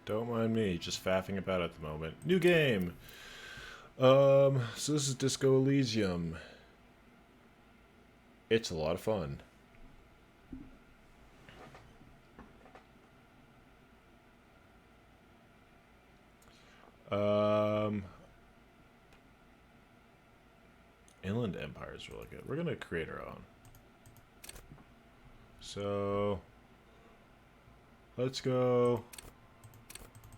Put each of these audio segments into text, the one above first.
Don't mind me, just faffing about at the moment. New game! So this is Disco Elysium. It's a lot of fun. Inland Empire is really good. We're gonna create our own. So let's go.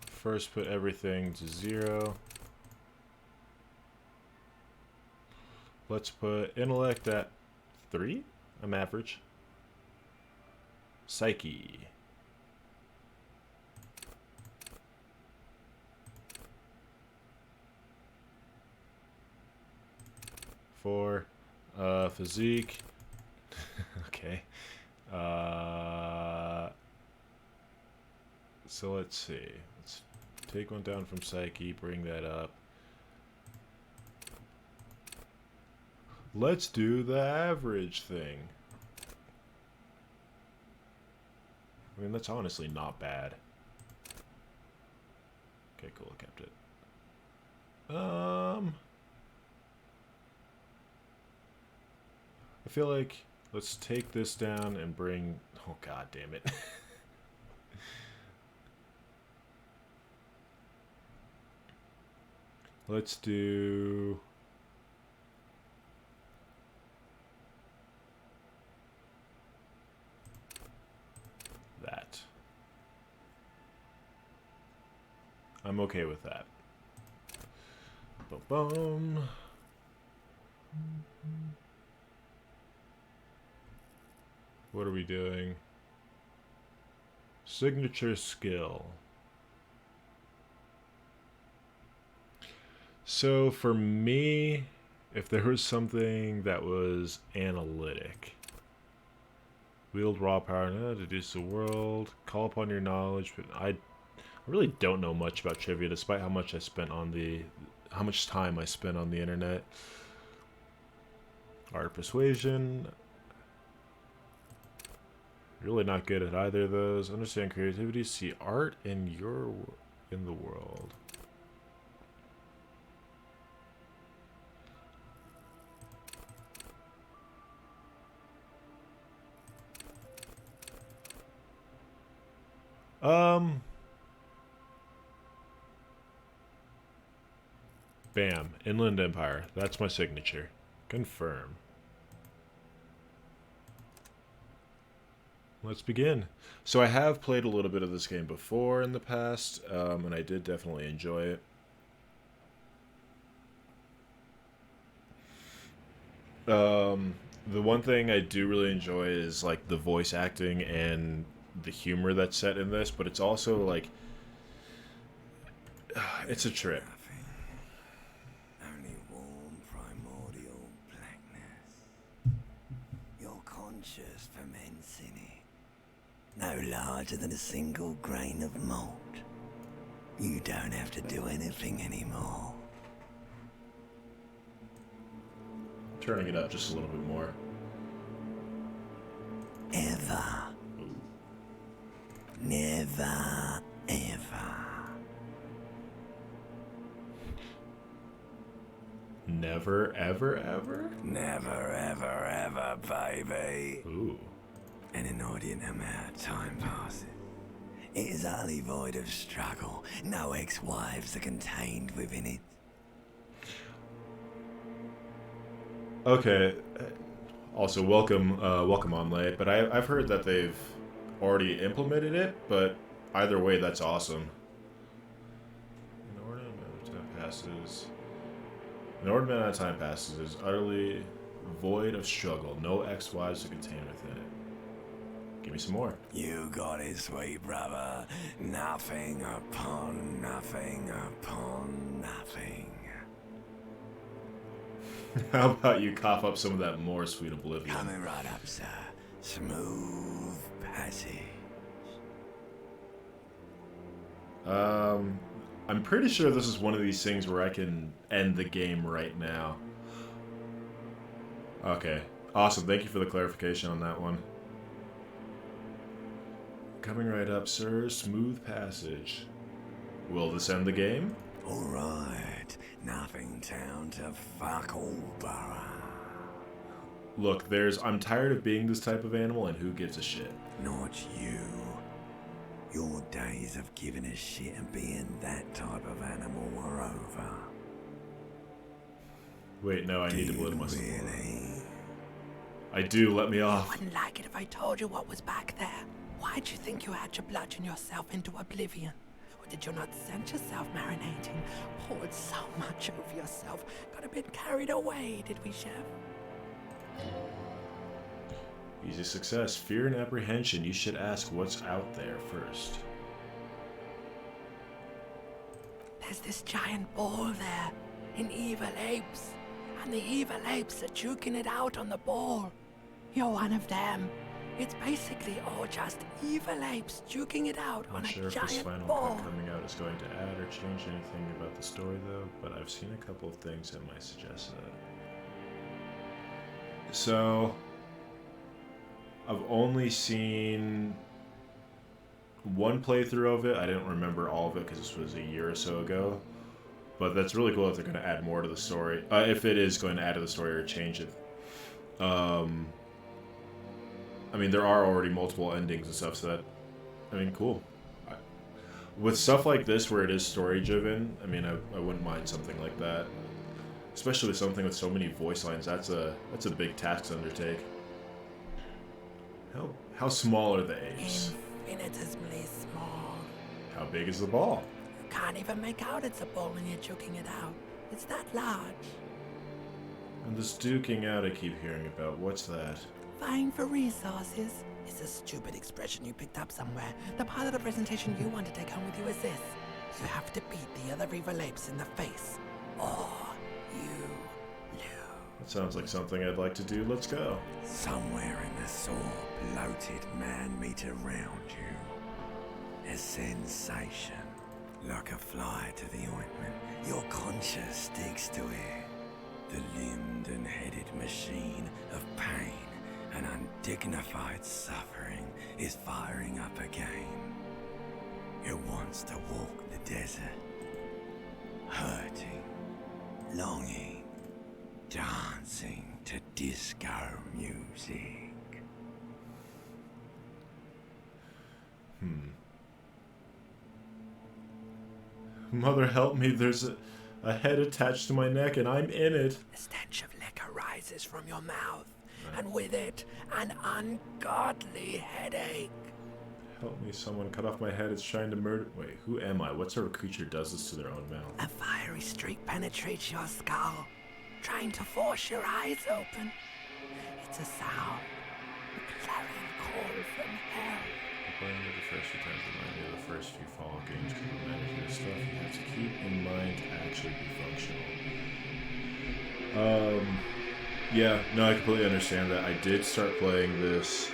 First put everything to 0. Let's put intellect at 3. I'm average. Psyche. Four. Physique. Okay. So let's see. Let's take one down from Psyche, bring that up. Let's do the average thing. I mean, that's honestly not bad. Okay, cool, I kept it. I feel like let's take this down and bring... Oh, god damn it. Let's do... that. I'm okay with that. Boom, boom. What are we doing? Signature skill. So for me, if there was something that was analytic, wield raw power, deduce the world, call upon your knowledge, but I really don't know much about trivia, despite how much how much time I spent on the internet. Art of persuasion. Really not good at either of those. Understand creativity. See art in the world. Bam. Inland Empire. That's my signature. Confirm. Let's begin. So I have played a little bit of this game before in the past, and I did definitely enjoy it. The one thing I do really enjoy is like the voice acting and the humor that's set in this, but it's also like it's a trip. Only warm primordial blackness. Your conscious ferments in it. No larger than a single grain of malt. You don't have to do anything anymore. Turning it up just a little bit more. Ever. Never, ever. Never, ever, ever? Never, ever, ever, baby. Ooh. An inordinate amount of time passes. It is utterly void of struggle. No ex-wives are contained within it. Okay. Also, welcome on late. But I've heard that they've already implemented it, but either way, that's awesome. An ordinary amount of time passes is utterly void of struggle. No ex-wives to contain within it. Give me some more. You got it, sweet brother. Nothing upon nothing upon nothing. How about you cough up some of that more sweet oblivion? Coming right up, sir. Smooth passage. I'm pretty sure this is one of these things where I can end the game right now. Okay. Awesome. Thank you for the clarification on that one. Coming right up, sir. Smooth passage. Will this end the game? Alright, nothing town to fuck all borough. Look, I'm tired of being this type of animal, and who gives a shit? Not you. Your days of giving a shit and being that type of animal are over. Wait, no, I need to blow myself. Really? I do, let me off. I wouldn't like it if I told you what was back there. Why'd you think you had to bludgeon yourself into oblivion? Or did you not sense yourself marinating? Poured so much over yourself. Got a bit carried away, did we, Chef? Easy success. Fear and apprehension. You should ask what's out there first. There's this giant ball there, in evil apes. And the evil apes are juking it out on the ball. You're one of them. It's basically all just evil apes juking it out I'm on not a sure if this giant final ball. cut coming out is going to add or change anything about the story, though, but I've seen a couple of things that might suggest that. So, I've only seen one playthrough of it. I didn't remember all of it because this was a year or so ago. But that's really cool if they're going to add more to the story. If it is going to add to the story or change it. I mean, there are already multiple endings and stuff, so that... I mean, cool. With stuff like this where it is story-driven, I mean, I wouldn't mind something like that. Especially with something with so many voice lines, that's a big task to undertake. How small are the apes? Infinitesimally small. How big is the ball? You can't even make out it's a ball when you're juking it out. It's that large. And this duking out I keep hearing about, what's that? Vying for resources. It's a stupid expression you picked up somewhere. The part of the presentation you want to take home with you is this. You have to beat the other evil apes in the face. Or you lose. That sounds like something I'd like to do. Let's go. Somewhere in the swamp, bloated man meet around you. A sensation. Like a fly to the ointment, your conscience sticks to it. The limbed and headed machine of pain and undignified suffering is firing up again. It wants to walk the desert, hurting, longing, dancing to disco music. Mother help me, there's a head attached to my neck and I'm in it. The stench of liquor rises from your mouth, and with it, an ungodly headache. Help me, someone cut off my head, it's trying to murder... Wait, who am I? What sort of creature does this to their own mouth? A fiery streak penetrates your skull, trying to force your eyes open. It's a sound, a clarion call from hell. Playing with the first few times remind me of the first few Fallout games because of the stuff you have to keep in mind to actually be functional. Yeah, no, I completely understand that. I did start playing this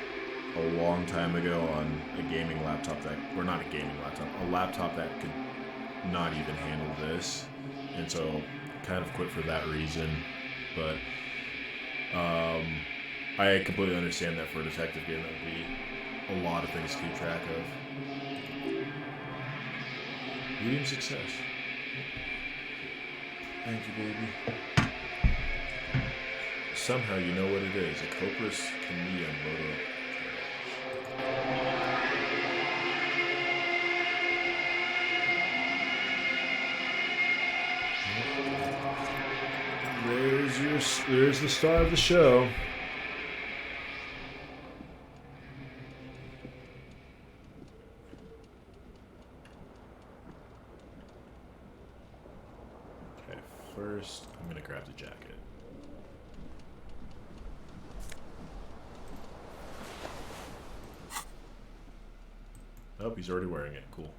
a long time ago on a gaming laptop that, or not a gaming laptop, a laptop that could not even handle this, and so I kind of quit for that reason. But I completely understand that for a detective game that would be a lot of things to keep track of. Medium success. Thank you, baby. Somehow you know what it is. A Copris Camilla motor. There's the star of the show. Okay, first I'm gonna grab the jacket. Oh, he's already wearing it. Cool.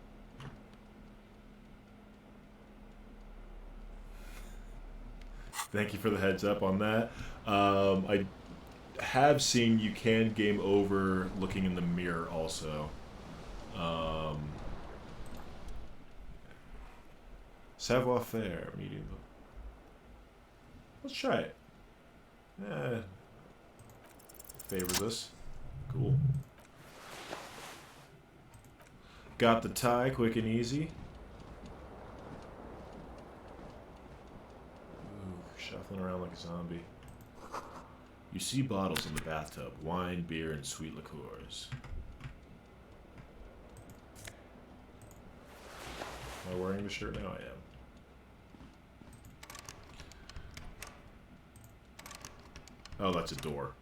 Thank you for the heads up on that. I have seen you can game over looking in the mirror also. Savoir faire, medium. Let's try it. Favors us. Cool. Got the tie, quick and easy. shuffling around like a zombie. You see bottles in the bathtub. Wine, beer, and sweet liqueurs. Am I wearing the shirt now? I am. Oh, that's a door.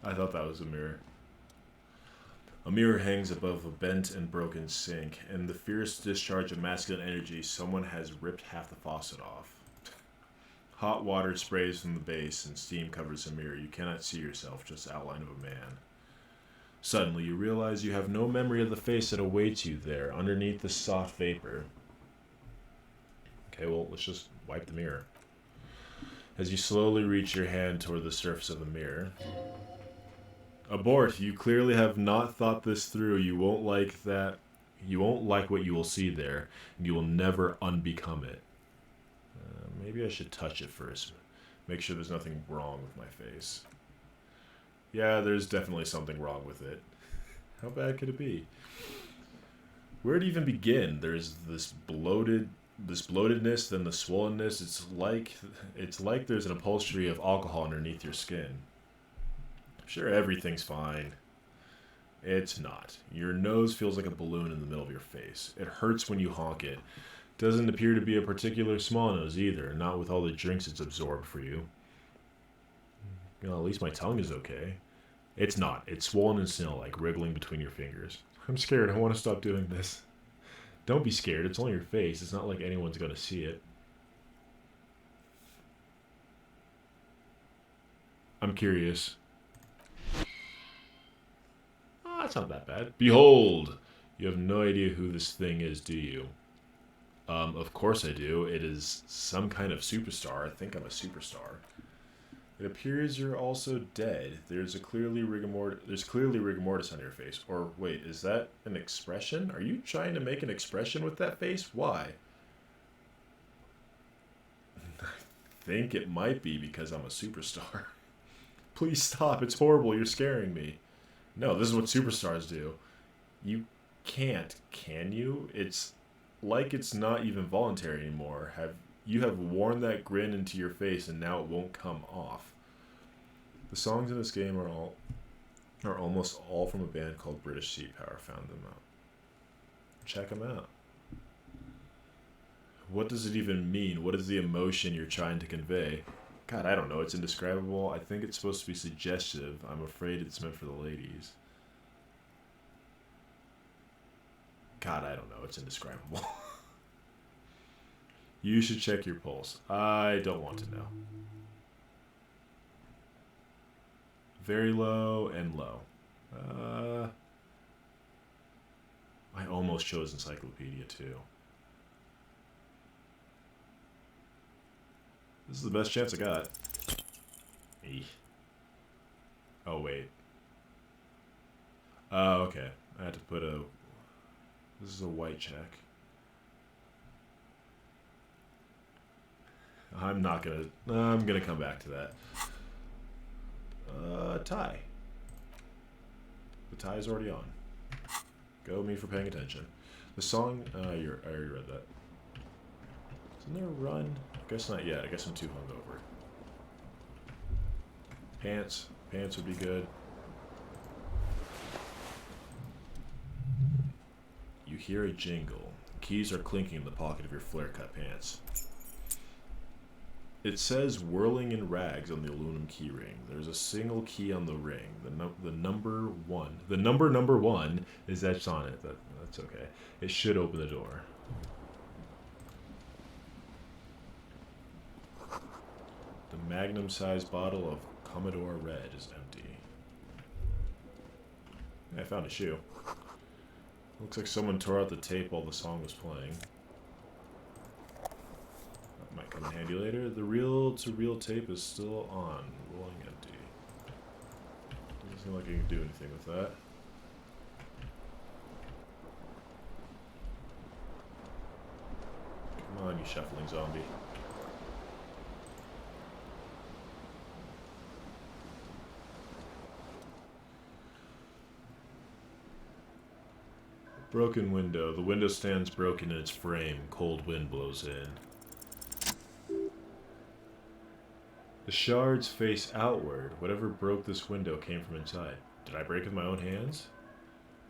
I thought that was a mirror. A mirror hangs above a bent and broken sink, and the fierce discharge of masculine energy, someone has ripped half the faucet off. Hot water sprays from the base, and steam covers the mirror. You cannot see yourself, just the outline of a man. Suddenly, you realize you have no memory of the face that awaits you there, underneath the soft vapor. Okay, well, let's just wipe the mirror. As you slowly reach your hand toward the surface of the mirror. Abort, you clearly have not thought this through. You won't like that. You won't like what you will see there, and you will never unbecome it. Maybe I should touch it first. Make sure there's nothing wrong with my face. Yeah, there's definitely something wrong with it. How bad could it be? Where to even begin? There's this bloatedness, then the swollenness. It's like there's an upholstery of alcohol underneath your skin. Sure, everything's fine. It's not. Your nose feels like a balloon in the middle of your face. It hurts when you honk it. Doesn't appear to be a particular small nose either, not with all the drinks it's absorbed for you. Well, at least my tongue is okay. It's not. It's swollen and snail-like, wriggling between your fingers. I'm scared. I want to stop doing this. Don't be scared. It's only your face. It's not like anyone's going to see it. I'm curious. Oh, that's not that bad. Behold! You have no idea who this thing is, do you? Of course I do. It is some kind of superstar. I think I'm a superstar. It appears you're also dead. There's clearly rigor mortis on your face. Or wait, is that an expression? Are you trying to make an expression with that face? Why? I think it might be because I'm a superstar. Please stop. It's horrible. You're scaring me. No, this is what superstars do. You can't, can you? It's like it's not even voluntary anymore. You have worn that grin into your face and now it won't come off. The songs in this game are almost all from a band called British Sea Power. Found them out. Check them out. What does it even mean? What is the emotion you're trying to convey? God, I don't know. It's indescribable. I think it's supposed to be suggestive. I'm afraid it's meant for the ladies. God, I don't know. It's indescribable. You should check your pulse. I don't want to know. Very low and low. I almost chose encyclopedia too. This is the best chance I got. Eeh. Oh, wait. Oh, okay. I had to put a... This is a white check. I'm not gonna... I'm gonna come back to that. Tie. The tie is already on. Go me for paying attention. The song... I already read that. Isn't there a run? I guess not yet. I guess I'm too hungover. Pants. Pants would be good. You hear a jingle. Keys are clinking in the pocket of your flare-cut pants. It says whirling in rags on the aluminum key ring. There's a single key on the ring. The number one. The number one is etched on it. That's okay. It should open the door. The magnum-sized bottle of Commodore Red is empty. I found a shoe. Looks like someone tore out the tape while the song was playing. That might come in handy later. The reel-to-reel tape is still on. Rolling empty. Doesn't seem like I can do anything with that. Come on, you shuffling zombie. Broken window. The window stands broken in its frame. Cold wind blows in. The shards face outward. Whatever broke this window came from inside. Did I break with my own hands?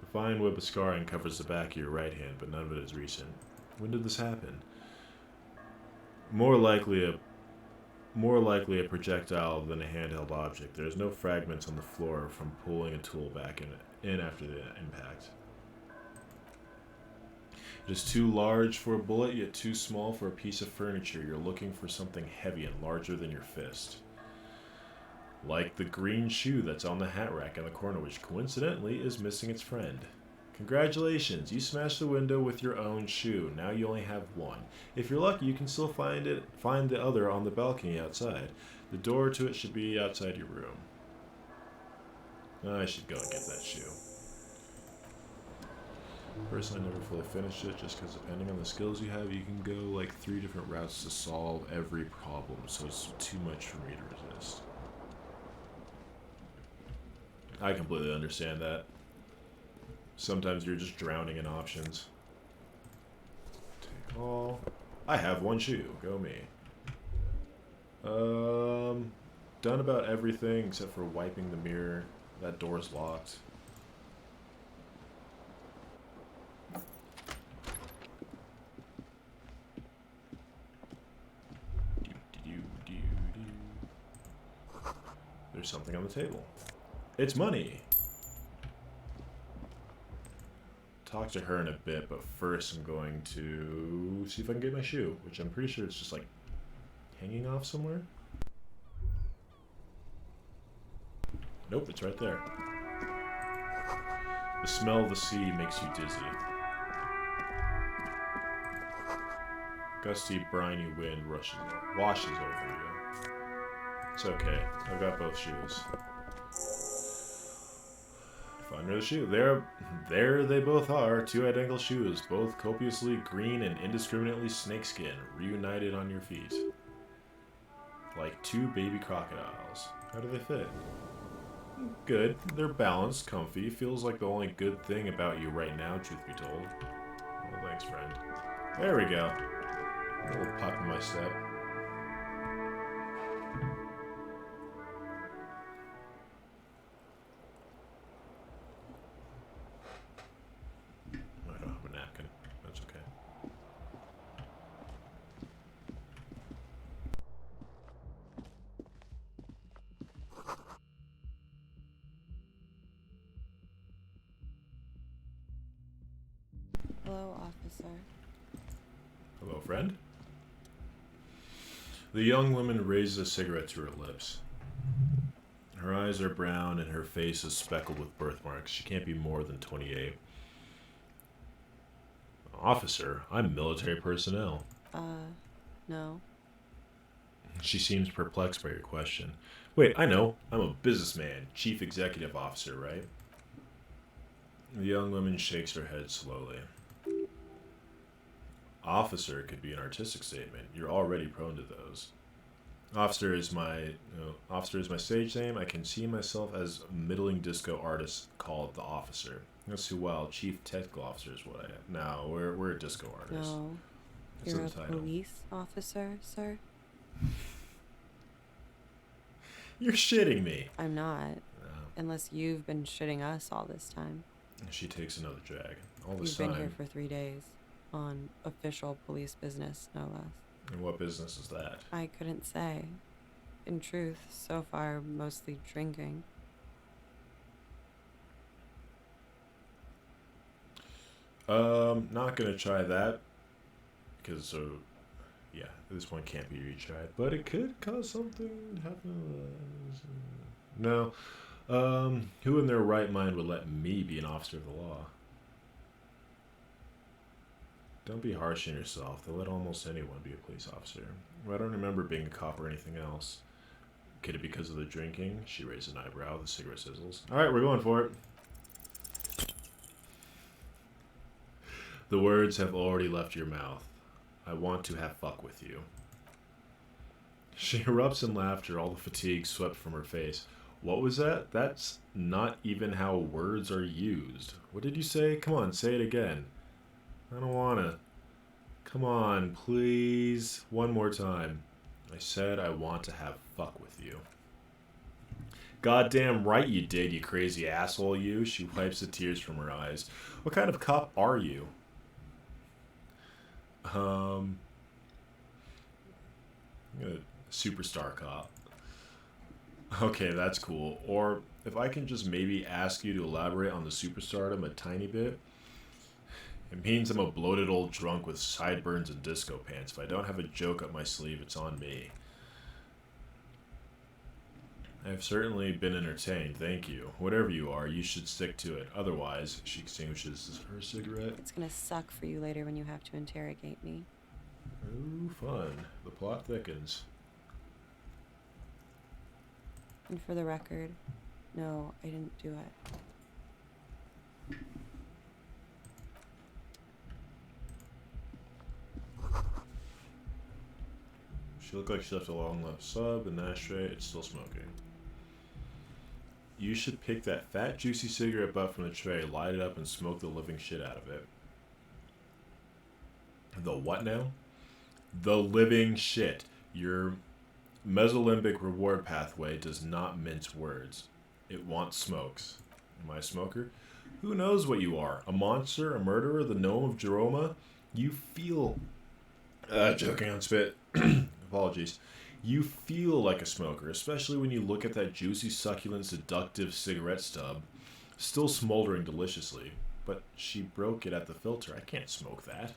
A fine web of scarring covers the back of your right hand, but none of it is recent. When did this happen? More likely a projectile than a handheld object. There is no fragments on the floor from pulling a tool back in after the impact. It is too large for a bullet, yet too small for a piece of furniture. You're looking for something heavy and larger than your fist. Like the green shoe that's on the hat rack in the corner, which coincidentally is missing its friend. Congratulations, you smashed the window with your own shoe. Now you only have one. If you're lucky, you can still find the other on the balcony outside. The door to it should be outside your room. I should go and get that shoe. Personally, I never fully finished it, just because depending on the skills you have, you can go like 3 different routes to solve every problem, so it's too much for me to resist. I completely understand that. Sometimes you're just drowning in options. Take all. I have one shoe. Go me. Done about everything except for wiping the mirror. That door's locked. There's something on the table. It's money. Talk to her in a bit, but first I'm going to see if I can get my shoe, which I'm pretty sure it's just like hanging off somewhere. Nope, it's right there. The smell of the sea makes you dizzy. Gusty, briny wind washes over you. It's okay. I've got both shoes. Find her the shoe. There they both are. 2 identical shoes, both copiously green and indiscriminately snakeskin, reunited on your feet. Like 2 baby crocodiles. How do they fit? Good. They're balanced, comfy. Feels like the only good thing about you right now, truth be told. Well, thanks, friend. There we go. A little pop in my step. I don't have a napkin. That's okay. Hello, officer. Hello, friend. The young woman raises a cigarette to her lips. Her eyes are brown and her face is speckled with birthmarks. She can't be more than 28. Officer, I'm military personnel. No. She seems perplexed by your question. Wait, I know. I'm a businessman, chief executive officer, right? The young woman shakes her head slowly. Officer could be an artistic statement. You're already prone to those. Officer is my stage name. I can see myself as a middling disco artist called the Officer. That's too wild. Chief technical officer is what I am. No, we're a disco artist. No. That's You're a the title. police officer, sir? You're shitting me. I'm not. No. Unless you've been shitting us all this time. She takes another drag. All this You've time. been here for 3 days. On official police business, no less. And what business is that? I couldn't say. In truth, so far, mostly drinking. Not gonna try that. Because, yeah, this one can't be retried. But it could cause something to happen. No. Who in their right mind would let me be an officer of the law? Don't be harsh on yourself. They'll let almost anyone be a police officer. Well, I don't remember being a cop or anything else. Could it be because of the drinking? She raised an eyebrow. The cigarette sizzles. Alright, we're going for it. The words have already left your mouth. I want to have fuck with you. She erupts in laughter, all the fatigue swept from her face. What was that? That's not even how words are used. What did you say? Come on, say it again. I don't wanna. Come on, please. One more time. I said I want to have fuck with you. Goddamn right you did, you crazy asshole, you. She wipes the tears from her eyes. What kind of cop are you? Um, a superstar cop. Okay, that's cool. Or if I can just maybe ask you to elaborate on the superstardom a tiny bit. It means I'm a bloated old drunk with sideburns and disco pants. If I don't have a joke up my sleeve, it's on me. I've certainly been entertained, thank you. Whatever you are, you should stick to it. Otherwise, she extinguishes her cigarette. It's gonna suck for you later when you have to interrogate me. Ooh, fun. The plot thickens. And for the record, no, I didn't do it. She looked like she left a long left sub, an ashtray, it's still smoking. You should pick that fat, juicy cigarette butt from the tray, light it up, and smoke the living shit out of it. The what now? The living shit. Your mesolimbic reward pathway does not mince words. It wants smokes. Am I a smoker? Who knows what you are? A monster? A murderer? The gnome of Jeroma? You feel... joking on spit. Apologies. You feel like a smoker, especially when you look at that juicy, succulent, seductive cigarette stub. Still smoldering deliciously. But she broke it at the filter. I can't smoke that.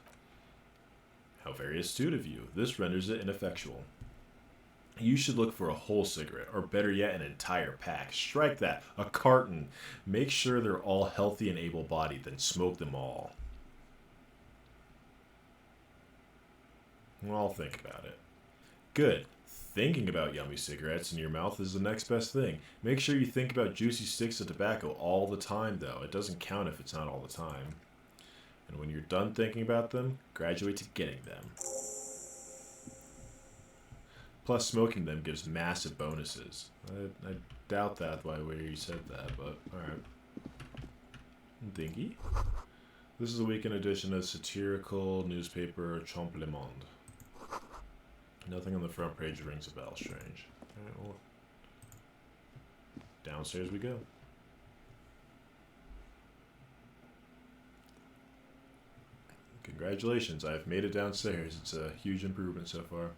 How very astute of you. This renders it ineffectual. You should look for a whole cigarette, or better yet, an entire pack. Strike that. A carton. Make sure they're all healthy and able-bodied, then smoke them all. Well, I'll think about it. Good. Thinking about yummy cigarettes in your mouth is the next best thing. Make sure you think about juicy sticks of tobacco all the time, though. It doesn't count if it's not all the time. And when you're done thinking about them, graduate to getting them. Plus, smoking them gives massive bonuses. I doubt that by the way you said that, but alright. Dinky. This is a weekend edition of satirical newspaper Champ Le Monde. Nothing on the front page rings a bell. Strange. Alright, well, downstairs we go. Congratulations, I've made it downstairs. It's a huge improvement so far.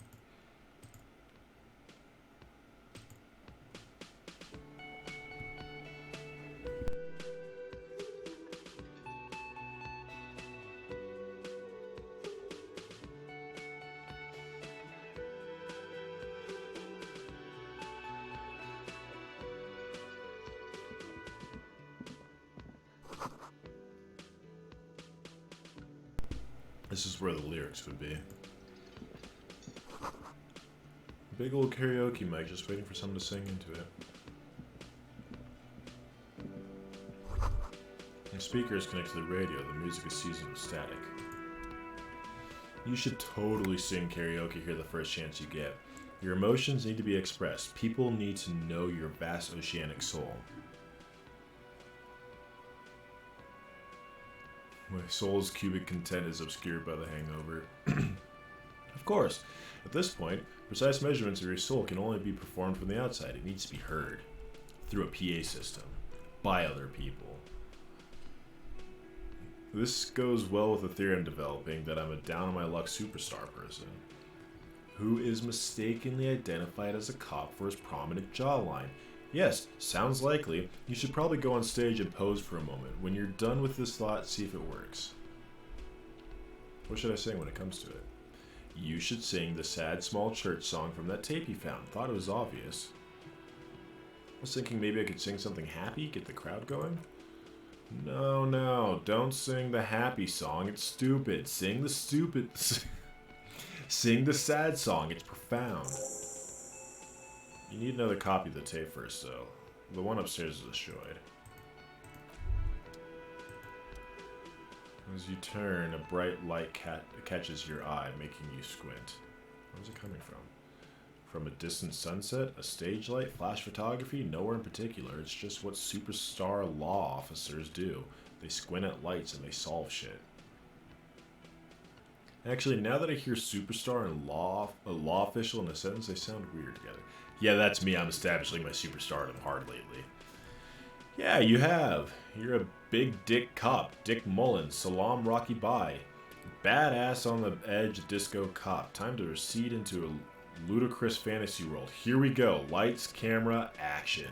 This is where the lyrics would be. Big old karaoke mic, just waiting for someone to sing into it. The speaker is connected to the radio. The music is seasoned with static. You should totally sing karaoke here the first chance you get. Your emotions need to be expressed. People need to know your vast oceanic soul. My soul's cubic content is obscured by the hangover. Of course, at this point, precise measurements of your soul can only be performed from the outside. It needs to be heard through a PA system by other people. This goes well with the theory I'm developing that I'm a down-on-my-luck superstar person who is mistakenly identified as a cop for his prominent jawline. Yes, sounds likely. You should probably go on stage and pose for a moment. When you're done with this thought, see if it works. What should I sing when it comes to it? You should sing the sad small church song from that tape you found. Thought it was obvious. I was thinking maybe I could sing something happy, get the crowd going. No, don't sing the happy song. It's stupid. Sing the stupid... Sing the sad song. It's profound. You need another copy of the tape first, though. The one upstairs is destroyed. As you turn, a bright light catches your eye, making you squint. Where's it coming from? From a distant sunset? A stage light? Flash photography? Nowhere in particular. It's just what superstar law officers do. They squint at lights and they solve shit. Actually, now that I hear superstar and law official in a sentence, they sound weird together. Yeah, that's me. I'm establishing my superstardom hard lately. Yeah, you have. You're a big dick cop, Dick Mullen, Salam Rocky Bye. Badass on the edge disco cop. Time to recede into a ludicrous fantasy world. Here we go. Lights, camera, action.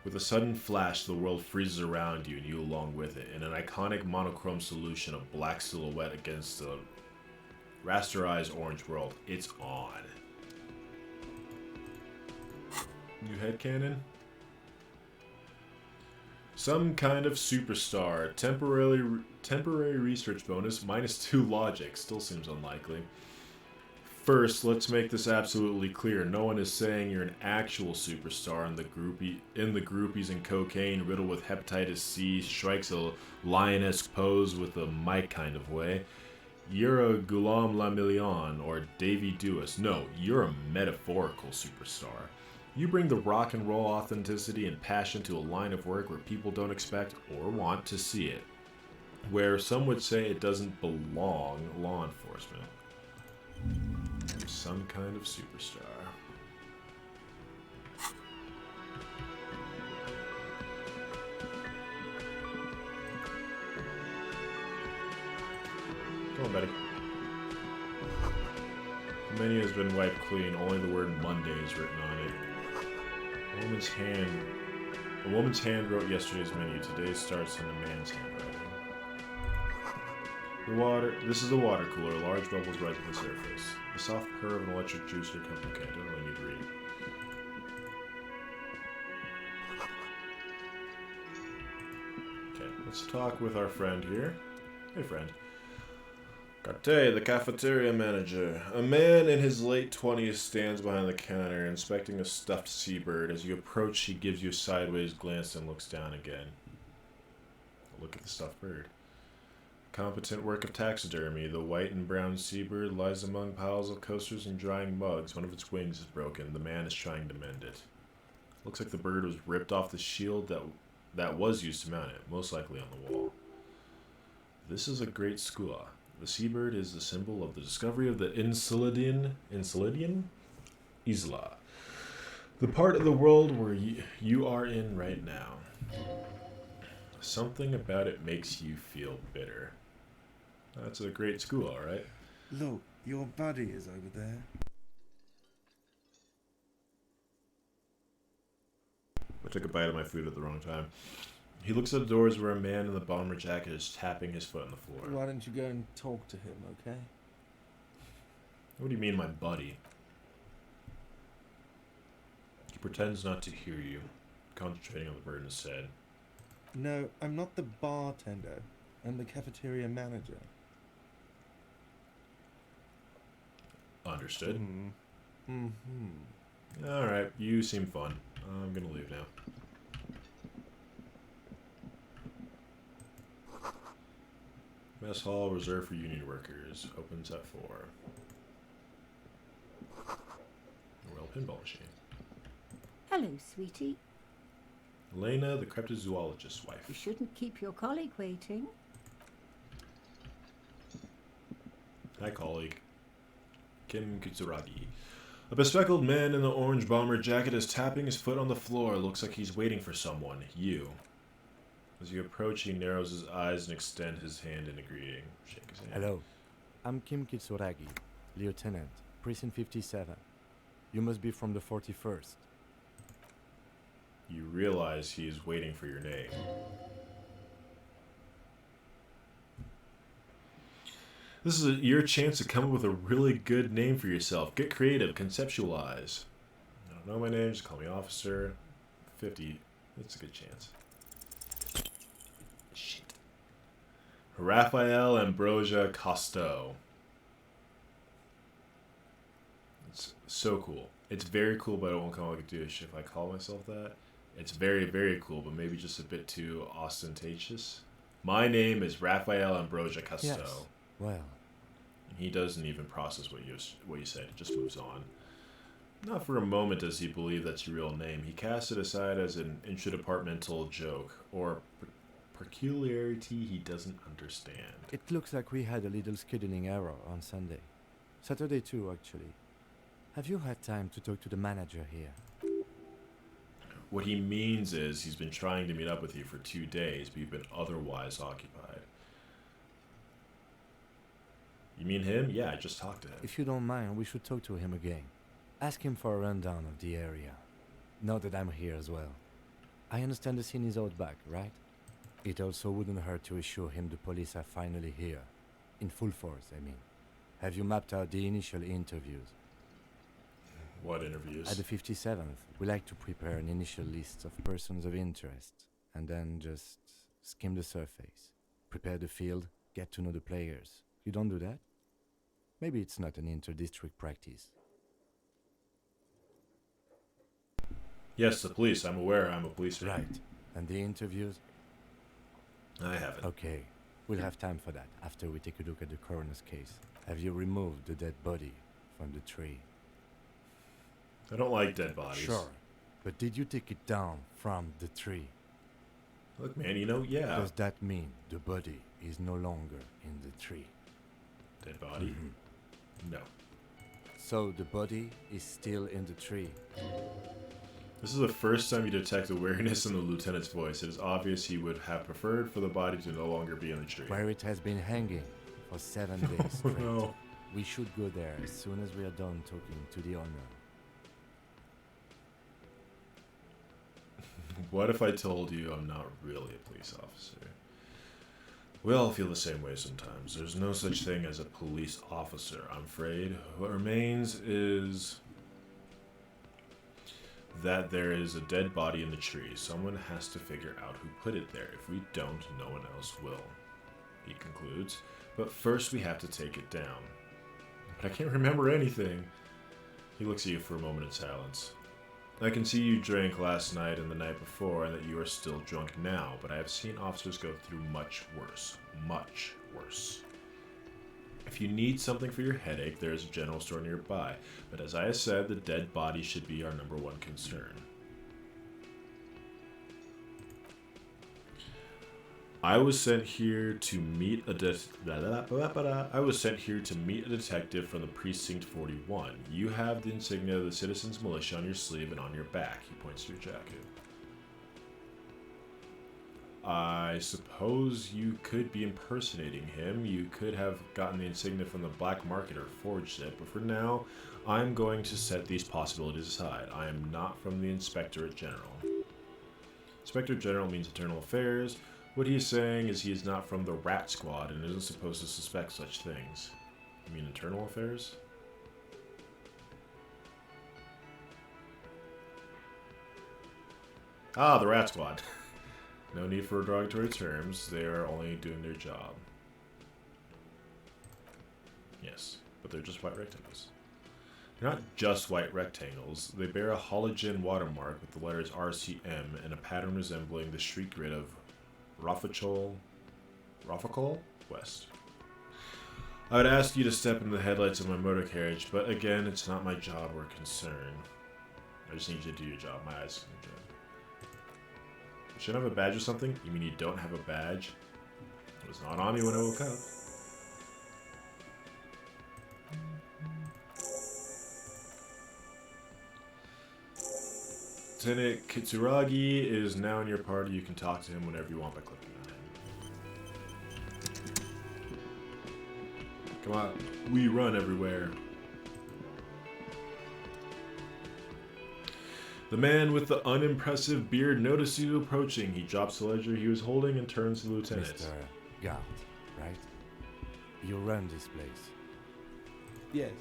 With a sudden flash, the world freezes around you and you along with it. In an iconic monochrome solution of black silhouette against the rasterized orange world. It's on. New headcanon? Some kind of superstar. Temporary research bonus. -2 logic. Still seems unlikely. First, let's make this absolutely clear. No one is saying you're an actual superstar in the groupies and cocaine riddled with hepatitis C strikes a lion-esque pose with a mic kind of way. You're a Ghulam La Million or Davy Dewis. No, you're a metaphorical superstar. You bring the rock and roll authenticity and passion to a line of work where people don't expect or want to see it. Where some would say it doesn't belong law enforcement. You're some kind of superstar. Come on, Betty. The menu has been wiped clean. Only the word Monday is written on it. A woman's hand wrote yesterday's menu. Today starts in a man's handwriting. This is a water cooler. Large bubbles rise to the surface. The soft purr of an electric juicer comes from okay, I don't really need to read. Okay, let's talk with our friend here. Hey, friend. Carte, the cafeteria manager. A man in his late 20s stands behind the counter, inspecting a stuffed seabird. As you approach, he gives you a sideways glance and looks down again. Look at the stuffed bird. Competent work of taxidermy. The white and brown seabird lies among piles of coasters and drying mugs. One of its wings is broken. The man is trying to mend it. Looks like the bird was ripped off the shield that was used to mount it, most likely on the wall. This is a great skua. The seabird is the symbol of the discovery of the Enceladian Isla, the part of the world where you are in right now. Something about it makes you feel bitter. That's a great school, all right? Look, your buddy is over there. I took a bite of my food at the wrong time. He looks at the doors where a man in the bomber jacket is tapping his foot on the floor. Why don't you go and talk to him, okay? What do you mean, my buddy? He pretends not to hear you, concentrating on the bird instead. No, I'm not the bartender. I'm the cafeteria manager. Understood. Mm-hmm. Alright, you seem fun. I'm gonna leave now. Mess hall reserved for union workers. Opens at 4. Royal pinball machine. Hello, sweetie. Elena, the cryptozoologist's You wife. shouldn't keep your colleague waiting. Hi, colleague. Kim Kitsuragi. A bespectacled man in the orange bomber jacket is tapping his foot on the floor. Looks like he's waiting for someone. You. As you approach, he narrows his eyes and extends his hand in a greeting. Shake his hand. Hello, I'm Kim Kitsuragi, Lieutenant, Precinct 57. You must be from the 41st. You realize he is waiting for your name. This is your chance to come up with a really good name for yourself. Get creative, conceptualize. I don't know my name, just call me Officer. 50, it's a good chance. Shit. Raphael Ambrosia Costo. It's so cool. It's very cool, but I won't come like a douche if I call myself that. It's very, very cool, but maybe just a bit too ostentatious. My name is Raphael Ambrosia Costo. Yes. Well, He doesn't even process what you said. It just moves on. Not for a moment does he believe that's your real name. He casts it aside as an intradepartmental joke, or peculiarity he doesn't understand. It looks like we had a little scheduling error on Sunday. Saturday too, actually. Have you had time to talk to the manager here? What he means is he's been trying to meet up with you for 2 days, but you've been otherwise occupied. You mean him? Yeah, I just talked to him. If you don't mind, we should talk to him again. Ask him for a rundown of the area. Now that I'm here as well. I understand the scene is out back, right? It also wouldn't hurt to assure him the police are finally here. In full force, I mean. Have you mapped out the initial interviews? What interviews? At the 57th, we like to prepare an initial list of persons of interest, and then just skim the surface. Prepare the field, get to know the players. You don't do that? Maybe it's not an inter-district practice. Yes, the police. I'm aware I'm a policeman. Right. And the interviews? I haven't. Okay. We'll have time for that after we take a look at the coroner's case. Have you removed the dead body from the tree? I don't like dead bodies. Sure. But did you take it down from the tree? Look, man, yeah. Does that mean the body is no longer in the tree? Dead body? No. So the body is still in the tree. This is the first time you detect awareness in the lieutenant's voice. It is obvious he would have preferred for the body to no longer be in the tree. Where it has been hanging for 7 days straight. No. We should go there as soon as we are done talking to the owner. What if I told you I'm not really a police officer? We all feel the same way sometimes. There's no such thing as a police officer, I'm afraid. What remains is that there is a dead body in the tree. Someone has to figure out who put it there. If we don't, no one else will, he concludes. But first we have to take it down. But I can't remember anything. He looks at you for a moment in silence. I can see you drank last night and the night before, and that you are still drunk now, but I have seen officers go through much worse. Much worse. If you need something for your headache, there is a general store nearby, but as I have said, the dead body should be our #1 concern. I was sent here to meet a detective from the Precinct 41. You have the insignia of the Citizens Militia on your sleeve and on your back. He points to your jacket. I suppose you could be impersonating him. You could have gotten the insignia from the black market or forged it, but for now, I'm going to set these possibilities aside. I am not from the Inspectorate General. Inspector General means Internal Affairs. What he is saying is he is not from the Rat Squad and isn't supposed to suspect such things. You mean Internal Affairs? Ah, the Rat Squad. No need for derogatory terms. They are only doing their job. Yes, but they're just white rectangles. They're not just white rectangles. They bear a halogen watermark with the letters RCM and a pattern resembling the street grid of Rafachol West. I would ask you to step into the headlights of my motor carriage, but again, it's not my job or concern. I just need you to do your job. My eyes can do your job. You shouldn't have a badge or something? You mean you don't have a badge? It was not on me when I woke up. Lieutenant Kitsuragi is now in your party. You can talk to him whenever you want by clicking on him. Come on, we run everywhere. The man with the unimpressive beard notices you approaching. He drops the ledger he was holding and turns to the lieutenant. Mr. Gart, right? You run this place. Yes.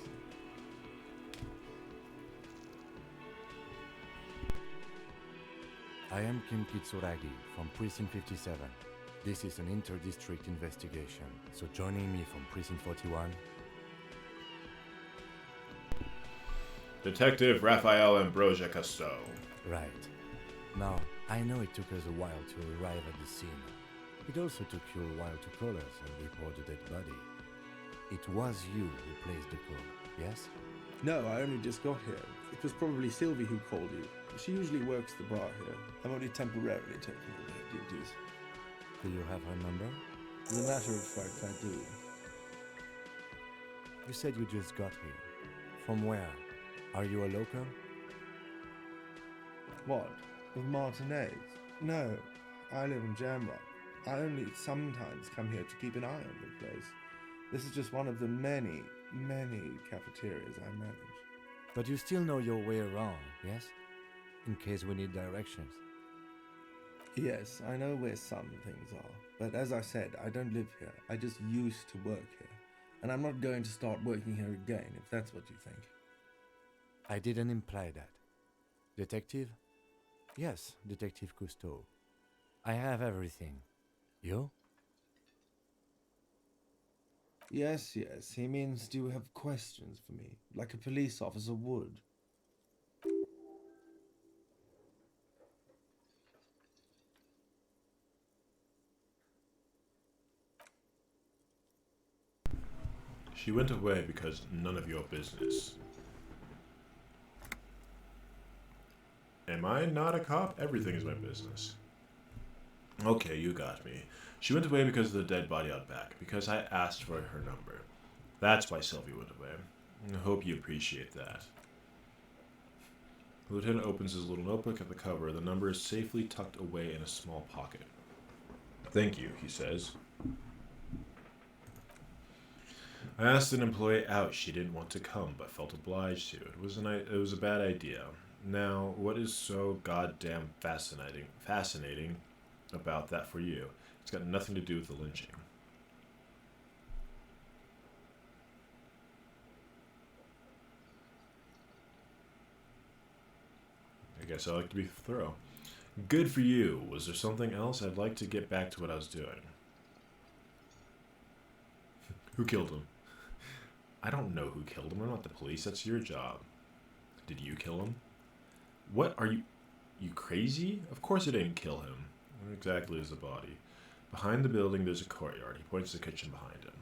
I am Kim Kitsuragi from Precinct 57. This is an inter-district investigation, so joining me from Precinct 41... Detective Raphael Ambrosia Cousteau. Right. Now, I know it took us a while to arrive at the scene. It also took you a while to call us and report the dead body. It was you who placed the call, yes? No, I only just got here. It was probably Sylvie who called you. She usually works the bar here. I'm only temporarily taking over her duties. Do you have her number? As a matter of fact, I do. You said you just got here. From where? Are you a local? What? Of Martinez? No, I live in Jamrock. I only sometimes come here to keep an eye on the place. This is just one of the many, many cafeterias I manage. But you still know your way around, yes? In case we need directions. Yes, I know where some things are, but as I said, I don't live here. I just used to work here. And I'm not going to start working here again, if that's what you think. I didn't imply that. Detective? Yes, Detective Cousteau. I have everything. You? Yes, he means do you have questions for me, like a police officer would. She went away because none of your business. Am I not a cop? Everything is my business. Okay, you got me. She went away because of the dead body out back, because I asked for her number. That's why Sylvie went away. I hope you appreciate that. The lieutenant opens his little notebook at the cover. The number is safely tucked away in a small pocket. Thank you, he says. I asked an employee out. She didn't want to come, but felt obliged to. It was a bad idea. Now, what is so goddamn fascinating about that for you? It's got nothing to do with the lynching. I guess I like to be thorough. Good for you. Was there something else? I'd like to get back to what I was doing. Who killed him? I don't know who killed him. I'm not the police. That's your job. Did you kill him? What are you... You crazy? Of course I didn't kill him. Where exactly is the body? Behind the building, there's a courtyard. He points to the kitchen behind him.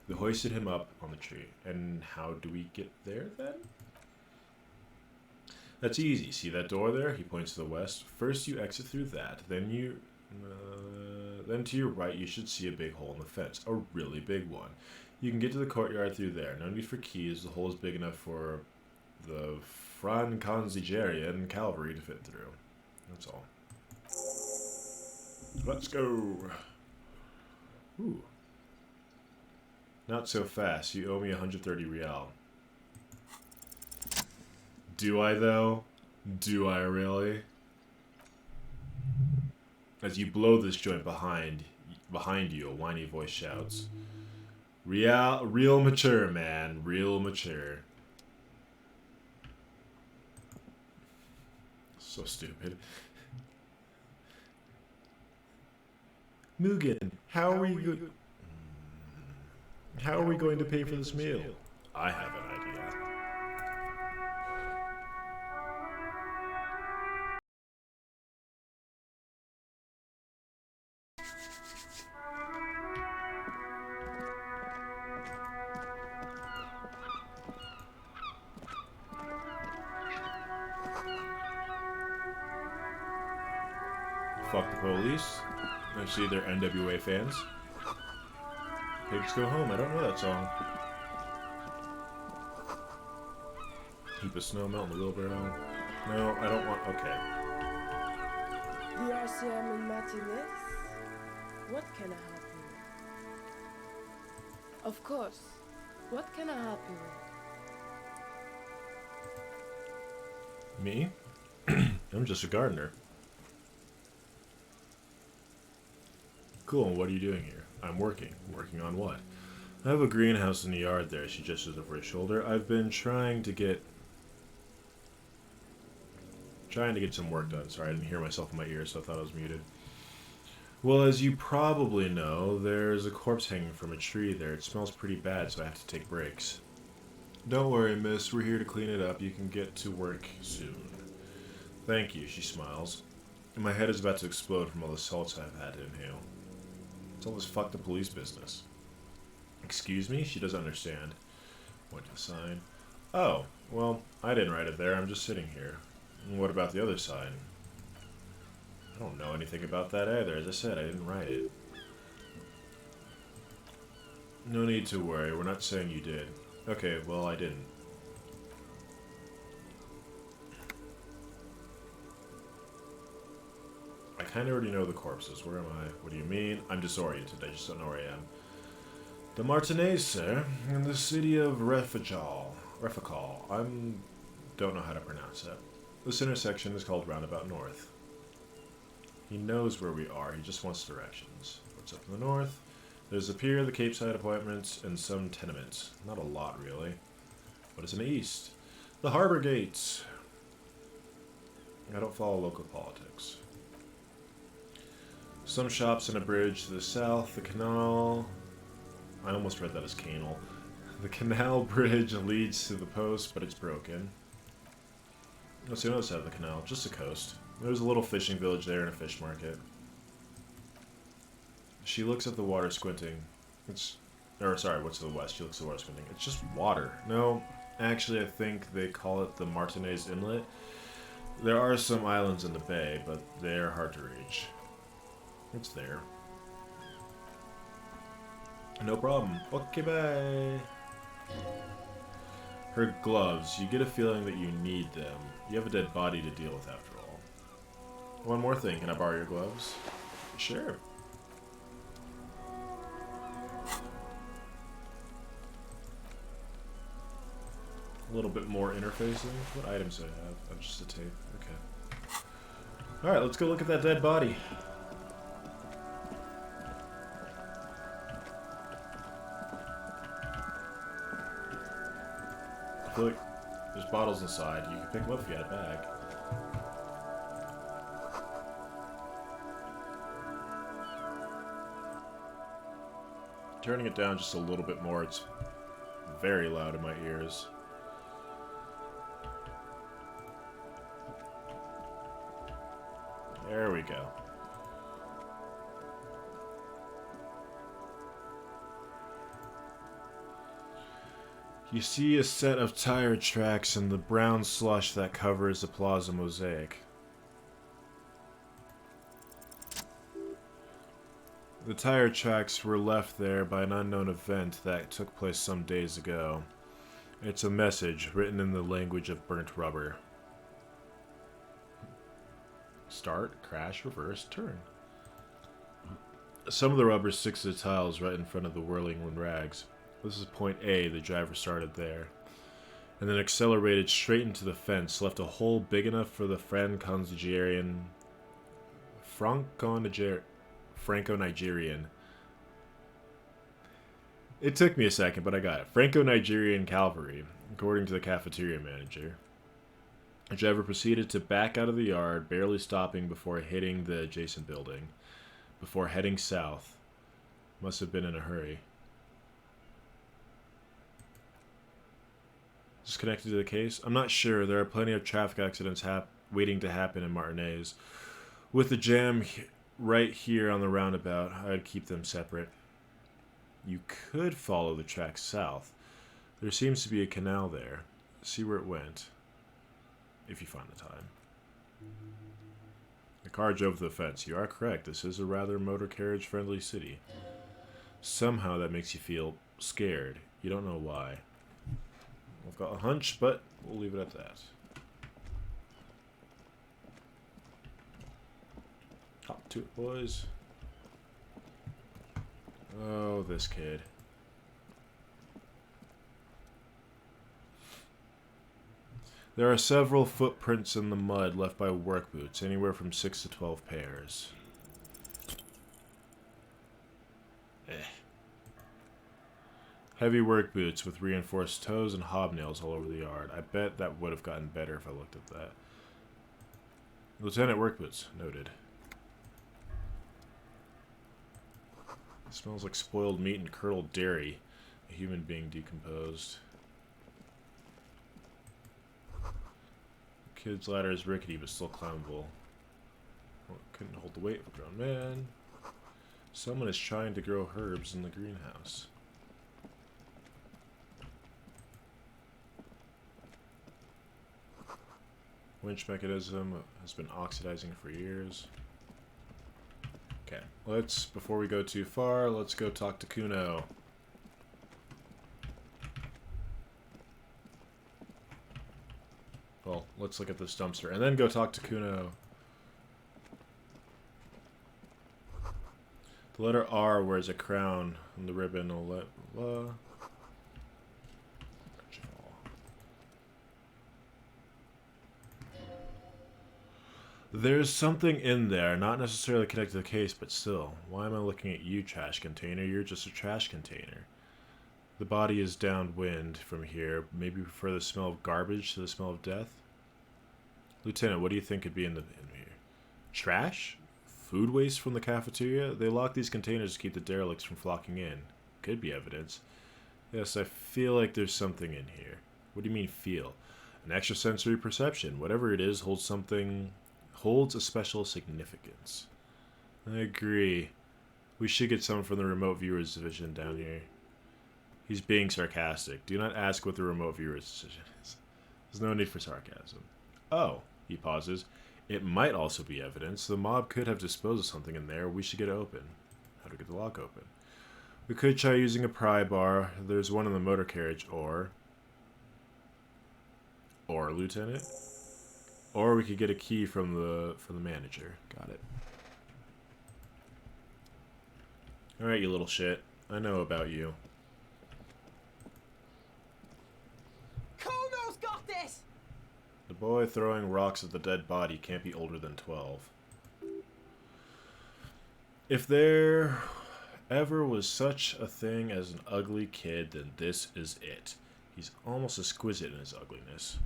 They hoisted him up on the tree. And how do we get there, then? That's easy. See that door there? He points to the west. First, you exit through that. Then to your right, you should see a big hole in the fence. A really big one. You can get to the courtyard through there. No need for keys. The hole is big enough for the Franconzigerian cavalry to fit through. That's all. Let's go. Ooh. Not so fast. You owe me 130 real. Do I, though? Do I really? As you blow this joint behind you, a whiny voice shouts. Real mature, man. Real mature. So stupid. Mugen, how are we going to pay for this meal? I have an idea. Fuck the police. I see they're NWA fans. Pigs go home. I don't know that song. Heap of snow melt in the wheelbarrow. No, I don't want... Okay. The RCM in Martinez? What can I help you with? Of course. What can I help you with? Me? I'm just a gardener. Cool, and what are you doing here? I'm working. Working on what? I have a greenhouse in the yard there. She gestures over his shoulder. I've been trying to get some work done. Sorry, I didn't hear myself in my ears, so I thought I was muted. Well, as you probably know, there's a corpse hanging from a tree there. It smells pretty bad, so I have to take breaks. Don't worry, miss. We're here to clean it up. You can get to work soon. Thank you, she smiles. My head is about to explode from all the salts I've had to inhale. It's all this fucked up police business. Excuse me? She doesn't understand. Point to the sign. Oh, well, I didn't write it there. I'm just sitting here. What about the other side? I don't know anything about that either. As I said, I didn't write it. No need to worry, we're not saying you did. Okay, well, I didn't. I kind of already know the corpses. Where am I? What do you mean? I'm disoriented. I just don't know where I am. The Martinez, sir, in the city of Refajal. Don't know how to pronounce it. This intersection is called Roundabout North. He knows where we are. He just wants directions. What's up in the north? There's a pier, the Cape Side apartments, and some tenements. Not a lot, really. What is in the east? The Harbor Gates. I don't follow local politics. Some shops and a bridge to the south. The canal... I almost read that as canal. The canal bridge leads to the post, but it's broken. What's the other side of the canal? Just the coast. There's a little fishing village there and a fish market. She looks at the water squinting. What's to the west? She looks at the water squinting. It's just water. No, actually I think they call it the Martinez Inlet. There are some islands in the bay, but they're hard to reach. It's there. No problem. Okay, bye. Her gloves. You get a feeling that you need them. You have a dead body to deal with after all. One more thing. Can I borrow your gloves? Sure. A little bit more interfacing. What items do I have? Oh, just a tape. Okay. Alright, let's go look at that dead body. I feel like there's bottles inside. You can pick them up if you had a bag. Turning it down just a little bit more, it's very loud in my ears. There we go. You see a set of tire tracks and the brown slush that covers the plaza mosaic. The tire tracks were left there by an unknown event that took place some days ago. It's a message written in the language of burnt rubber. Start, crash, reverse, turn. Some of the rubber sticks to the tiles right in front of the whirling rags. This is point A, the driver started there. And then accelerated straight into the fence, left a hole big enough for the Franco-Nigerian. It took me a second, but I got it. Franco-Nigerian cavalry, according to the cafeteria manager. The driver proceeded to back out of the yard, barely stopping before hitting the adjacent building. Before heading south. Must have been in a hurry. Is this connected to the case? I'm not sure. There are plenty of traffic accidents waiting to happen in Martinez. With the jam right here on the roundabout, I'd keep them separate. You could follow the tracks south. There seems to be a canal there. See where it went. If you find the time. The car drove to the fence. You are correct. This is a rather motor carriage friendly city. Somehow that makes you feel scared. You don't know why. I've got a hunch, but we'll leave it at that. Hop to it, boys. Oh, this kid. There are several footprints in the mud left by work boots, anywhere from 6 to 12 pairs. Heavy work boots with reinforced toes and hobnails all over the yard. I bet that would have gotten better if I looked at that. Lieutenant work boots, noted. It smells like spoiled meat and curdled dairy. A human being decomposed. Kid's ladder is rickety but still climbable. Well, couldn't hold the weight of a grown man. Someone is trying to grow herbs in the greenhouse. Winch mechanism has been oxidizing for years. Okay, before we go too far, let's go talk to Kuno. let's look at this dumpster. And then go talk to Kuno. The letter R wears a crown on the ribbon. There's something in there, not necessarily connected to the case, but still. Why am I looking at you, trash container? You're just a trash container. The body is downwind from here. Maybe you prefer the smell of garbage to the smell of death? Lieutenant, what do you think could be in here? Trash? Food waste from the cafeteria? They lock these containers to keep the derelicts from flocking in. Could be evidence. Yes, I feel like there's something in here. What do you mean feel? An extrasensory perception. Whatever it is holds a special significance. I agree. We should get someone from the remote viewers division down here. He's being sarcastic. Do not ask what the remote viewers decision is. There's no need for sarcasm. Oh, he pauses. It might also be evidence. The mob could have disposed of something in there. We should get it open. How to get the lock open? We could try using a pry bar. There's one in the motor carriage, or Lieutenant. Or we could get a key from the manager. Got it. Alright, you little shit. I know about you. Kuno's got this! The boy throwing rocks at the dead body can't be older than 12. If there ever was such a thing as an ugly kid, then this is it. He's almost exquisite in his ugliness.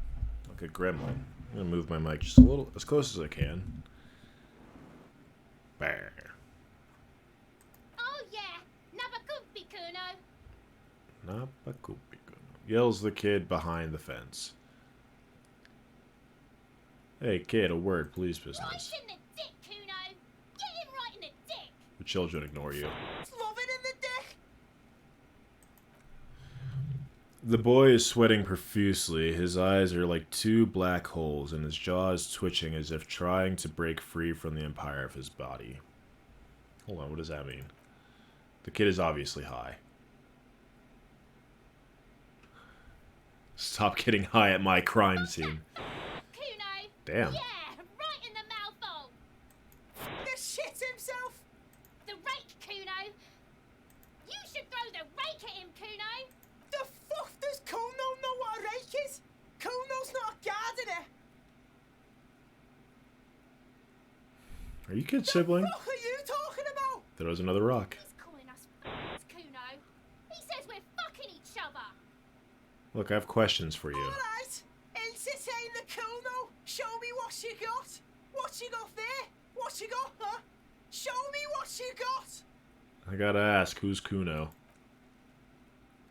Like a gremlin. I'm gonna move my mic just a little, as close as I can. Bear. Oh yeah, Nabakumpi Kuno. Napakupikuno. Yells the kid behind the fence. Hey kid, a word, please, business. Right in the dick, Kuno. Get him right in the dick. The children ignore you. Love it in the dick! The boy is sweating profusely. His eyes are like two black holes, and his jaw is twitching as if trying to break free from the empire of his body. Hold on, what does that mean? The kid is obviously high. Stop getting high at my crime scene. Kuno. Damn. Yeah, right in the mouthful. The shit himself! The rake, Kuno. You should throw the rake at him, Kuno. The fuck does Kuno know what a rake is? Kuno's not a gardener! Are you kids sibling? What are you talking about? There was another rock. He's calling us f***s, Kuno. He says we're fucking each other. Look, I have questions for you. Alright, entertain the Kuno. Show me what you got. What you got there? What you got, huh? Show me what you got. I gotta ask, who's Kuno?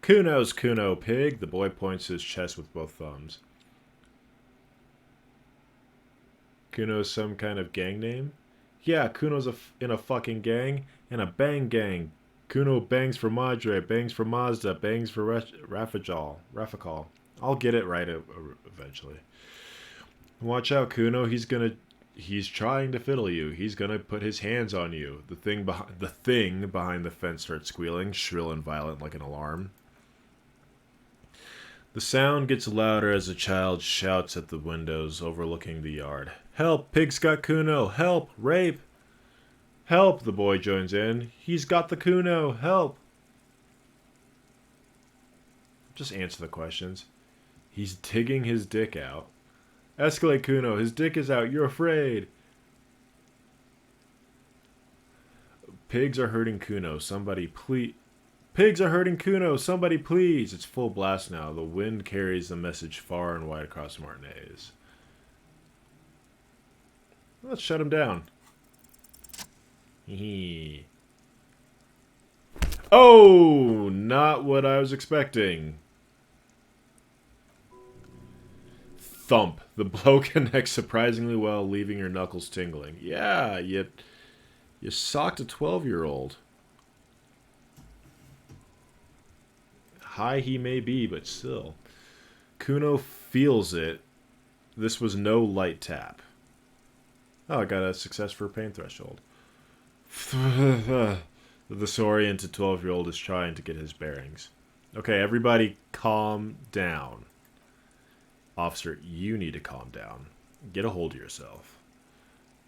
Kuno's Kuno, pig. The boy points to his chest with both thumbs. Kuno's some kind of gang name? Yeah, Kuno's in a fucking gang. In a bang gang. Kuno bangs for Madre, bangs for Mazda, bangs for Rafakal. I'll get it right eventually. Watch out, Kuno. He's trying to fiddle you. He's gonna put his hands on you. The thing behind the fence starts squealing, shrill and violent like an alarm. The sound gets louder as a child shouts at the windows overlooking the yard. Help! Pig's got Kuno! Help! Rape! Help! The boy joins in. He's got the Kuno! Help! Just answer the questions. He's digging his dick out. Escalate, Kuno. His dick is out. You're afraid. Pigs are hurting Kuno. Somebody please. Pigs are hurting Kuno. Somebody please. It's full blast now. The wind carries the message far and wide across Martinez. Let's shut him down. Oh, not what I was expecting. Thump. The blow connects surprisingly well, leaving your knuckles tingling. Yeah, you socked a 12-year-old. High he may be, but still. Kuno feels it. This was no light tap. Oh, I got a success for pain threshold. The disoriented 12-year-old is trying to get his bearings. Okay, everybody calm down. Officer, you need to calm down. Get a hold of yourself.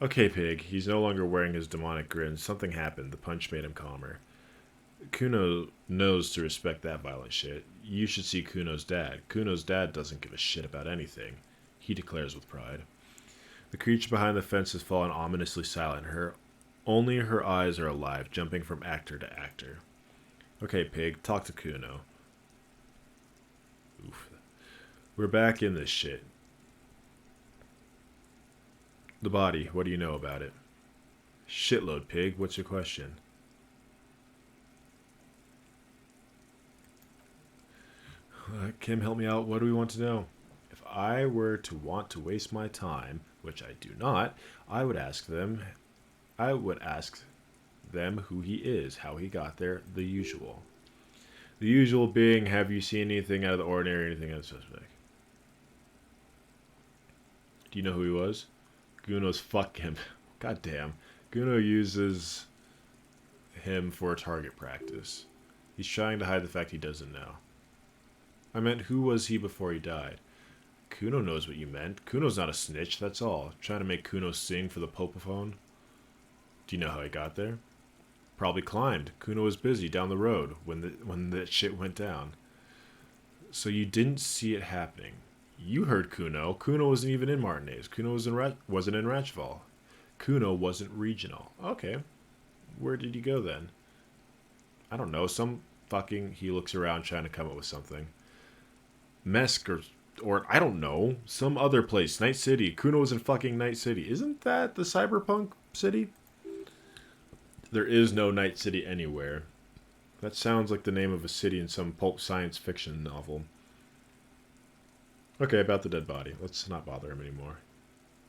Okay, Pig. He's no longer wearing his demonic grin. Something happened. The punch made him calmer. Kuno knows to respect that violent shit. You should see Kuno's dad. Kuno's dad doesn't give a shit about anything. He declares with pride. The creature behind the fence has fallen ominously silent. Only her eyes are alive, jumping from actor to actor. Okay, Pig, talk to Kuno. Oof. We're back in this shit. The body, what do you know about it? Shitload, Pig, what's your question? Kim, help me out, what do we want to know? If I were to want to waste my time, which I do not, I would ask them who he is, how he got there, the usual. The usual being, have you seen anything out of the ordinary, anything out of the suspect? Do you know who he was? Guno's fuck him. God damn. Guno uses him for target practice. He's trying to hide the fact he doesn't know. I meant, who was he before he died? Kuno knows what you meant. Kuno's not a snitch, that's all. Trying to make Kuno sing for the popophone. Do you know how he got there? Probably climbed. Kuno was busy down the road when that shit went down. So you didn't see it happening. You heard Kuno. Kuno wasn't even in Martinez. Kuno wasn't in Ratchval. Kuno wasn't regional. Okay. Where did he go then? I don't know. He looks around trying to come up with something. Mesk or I don't know. Some other place. Night City. Kuno was in fucking Night City. Isn't that the cyberpunk city? There is no Night City anywhere. That sounds like the name of a city in some pulp science fiction novel. Okay, about the dead body. Let's not bother him anymore.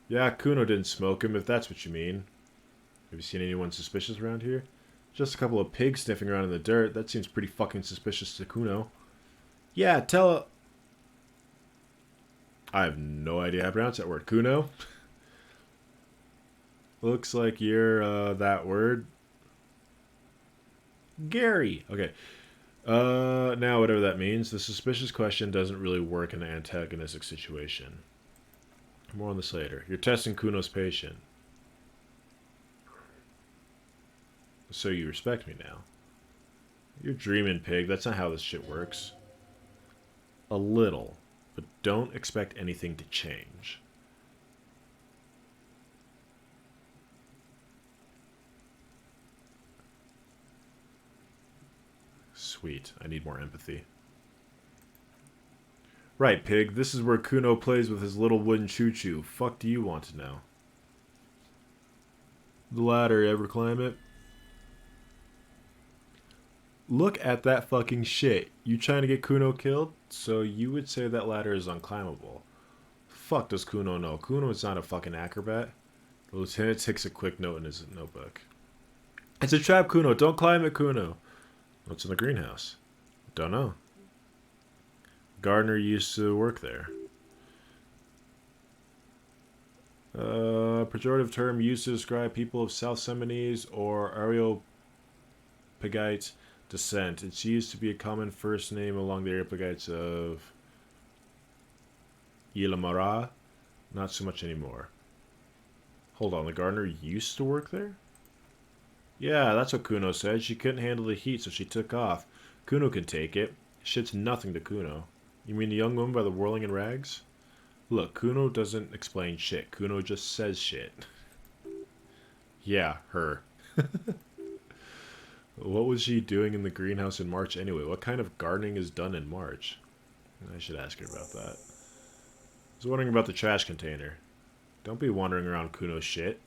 Yeah, Kuno didn't smoke him, if that's what you mean. Have you seen anyone suspicious around here? Just a couple of pigs sniffing around in the dirt. That seems pretty fucking suspicious to Kuno. Yeah, I have no idea how to pronounce that word. Kuno? Looks like you're, that word. Gary! Okay. Now whatever that means, the suspicious question doesn't really work in an antagonistic situation. More on this later. You're testing Kuno's patient. So you respect me now. You're dreaming, Pig. That's not how this shit works. A little. But don't expect anything to change. Sweet. I need more empathy. Right, Pig. This is where Kuno plays with his little wooden choo-choo. Fuck do you want to know? The ladder. Ever climb it? Look at that fucking shit. You trying to get Kuno killed? So you would say that ladder is unclimbable. Fuck does Kuno know? Kuno is not a fucking acrobat. The lieutenant takes a quick note in his notebook. It's a trap, Kuno. Don't climb it, Kuno. What's in the greenhouse? Don't know. Gardner used to work there. Pejorative term used to describe people of South Seminoese or Areopagite descent. It's used to be a common first name along the Areopagites of Yilamara. Not so much anymore. Hold on, the gardener used to work there? Yeah, that's what Kuno said. She couldn't handle the heat, so she took off. Kuno can take it. Shit's nothing to Kuno. You mean the young woman by the whirling in rags? Look, Kuno doesn't explain shit. Kuno just says shit. Yeah, her. What was she doing in the greenhouse in March anyway? What kind of gardening is done in March? I should ask her about that. I was wondering about the trash container. Don't be wandering around Kuno's shit.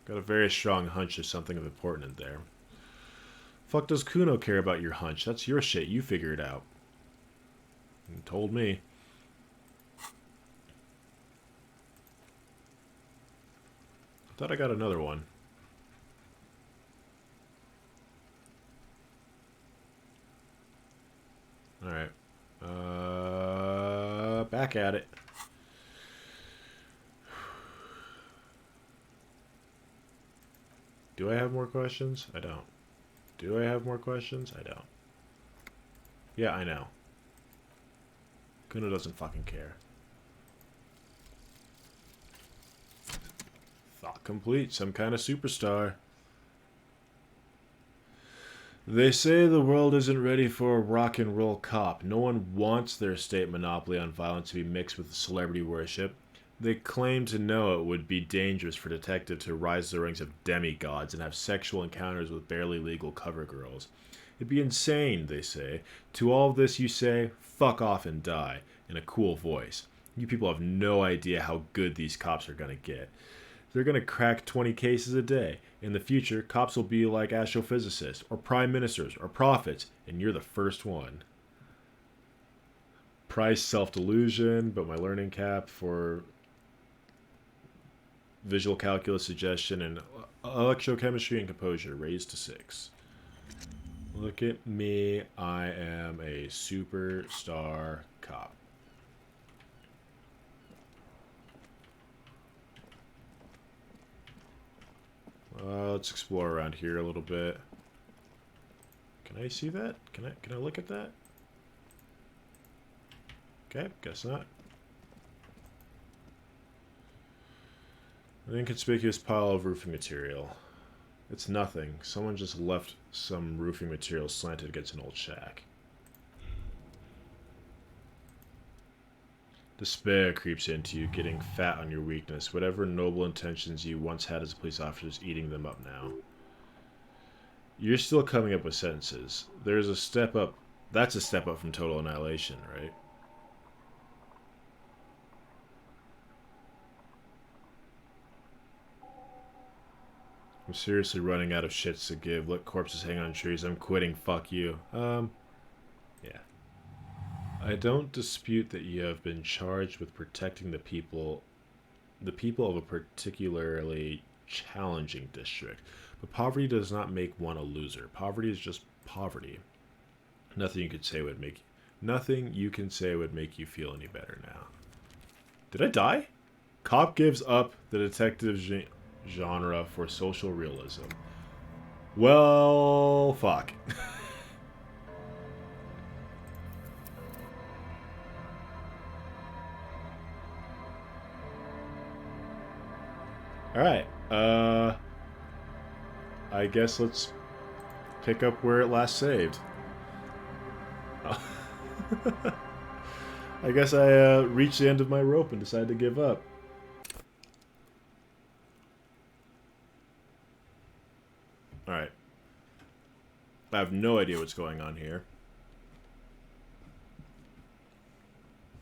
Got a very strong hunch there's something of importance there. Fuck does Kuno care about your hunch? That's your shit. You figure it out. You told me. I thought I got another one. Alright. Back at it. Do I have more questions? I don't. Do I have more questions? I don't. Yeah, I know. Kuno doesn't fucking care. Thought complete. Some kind of superstar. They say the world isn't ready for a rock and roll cop. No one wants their state monopoly on violence to be mixed with celebrity worship. They claim to know it would be dangerous for detectives to rise to the ranks of demigods and have sexual encounters with barely legal cover girls. It'd be insane, they say. To all of this you say, fuck off and die, in a cool voice. You people have no idea how good these cops are gonna get. They're gonna crack 20 cases a day. In the future, cops will be like astrophysicists, or prime ministers, or prophets, and you're the first one. Price self-delusion, but my learning cap for visual calculus suggestion and electrochemistry and composure raised to 6. Look at me, I am a superstar cop. Let's explore around here a little bit. Can I see that? Can I look at that? Okay, guess not. An inconspicuous pile of roofing material. It's nothing. Someone just left some roofing material slanted against an old shack. Despair creeps into you, getting fat on your weakness. Whatever noble intentions you once had as a police officer is eating them up now. You're still coming up with sentences. There's a step up. That's a step up from total annihilation, right? I'm seriously running out of shits to give. Let corpses hang on trees. I'm quitting. Fuck you. Yeah. I don't dispute that you have been charged with protecting the people of a particularly challenging district. But poverty does not make one a loser. Poverty is just poverty. Nothing you can say would make you feel any better now. Did I die? Cop gives up the detective genre for social realism. Well, fuck. Alright, I guess let's pick up where it last saved. I guess I reached the end of my rope and decided to give up. Alright. I have no idea what's going on here.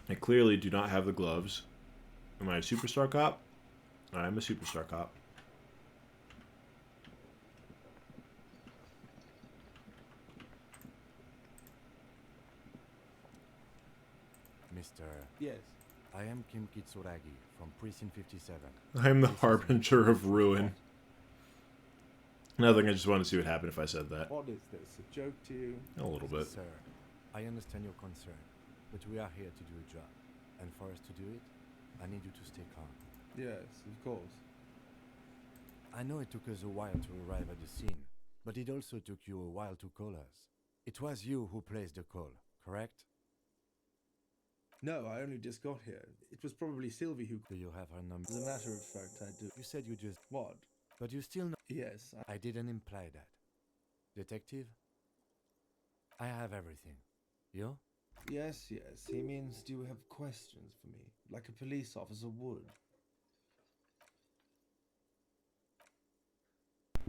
I clearly do not have the gloves. Am I a superstar cop? I'm a superstar cop. Mister, Yes. I am Kim Kitsuragi from Precinct 57. I'm the harbinger of ruin. Nothing, I just wanted to see what happened if I said that. What is this? A joke to you? A little bit. Sir, I understand your concern, but we are here to do a job. And for us to do it, I need you to stay calm. Yes, of course. I know it took us a while to arrive at the scene, but it also took you a while to call us. It was you who placed the call, correct? No, I only just got here. It was probably Sylvie who... Do you have her number? As a matter of fact, I do. You said you just... What? But you still know... Yes, I didn't imply that. Detective? I have everything. You? Yes, yes. He means, do you have questions for me? Like a police officer would.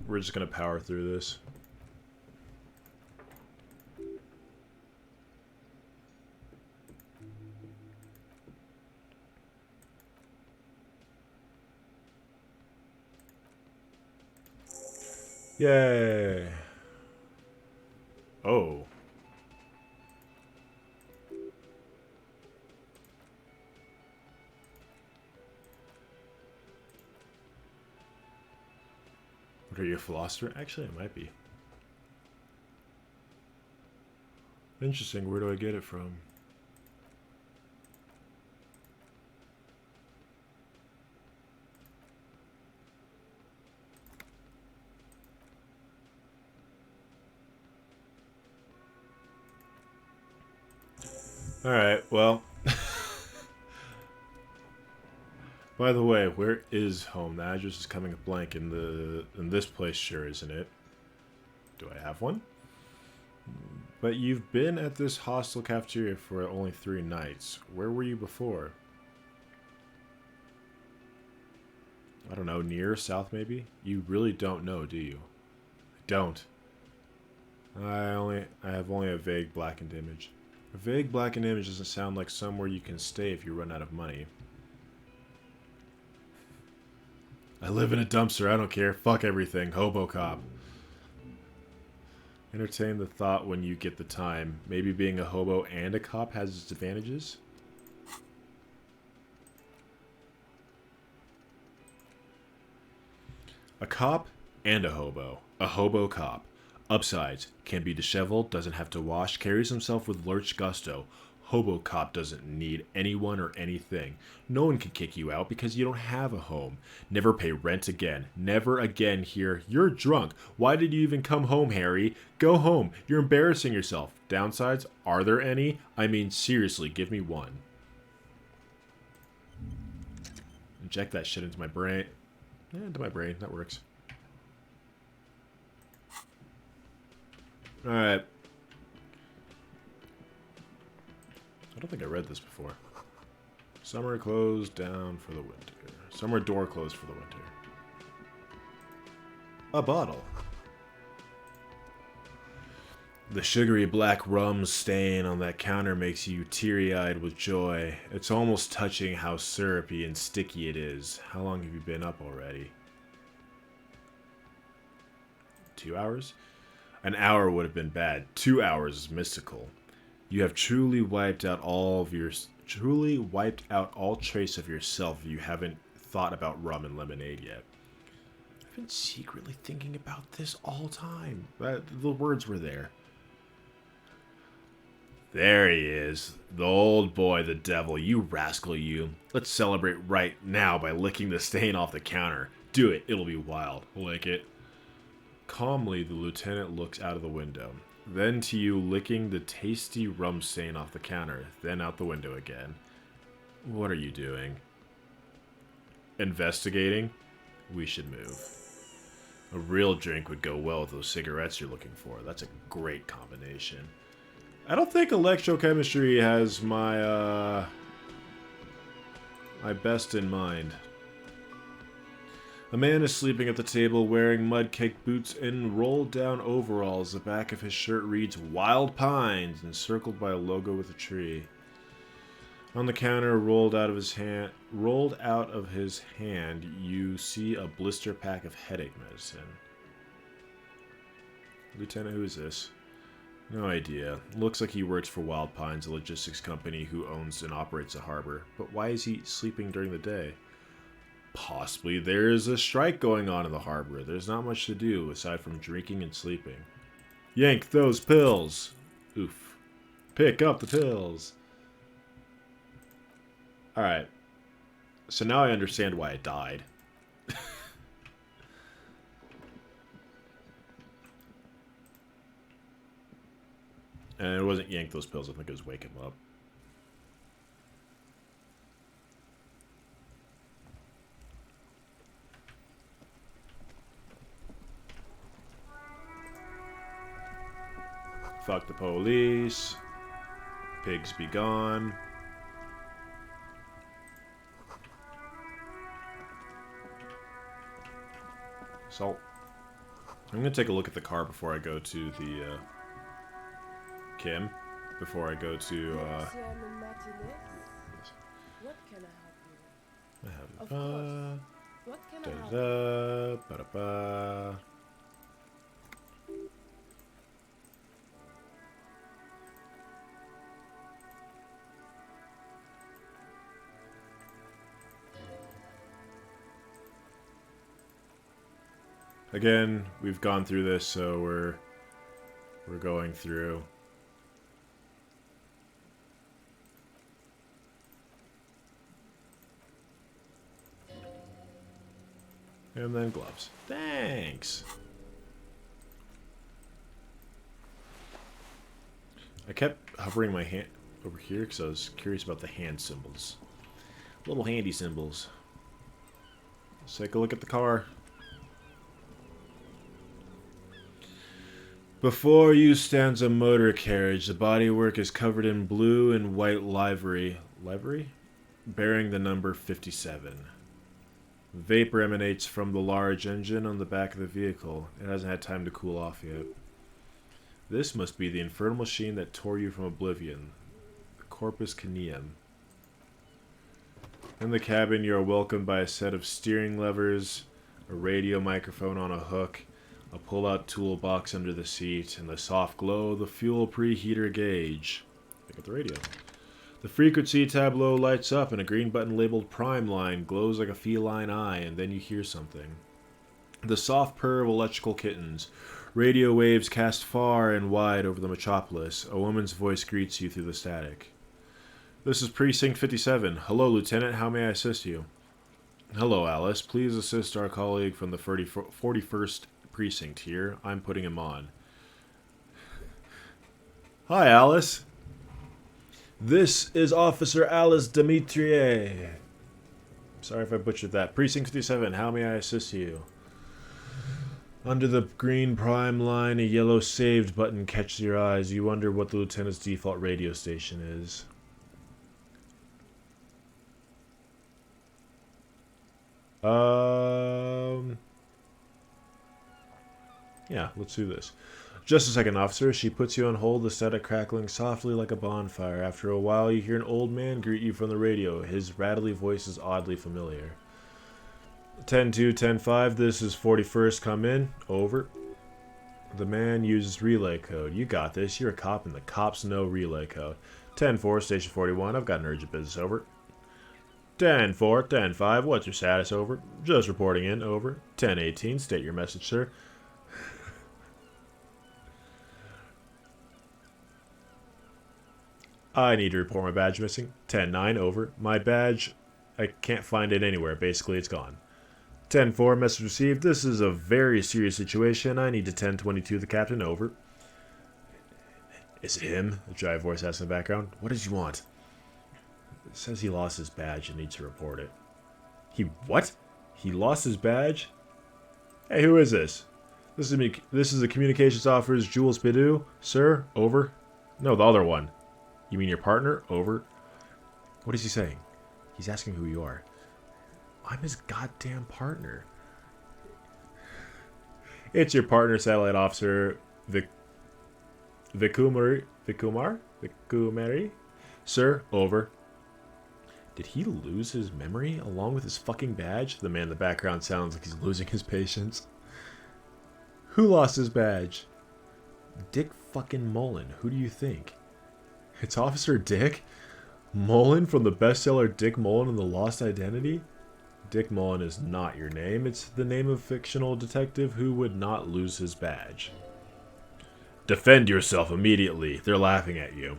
We're just gonna power through this. Yay! Oh. What are you, a philosopher? Actually, it might be. Interesting. Where do I get it from? Alright, well. By the way, where is home? The address is coming up blank in this place, sure, isn't it? Do I have one? But you've been at this hostel cafeteria for only 3 nights. Where were you before? I don't know, near, south maybe? You really don't know, do you? I don't. I have only a vague blackened image. A vague blackened image doesn't sound like somewhere you can stay if you run out of money. I live in a dumpster, I don't care. Fuck everything. Hobo cop. Entertain the thought when you get the time. Maybe being a hobo and a cop has its advantages? A cop and a hobo cop. Upsides, can be disheveled, doesn't have to wash, carries himself with lurch gusto. Hobo cop doesn't need anyone or anything. No one can kick you out because you don't have a home. Never pay rent again. Never again hear, "You're drunk. Why did you even come home, Harry? Go home. You're embarrassing yourself." Downsides, are there any? I mean, seriously, give me one. Inject that shit into my brain. Yeah, into my brain. That works. Alright. I don't think I read this before. Summer closed down for the winter. Summer door closed for the winter. A bottle. The sugary black rum stain on that counter makes you teary-eyed with joy. It's almost touching how syrupy and sticky it is. How long have you been up already? 2 hours? An hour would have been bad. 2 hours is mystical. You have truly wiped out all trace of yourself if you haven't thought about rum and lemonade yet. I've been secretly thinking about this all time. The words were there. There he is. The old boy, the devil. You rascal, you. Let's celebrate right now by licking the stain off the counter. Do it. It'll be wild. Lick it. Calmly, the lieutenant looks out of the window. Then to you, licking the tasty rum stain off the counter. Then out the window again. What are you doing? Investigating? We should move. A real drink would go well with those cigarettes you're looking for. That's a great combination. I don't think electrochemistry has my best in mind. A man is sleeping at the table wearing mud-caked boots and rolled-down overalls. The back of his shirt reads Wild Pines, encircled by a logo with a tree. On the counter, rolled out of his hand, you see a blister pack of headache medicine. Lieutenant, who is this? No idea. Looks like he works for Wild Pines, a logistics company who owns and operates a harbor. But why is he sleeping during the day? Possibly there's a strike going on in the harbor. There's not much to do aside from drinking and sleeping. Yank those pills! Oof. Pick up the pills! Alright. So now I understand why it died. And it wasn't yank those pills, I think it was wake him up. Fuck the police. Pigs be gone. So, I'm gonna take a look at the car before I go to the, Kim. Before I go to, What can I help you with? Of course. What can I help you with? Ba-da-ba. Again, we've gone through this, so we're going through. And then gloves. Thanks. I kept hovering my hand. over here because I was curious about the hand symbols. Little handy symbols. Let's take a look at the car. Before you stands a motor carriage. The bodywork is covered in blue and white livery. Livery? Bearing the number 57. Vapor emanates from the large engine on the back of the vehicle. It hasn't had time to cool off yet. This must be the infernal machine that tore you from oblivion. The Corpus Caneum. In the cabin, you are welcomed by a set of steering levers, a radio microphone on a hook, a pull-out toolbox under the seat, and the soft glow of the fuel preheater gauge. Pick up the radio. The frequency tableau lights up, and a green button labeled Prime Line glows like a feline eye, and then you hear something. The soft purr of electrical kittens. Radio waves cast far and wide over the metropolis. A woman's voice greets you through the static. This is Precinct 57. Hello, Lieutenant. How may I assist you? Hello, Alice. Please assist our colleague from the 41st Precinct here. I'm putting him on. Hi, Alice. This is Officer Alice Dimitrie. Sorry if I butchered that. Precinct 57. How may I assist you? Under the green Prime Line, a yellow saved button catches your eyes. You wonder what the Lieutenant's default radio station is. Yeah, let's do this. Just a second, officer. She puts you on hold, the static crackling softly like a bonfire. After a while, you hear an old man greet you from the radio. His rattly voice is oddly familiar. 10-2, 10-5, this is 41st, come in. Over. The man uses relay code. You got this. You're a cop, and the cops know relay code. 10-4, station 41, I've got an urgent business. Over. 10-4, 10-5, what's your status? Over. Just reporting in. Over. 10-18, state your message, sir. I need to report my badge missing. 10-9, over. My badge, I can't find it anywhere. Basically, it's gone. 10-4, message received. This is a very serious situation. I need to 10-22 the captain. Over. Is it him? A dry voice asks in the background. What does he want? It says he lost his badge and needs to report it. He what? He lost his badge? Hey, who is this? This is the communications officer's Jules Bidou. Sir, over. No, the other one. You mean your partner? Over. What is he saying? He's asking who you are. I'm his goddamn partner. It's your partner, Satellite Officer Vikumari? Sir, over. Did he lose his memory along with his fucking badge? The man in the background sounds like he's losing his patience. Who lost his badge? Dick fucking Mullen. Who do you think? It's Officer Dick Mullen from the bestseller Dick Mullen and the Lost Identity? Dick Mullen is not your name. It's the name of a fictional detective who would not lose his badge. Defend yourself immediately. They're laughing at you.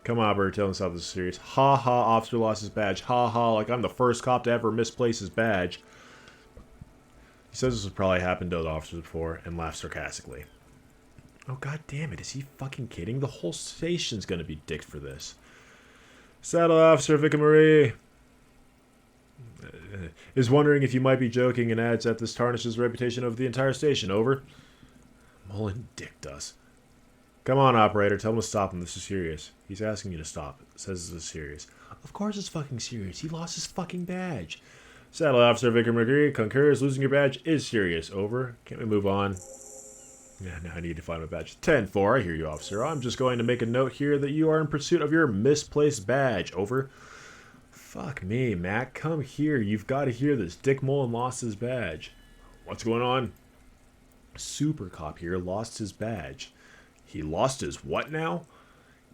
Come on, Bert. Tell himself this is serious. Ha ha, officer lost his badge. Ha ha, like I'm the first cop to ever misplace his badge. He says this has probably happened to other officers before and laughs sarcastically. Oh, god damn it. Is he fucking kidding? The whole station's gonna be dicked for this. Saddle Officer Vicky is wondering if you might be joking and adds that this tarnishes the reputation of the entire station. Over. Mullen dicked us. Come on, operator. Tell him to stop him. This is serious. He's asking you to stop. Says this is serious. Of course it's fucking serious. He lost his fucking badge. Saddle Officer Vicky McGree concurs. Losing your badge is serious. Over. Can't we move on? Yeah, now I need to find my badge. 10-4, I hear you, officer. I'm just going to make a note here that you are in pursuit of your misplaced badge. Over. Fuck me, Mac. Come here. You've got to hear this. Dick Mullen lost his badge. What's going on? Super cop here lost his badge. He lost his what now?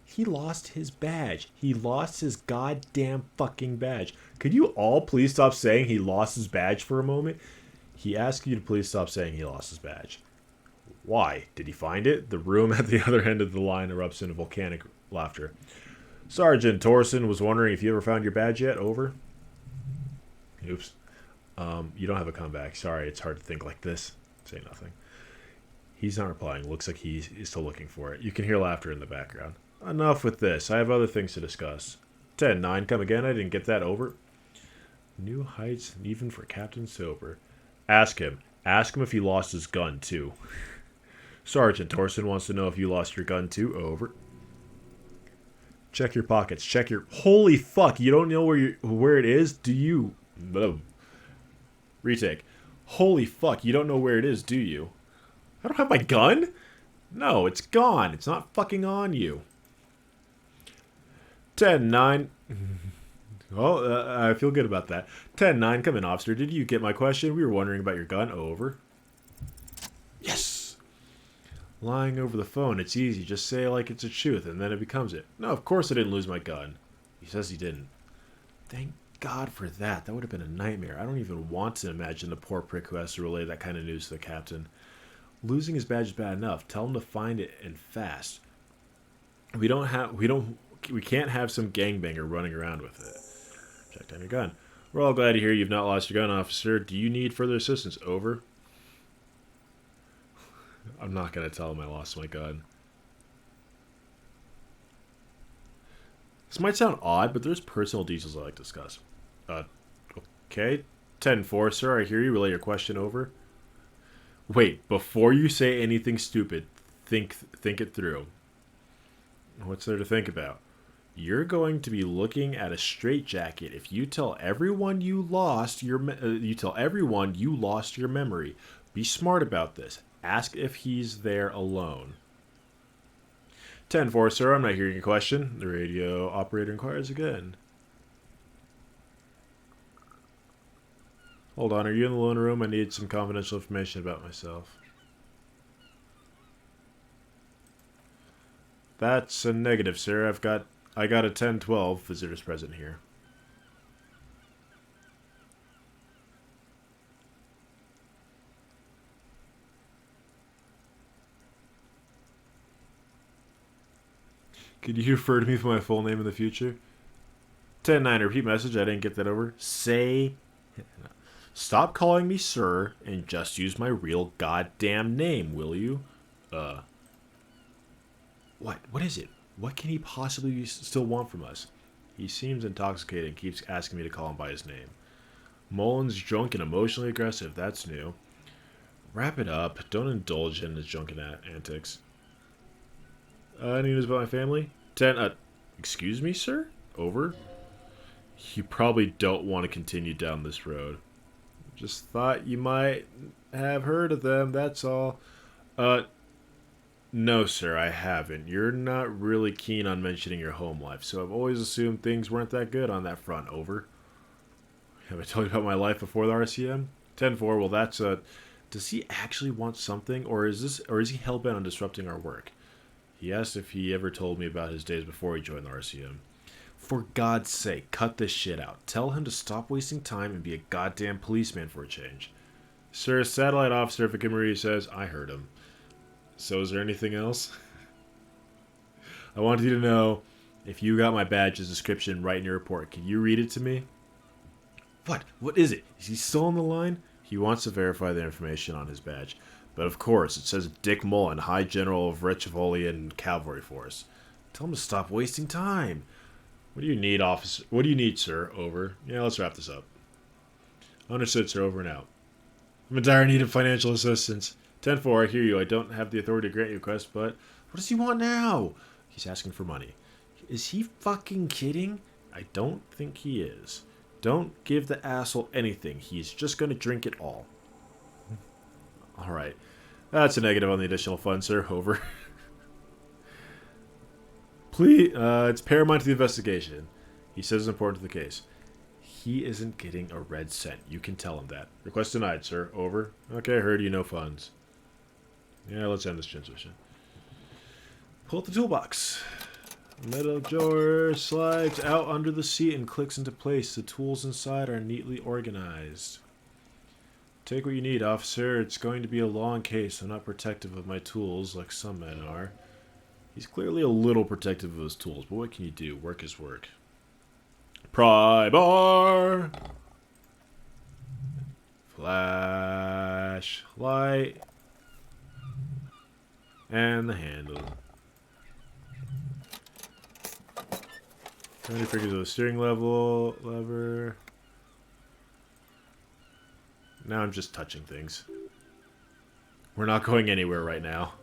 He lost his badge. He lost his goddamn fucking badge. Could you all please stop saying he lost his badge for a moment? He asked you to please stop saying he lost his badge. Why? Did he find it? The room at the other end of the line erupts into volcanic laughter. Sergeant Torson was wondering if you ever found your badge yet. Over. Oops. You don't have a comeback. Sorry, it's hard to think like this. Say nothing. He's not replying. Looks like he is still looking for it. You can hear laughter in the background. Enough with this. I have other things to discuss. 10-9, come again. I didn't get that over. New heights, even for Captain Sober. Ask him. Ask him if he lost his gun, too. Sergeant Torson wants to know if you lost your gun, too. Over. Check your pockets. Check your... Holy fuck, you don't know where it is? Do you... Retake. Holy fuck, you don't know where it is, do you? I don't have my gun? No, it's gone. It's not fucking on you. 10-9. Well, I feel good about that. 10-9, come in, officer. Did you get my question? We were wondering about your gun. Over. Yes! Lying over the phone, it's easy. Just say like it's a truth, and then it becomes it. No, of course I didn't lose my gun. He says he didn't. Thank God for that. That would have been a nightmare. I don't even want to imagine the poor prick who has to relay that kind of news to the captain. Losing his badge is bad enough. Tell him to find it and fast. We can't have some gangbanger running around with it. Check down your gun. We're all glad to hear you've not lost your gun, officer. Do you need further assistance? Over. I'm not going to tell him I lost my gun. This might sound odd, but there's personal details I like to discuss. Okay. 10-4, sir. I hear you. Relay your question. Over. Wait, before you say anything stupid, think it through. What's there to think about? You're going to be looking at a straitjacket if you tell everyone you lost your memory. Be smart about this. Ask if he's there alone. 10-4, sir. I'm not hearing your question. The radio operator inquires again. Hold on. Are you in the loan room? I need some confidential information about myself. That's a negative, sir. I got a 10-12 visitors present here. Could you refer to me by my full name in the future? 10-9, repeat message. I didn't get that over. Stop calling me sir and just use my real goddamn name, will you? What? What is it? What can he possibly still want from us? He seems intoxicated and keeps asking me to call him by his name. Mullen's drunk and emotionally aggressive. That's new. Wrap it up. Don't indulge in his drunken antics. Any news about my family? 10. Excuse me, sir? Over. You probably don't want to continue down this road. Just thought you might have heard of them, that's all. No, sir, I haven't. You're not really keen on mentioning your home life, so I've always assumed things weren't that good on that front. Over. Have I told you about my life before the RCM? 10-4, well, that's does he actually want something, or is he hell-bent on disrupting our work? He asked if he ever told me about his days before he joined the RCM. For God's sake, cut this shit out. Tell him to stop wasting time and be a goddamn policeman for a change. Sir, satellite officer Fikimori says, I heard him. So is there anything else? I wanted you to know, if you got my badge's description right in your report, can you read it to me? What? What is it? Is he still on the line? He wants to verify the information on his badge. But of course, it says Dick Mullen, High General of Richevolian Cavalry Force. Tell him to stop wasting time. What do you need, officer? What do you need, sir? Over. Yeah, let's wrap this up. Understood, sir. Over and out. I'm in dire need of financial assistance. 10-4, I hear you. I don't have the authority to grant your request, but what does he want now? He's asking for money. Is he fucking kidding? I don't think he is. Don't give the asshole anything. He's just going to drink it all. Alright. That's a negative on the additional funds, sir. Over. Please, it's paramount to the investigation. He says it's important to the case. He isn't getting a red cent. You can tell him that. Request denied, sir. Over. Okay, I heard you. No funds. Yeah, let's end this transmission. Pull up the toolbox. Metal drawer slides out under the seat and clicks into place. The tools inside are neatly organized. Take what you need, officer. It's going to be a long case. I'm not protective of my tools like some men are. He's clearly a little protective of his tools, but what can you do? Work is work. Pry bar! Flashlight. And the handle. 20 figures of the steering lever. Now I'm just touching things. We're not going anywhere right now.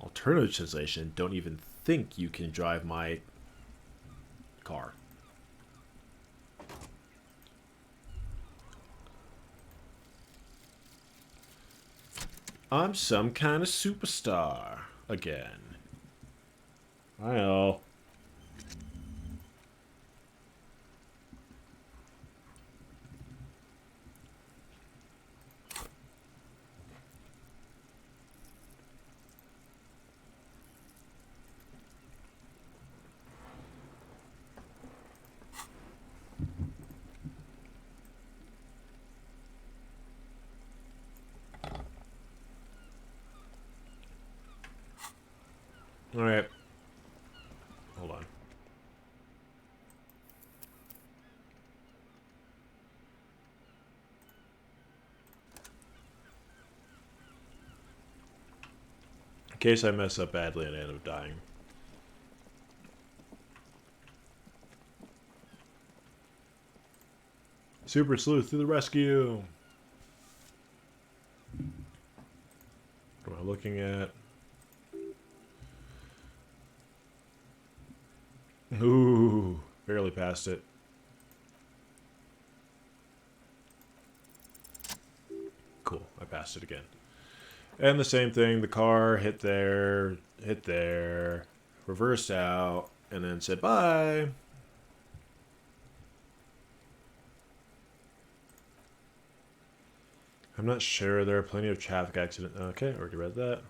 Alternative translation, don't even think you can drive my car. I'm some kind of superstar again. I know. Alright. Hold on. In case I mess up badly and I end up dying. Super Sleuth to the rescue! What am I looking at? Ooh, barely passed it. Cool, I passed it again. And the same thing, the car hit there, reversed out, and then said bye. I'm not sure, there are plenty of traffic accidents. Okay, already read that.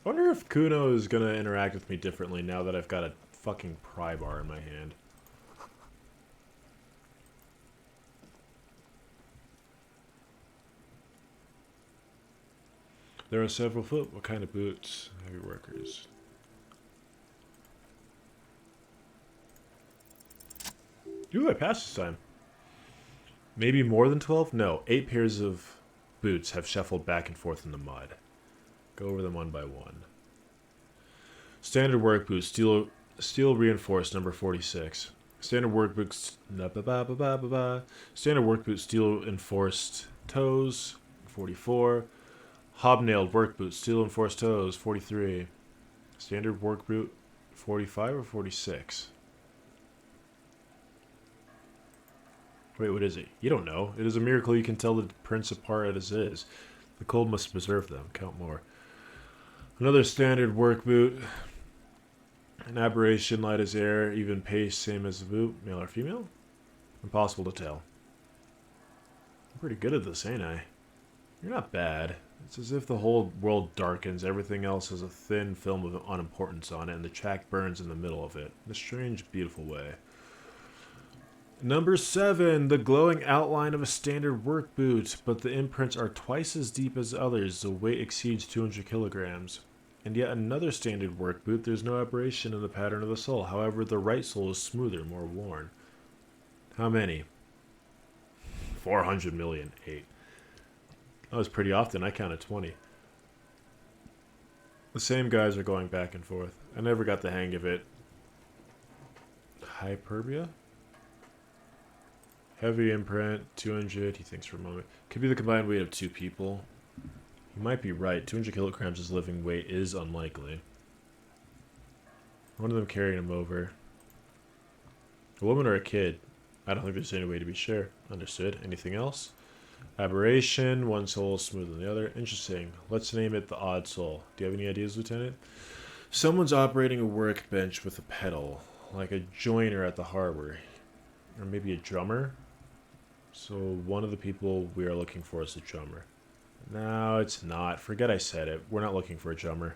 I wonder if Kuno is gonna interact with me differently now that I've got a fucking pry bar in my hand. There are several foot. What kind of boots? Heavy workers. Ooh, I passed this time. Maybe more than 12? No, 8 pairs of boots have shuffled back and forth in the mud. Go over them one by one. Standard work boots, steel reinforced, number 46. Standard work boots, standard work boots, steel enforced toes, 44. Hobnailed work boots, steel enforced toes, 43. Standard work boot, 45 or 46? Wait, what is it? You don't know. It is a miracle you can tell the prints apart as is. The cold must preserve them. Count more. Another standard work boot. An aberration, light as air, even pace, same as the boot. Male or female? Impossible to tell. I'm pretty good at this, ain't I? You're not bad. It's as if the whole world darkens, everything else has a thin film of unimportance on it, and the track burns in the middle of it, in a strange, beautiful way. Number 7, the glowing outline of a standard work boot, but the imprints are twice as deep as others, the weight exceeds 200 kilograms. And yet another standard work boot, there's no aberration in the pattern of the sole. However, the right sole is smoother, more worn. How many? 400 million. 8. That was pretty often. I counted 20. The same guys are going back and forth. I never got the hang of it. Hyperbia? Heavy imprint, 200. He thinks for a moment. Could be the combined weight of 2 people. You might be right. 200 kilograms as living weight is unlikely. One of them carrying him over. A woman or a kid? I don't think there's any way to be sure. Understood. Anything else? Aberration. One soul is smoother than the other. Interesting. Let's name it the odd soul. Do you have any ideas, Lieutenant? Someone's operating a workbench with a pedal, like a joiner at the harbor. Or maybe a drummer? So one of the people we are looking for is the drummer. No, it's not. Forget I said it. We're not looking for a drummer.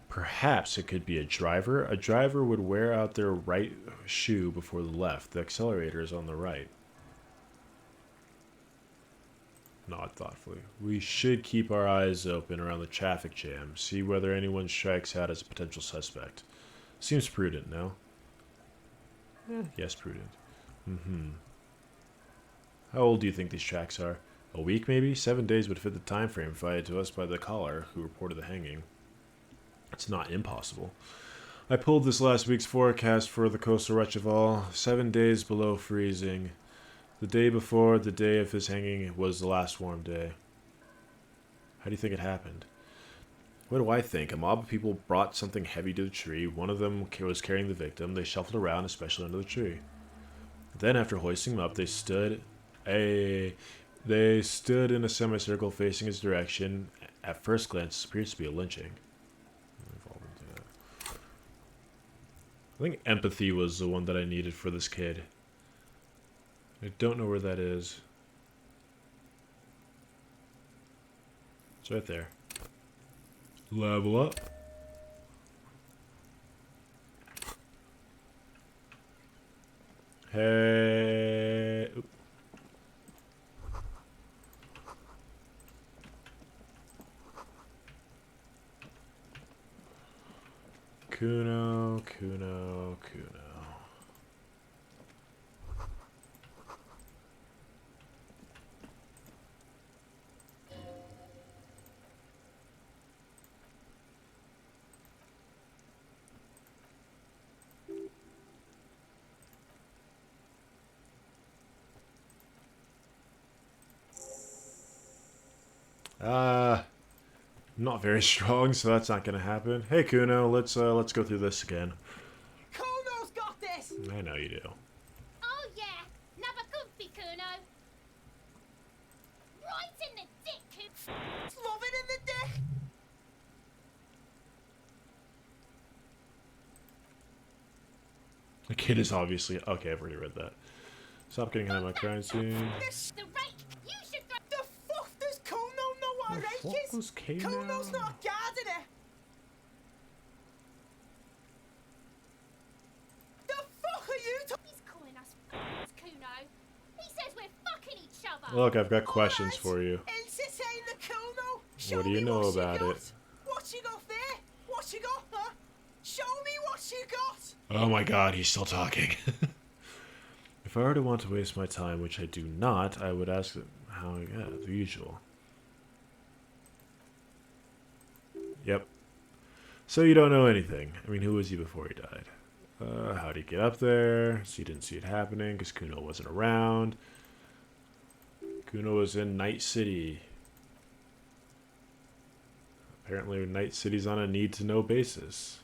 Perhaps it could be a driver. A driver would wear out their right shoe before the left. The accelerator is on the right. Nod thoughtfully. We should keep our eyes open around the traffic jam. See whether anyone strikes out as a potential suspect. Seems prudent, no? Yes, prudent. How old do you think these tracks are? A week, maybe? 7 days would fit the time frame provided to us by the caller who reported the hanging. It's not impossible. I pulled this last week's forecast for the coastal Rechival. 7 days below freezing. The day before the day of his hanging was the last warm day. How do you think it happened? What do I think? A mob of people brought something heavy to the tree. One of them was carrying the victim. They shuffled around, especially under the tree. Then, after hoisting him up, they stood in a semicircle facing his direction. At first glance, it appears to be a lynching. I think empathy was the one that I needed for this kid. I don't know where that is. It's right there. Level up. Hey. Oop. Kuno. Not very strong, so that's not gonna happen. Hey Kuno, let's go through this again. Kuno's got this! I know you do. Oh yeah, never comfy, Kuno. Right in the dick, Kuno. Love it in the dick! The kid is obviously okay. I've already read that. Stop getting high on my crime scene. The rake, you should throw. The fuck does Kuno know what a rake is? Was Kuno? Kuno's not a gardener. The fuck are you talking? He's calling us Kuno. He says we're fucking each other. Look, I've got questions for you. Entertain the Kuno. Show What do you me know what about got. it? What you got there? What you got, huh? Show me what you got. Oh my god, he's still talking. If I were to want to waste my time, which I do not, I would ask them how I got the usual. Yep. So you don't know anything. I mean, who was he before he died? How'd he get up there? So you didn't see it happening because Kuno wasn't around. Kuno was in Night City. Apparently Night City's on a need-to-know basis.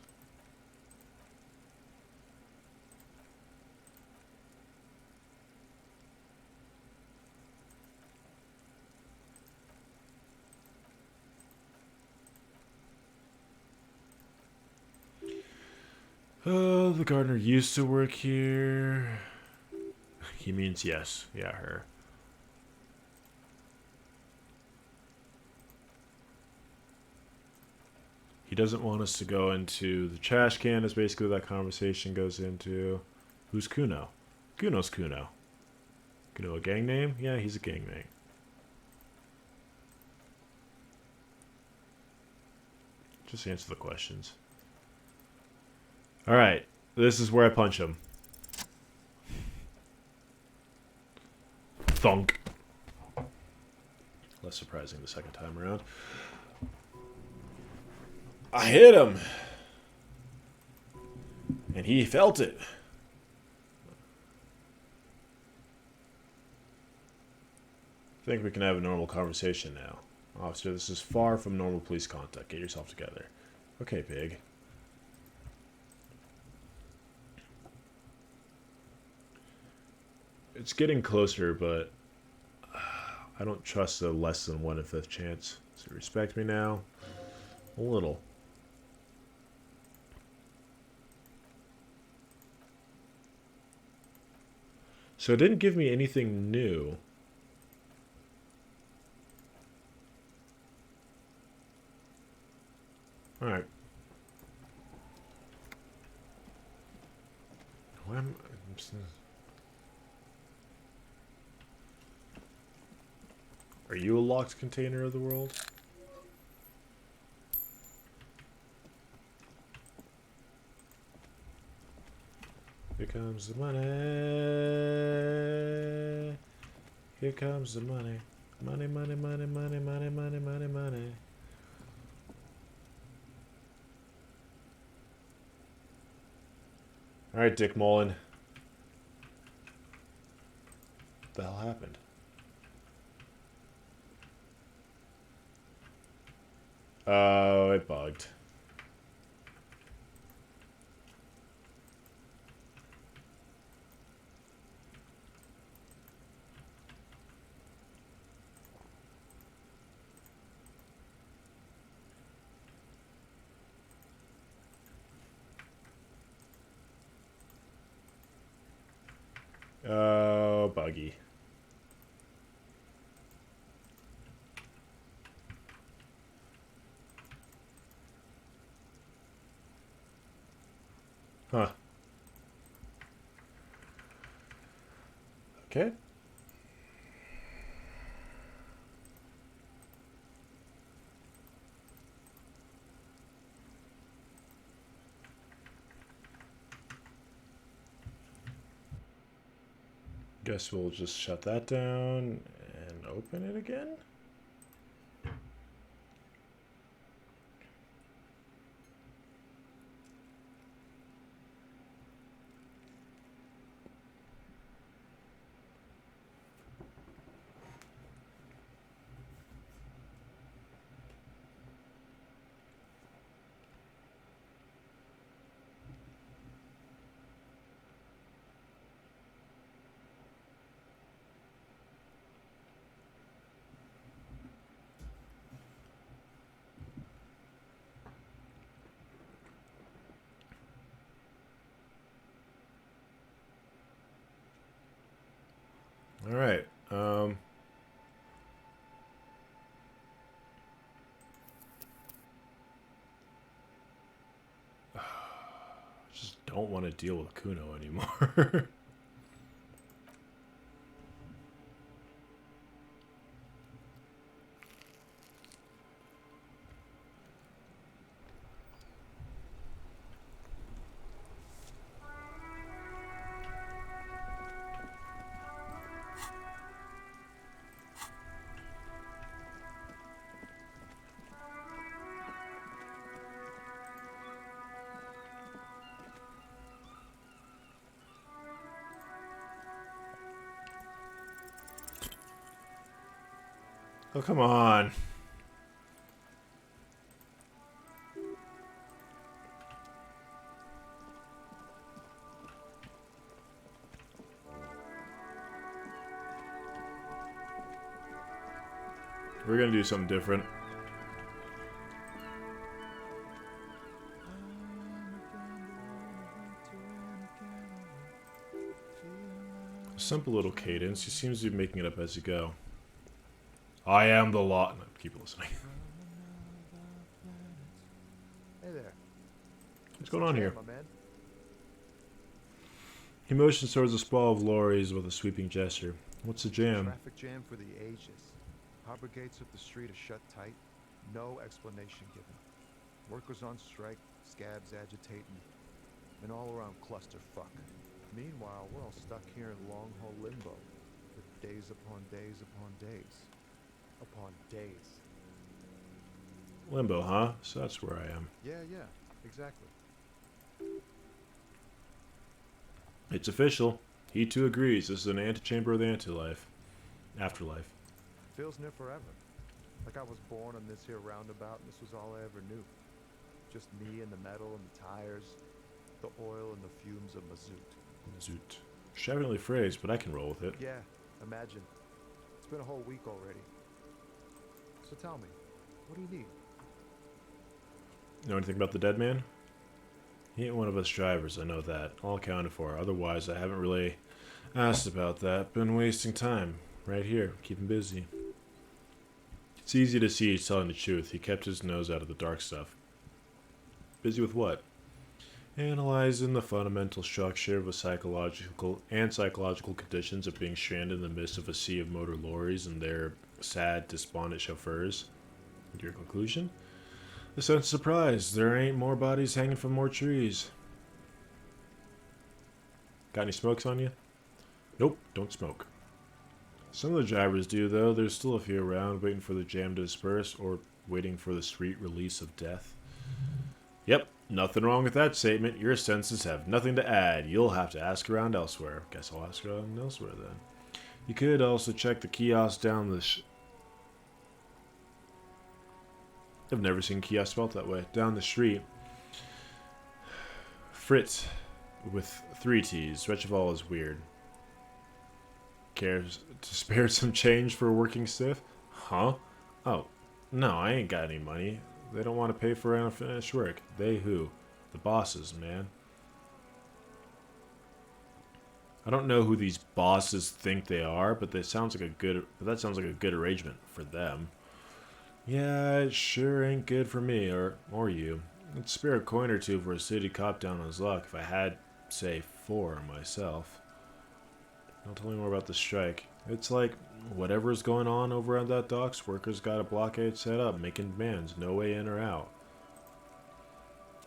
Oh, the gardener used to work here. He means yes. Yeah, her. He doesn't want us to go into the trash can, is basically what that conversation goes into. Who's Kuno? Kuno's Kuno. Kuno a gang name? Yeah, he's a gang name. Just answer the questions. Alright, this is where I punch him. Thunk. Less surprising the second time around. I hit him! And he felt it. I think we can have a normal conversation now. Officer, this is far from normal police contact. Get yourself together. Okay, pig. It's getting closer, but I don't trust a less than 1 1/5 chance. So respect me now. A little. So it didn't give me anything new. Alright. Why am I... Are you a locked container of the world? Here comes the money. Here comes the money. Money, money, money, money, money, money, money, money. Alright, Dick Mullen. What the hell happened? Oh, it bugged. Oh, buggy. Huh. Okay. Guess we'll just shut that down and open it again. All right. Just don't want to deal with Kuno anymore. Oh, come on. We're gonna do something different. Simple little cadence. He seems to be making it up as you go. I am the law. No, keep listening. Hey there. What's going on here? My man? He motions towards a sprawl of lorries with a sweeping gesture. What's the jam? Traffic jam for the ages. Harbor gates of the street are shut tight. No explanation given. Workers on strike, scabs agitating, an all-around clusterfuck. Meanwhile, we're all stuck here in long-haul limbo, with days upon days upon days. Upon days. Limbo, huh? So that's where I am. Yeah, exactly. It's official. He too agrees. This is an antechamber of the afterlife. Feels near forever. Like I was born on this here roundabout and this was all I ever knew. Just me and the metal and the tires, the oil and the fumes of mazout. Zoot. Extravagantly phrased, but I can roll with it. Yeah, imagine. It's been a whole week already. So tell me, what do you need? Know anything about the dead man? He ain't one of us drivers, I know that. All accounted for. Otherwise, I haven't really asked about that. Been wasting time. Right here. Keep him busy. It's easy to see he's telling the truth. He kept his nose out of the dark stuff. Busy with what? Analyzing the fundamental structure of a psychological conditions of being stranded in the midst of a sea of motor lorries and their sad, despondent chauffeurs. Your conclusion? A sense of surprise. There ain't more bodies hanging from more trees. Got any smokes on you? Nope, don't smoke. Some of the drivers do, though. There's still a few around, waiting for the jam to disperse, or waiting for the sweet release of death. Yep, nothing wrong with that statement. Your senses have nothing to add. You'll have to ask around elsewhere. Guess I'll ask around elsewhere, then. You could also check the kiosk down the I've never seen kiosk spelled that way. Down the street. Fritz, with 3 T's. Rechival is weird. Cares to spare some change for a working stiff? Huh? Oh, no, I ain't got any money. They don't want to pay for unfinished work. They who? The bosses, man. I don't know who these bosses think they are, but that sounds like a good arrangement for them. Yeah, it sure ain't good for me or you. I'd spare a coin or two for a city cop down on his luck if I had, say, 4 myself. Don't tell me more about the strike. It's like whatever's going on over at that docks, workers got a blockade set up, making demands, no way in or out.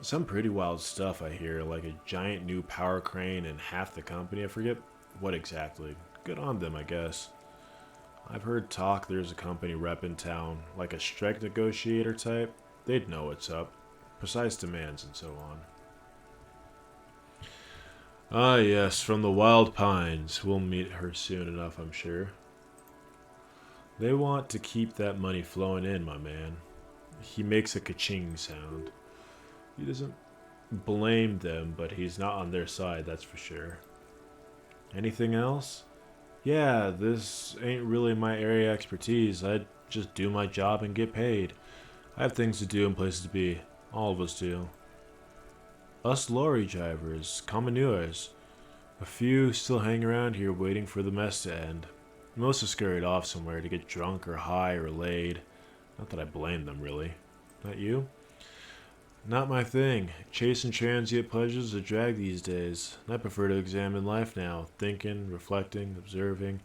Some pretty wild stuff I hear, like a giant new power crane and half the company. I forget what exactly. Good on them, I guess. I've heard talk there's a company rep in town, like a strike negotiator type. They'd know what's up. Precise demands and so on. Ah yes, from the Wild Pines. We'll meet her soon enough, I'm sure. They want to keep that money flowing in, my man. He makes a ka-ching sound. He doesn't blame them, but he's not on their side, that's for sure. Anything else? Yeah, this ain't really my area of expertise. I just do my job and get paid. I have things to do and places to be. All of us do. Us lorry drivers, commoners. A few still hang around here waiting for the mess to end. Most have scurried off somewhere to get drunk or high or laid. Not that I blame them, really. Not you? Not my thing. Chasing transient pleasures is a drag these days. I prefer to examine life now, thinking, reflecting, observing.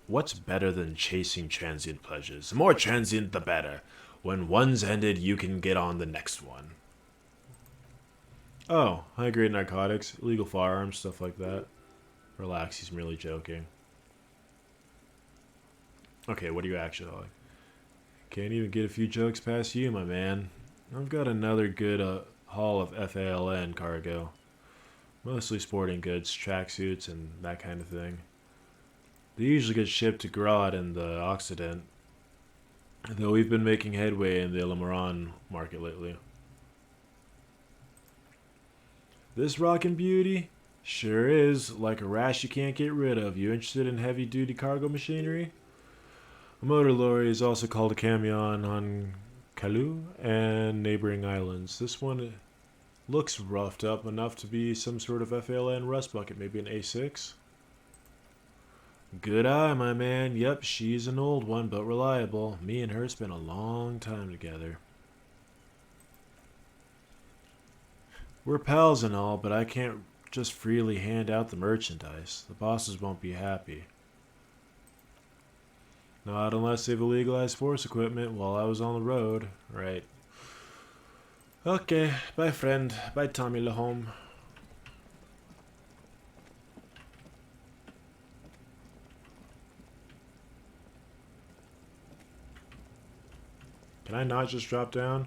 What's better than chasing transient pleasures? The more transient, the better. When one's ended, you can get on the next one. Oh, high-grade narcotics, illegal firearms, stuff like that. Relax, he's merely joking. Okay, what are you actually like? Can't even get a few jokes past you, my man. I've got another good haul of FALN cargo. Mostly sporting goods, tracksuits, and that kind of thing. They usually get shipped to Grodd in the Occident, though we've been making headway in the Elysium market lately. This rockin' beauty? Sure is, like a rash you can't get rid of. You interested in heavy-duty cargo machinery? A motor lorry is also called a camion on Kalu and neighboring islands. This one looks roughed up enough to be some sort of FALN rust bucket, maybe an A6. Good eye, my man. Yep, she's an old one, but reliable. Me and her spent a long time together. We're pals and all, but I can't just freely hand out the merchandise. The bosses won't be happy. Not unless they've illegalized force equipment while I was on the road. Right. Okay, bye friend. Bye Tommy Lahome. Can I not just drop down?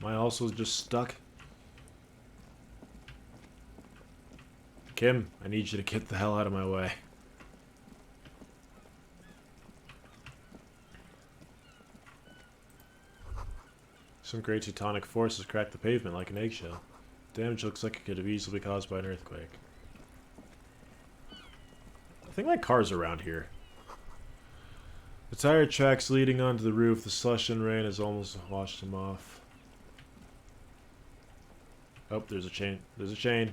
Am I also just stuck? Kim, I need you to get the hell out of my way. Some great Teutonic force has cracked the pavement like an eggshell. Damage looks like it could have easily been caused by an earthquake. I think my car's around here. The tire tracks leading onto the roof. The slush and rain has almost washed them off. Oh, there's a chain. There's a chain.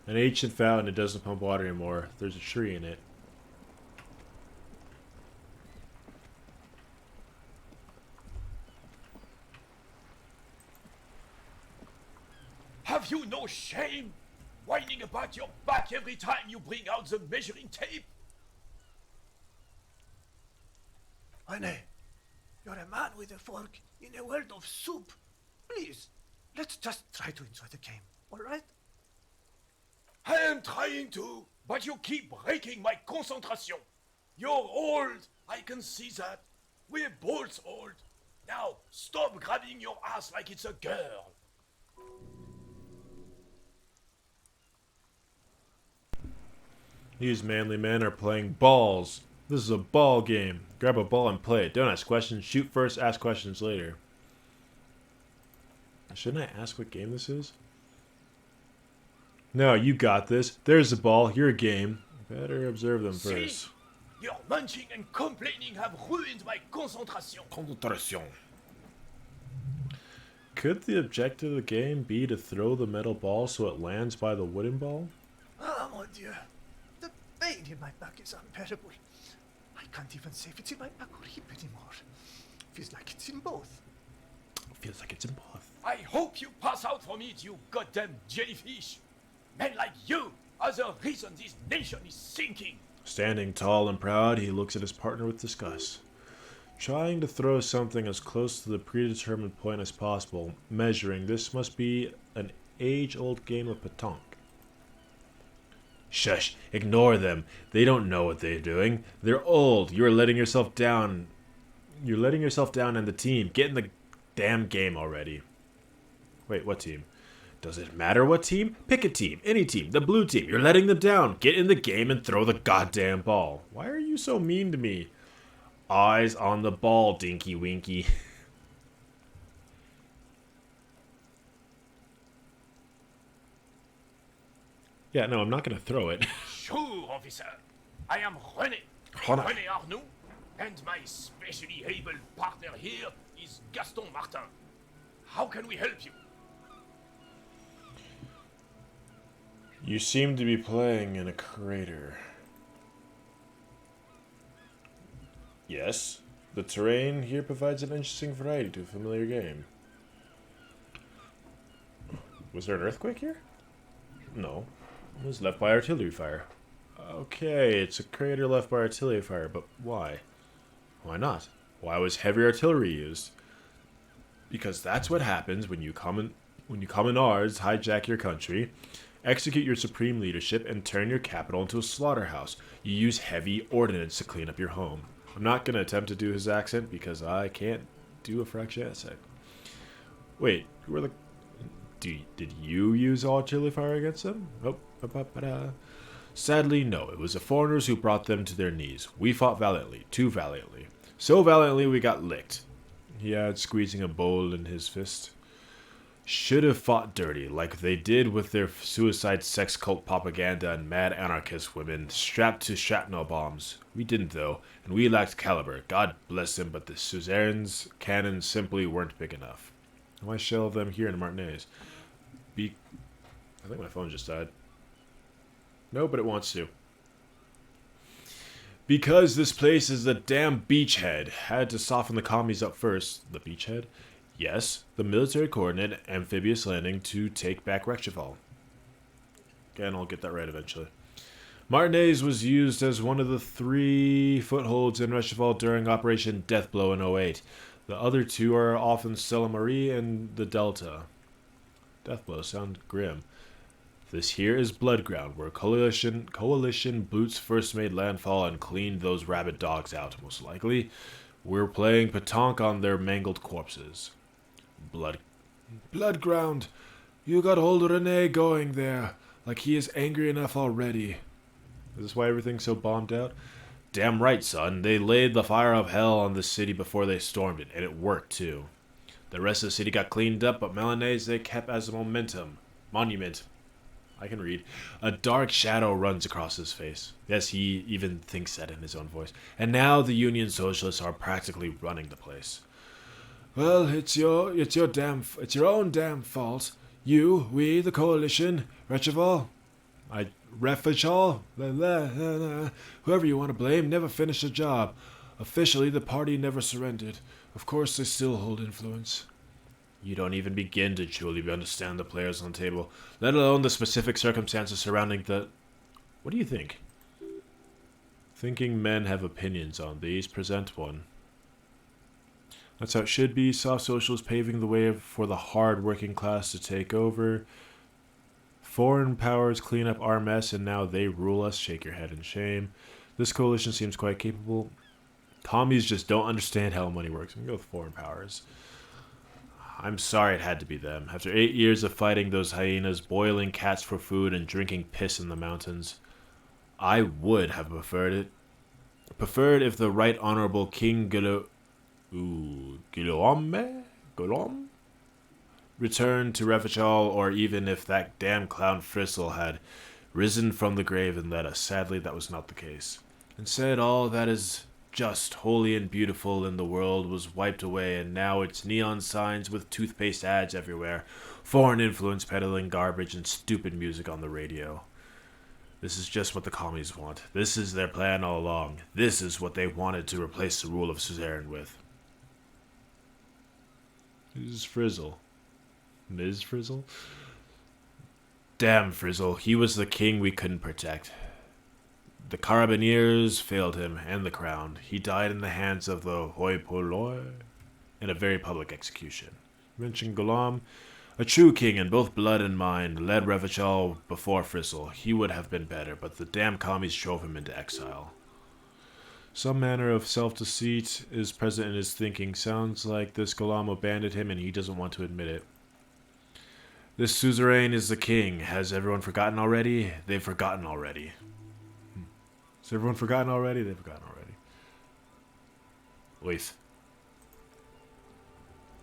An ancient fountain. It doesn't pump water anymore. There's a tree in it. Have you no shame? Whining about your back every time you bring out the measuring tape? Honey, you're a man with a fork in a world of soup. Please, let's just try to enjoy the game, all right? I am trying to, but you keep breaking my concentration. You're old, I can see that. We're both old. Now, stop grabbing your ass like it's a girl. These manly men are playing balls. This is a ball game. Grab a ball and play it. Don't ask questions. Shoot first, ask questions later. Shouldn't I ask what game this is? No, you got this. There's the ball. You're game. Better observe them first. See? Your munching and complaining have ruined my concentration. Concentration. Could the objective of the game be to throw the metal ball so it lands by the wooden ball? Ah, mon Dieu. The pain in my back is unbearable. I can't even say if it's in my back or hip anymore. Feels like it's in both. Feels like it's in both. I hope you pass out from it, you goddamn jellyfish. Men like you are the reason this nation is sinking. Standing tall and proud, he looks at his partner with disgust. Trying to throw something as close to the predetermined point as possible, measuring this must be an age-old game of pétanque. Shush! Ignore them. They don't know what they're doing. They're old. You're letting yourself down. You're letting yourself down and the team. Get in the damn game already. Wait, what team? Does it matter what team? Pick a team. Any team. The blue team. You're letting them down. Get in the game and throw the goddamn ball. Why are you so mean to me? Eyes on the ball, Dinky Winky. Yeah, no, I'm not going to throw it. Sure, officer. I am René. René. René Arnoux. And my specially able partner here is Gaston Martin. How can we help you? You seem to be playing in a crater. Yes, the terrain here provides an interesting variety to a familiar game. Was there an earthquake here? No. It was left by artillery fire. Okay, it's a crater left by artillery fire, but why? Why not? Why was heavy artillery used? Because that's what happens when you commonards hijack your country, execute your supreme leadership, and turn your capital into a slaughterhouse. You use heavy ordnance to clean up your home. I'm not going to attempt to do his accent because I can't do a French accent. Wait, who were the... Did you use artillery fire against them? Oh, sadly, no. It was the foreigners who brought them to their knees. We fought valiantly, too valiantly. So valiantly we got licked. He had, squeezing a bowl in his fist. Should have fought dirty, like they did with their suicide sex cult propaganda and mad anarchist women strapped to shrapnel bombs. We didn't, though, and we lacked caliber. God bless them, but the suzerain's cannons simply weren't big enough. Why shell them here in Martinez? I think my phone just died. No, but it wants to. Because this place is the damn beachhead. Had to soften the commies up first. The beachhead? Yes, the military coordinate amphibious landing to take back Rechival. Again, I'll get that right eventually. Martinez was used as one of the 3 footholds in Rechival during Operation Deathblow in 08. The other 2 are often Stella Marie and the Delta. Deathblow sound grim. This here is Bloodground, where coalition boots first made landfall and cleaned those rabid dogs out, most likely. We're playing pétanque on their mangled corpses. Bloodground! You got old René going there, like he is angry enough already. Is this why everything's so bombed out? Damn right, son. They laid the fire of hell on the city before they stormed it, and it worked, too. The rest of the city got cleaned up, but Milanese they kept as a monument. I can read. A dark shadow runs across his face. Yes, he even thinks that in his own voice. And now the Union Socialists are practically running the place. Well, it's your own damn fault. You, we, the coalition, Rechival, whoever you want to blame, never finished the job. Officially, the party never surrendered. Of course, they still hold influence. You don't even begin to truly understand the players on the table, let alone the specific circumstances surrounding the... What do you think? Thinking men have opinions on these, present one. That's how it should be. Soft socials paving the way for the hard working class to take over. Foreign powers clean up our mess and now they rule us. Shake your head in shame. This coalition seems quite capable. Commies just don't understand how money works. I'm going to go with foreign powers. I'm sorry it had to be them. After 8 years of fighting those hyenas, boiling cats for food, and drinking piss in the mountains, I would have preferred it. Preferred if the Right Honorable King Guillaume returned to Revachol, or even if that damn clown Frizzle had risen from the grave and led us. Sadly, that was not the case. Instead, all that is just, holy and beautiful in the world was wiped away, and now it's neon signs with toothpaste ads everywhere, foreign influence peddling garbage, and stupid music on the radio. This is just what the commies want. This is their plan all along. This is what they wanted to replace the rule of suzerain with. Who's Frizzle? Ms. Frizzle? Damn Frizzle, he was the king we couldn't protect. The Carabineers failed him, and the crown. He died in the hands of the hoi polloi in a very public execution. Mention Gulam, a true king in both blood and mind, led Revachol before Frizzle. He would have been better, but the damn commies drove him into exile. Some manner of self-deceit is present in his thinking. Sounds like this Gulam abandoned him and he doesn't want to admit it. This suzerain is the king. Has everyone forgotten already? They've forgotten already. Has everyone forgotten already? They've forgotten already. Leith.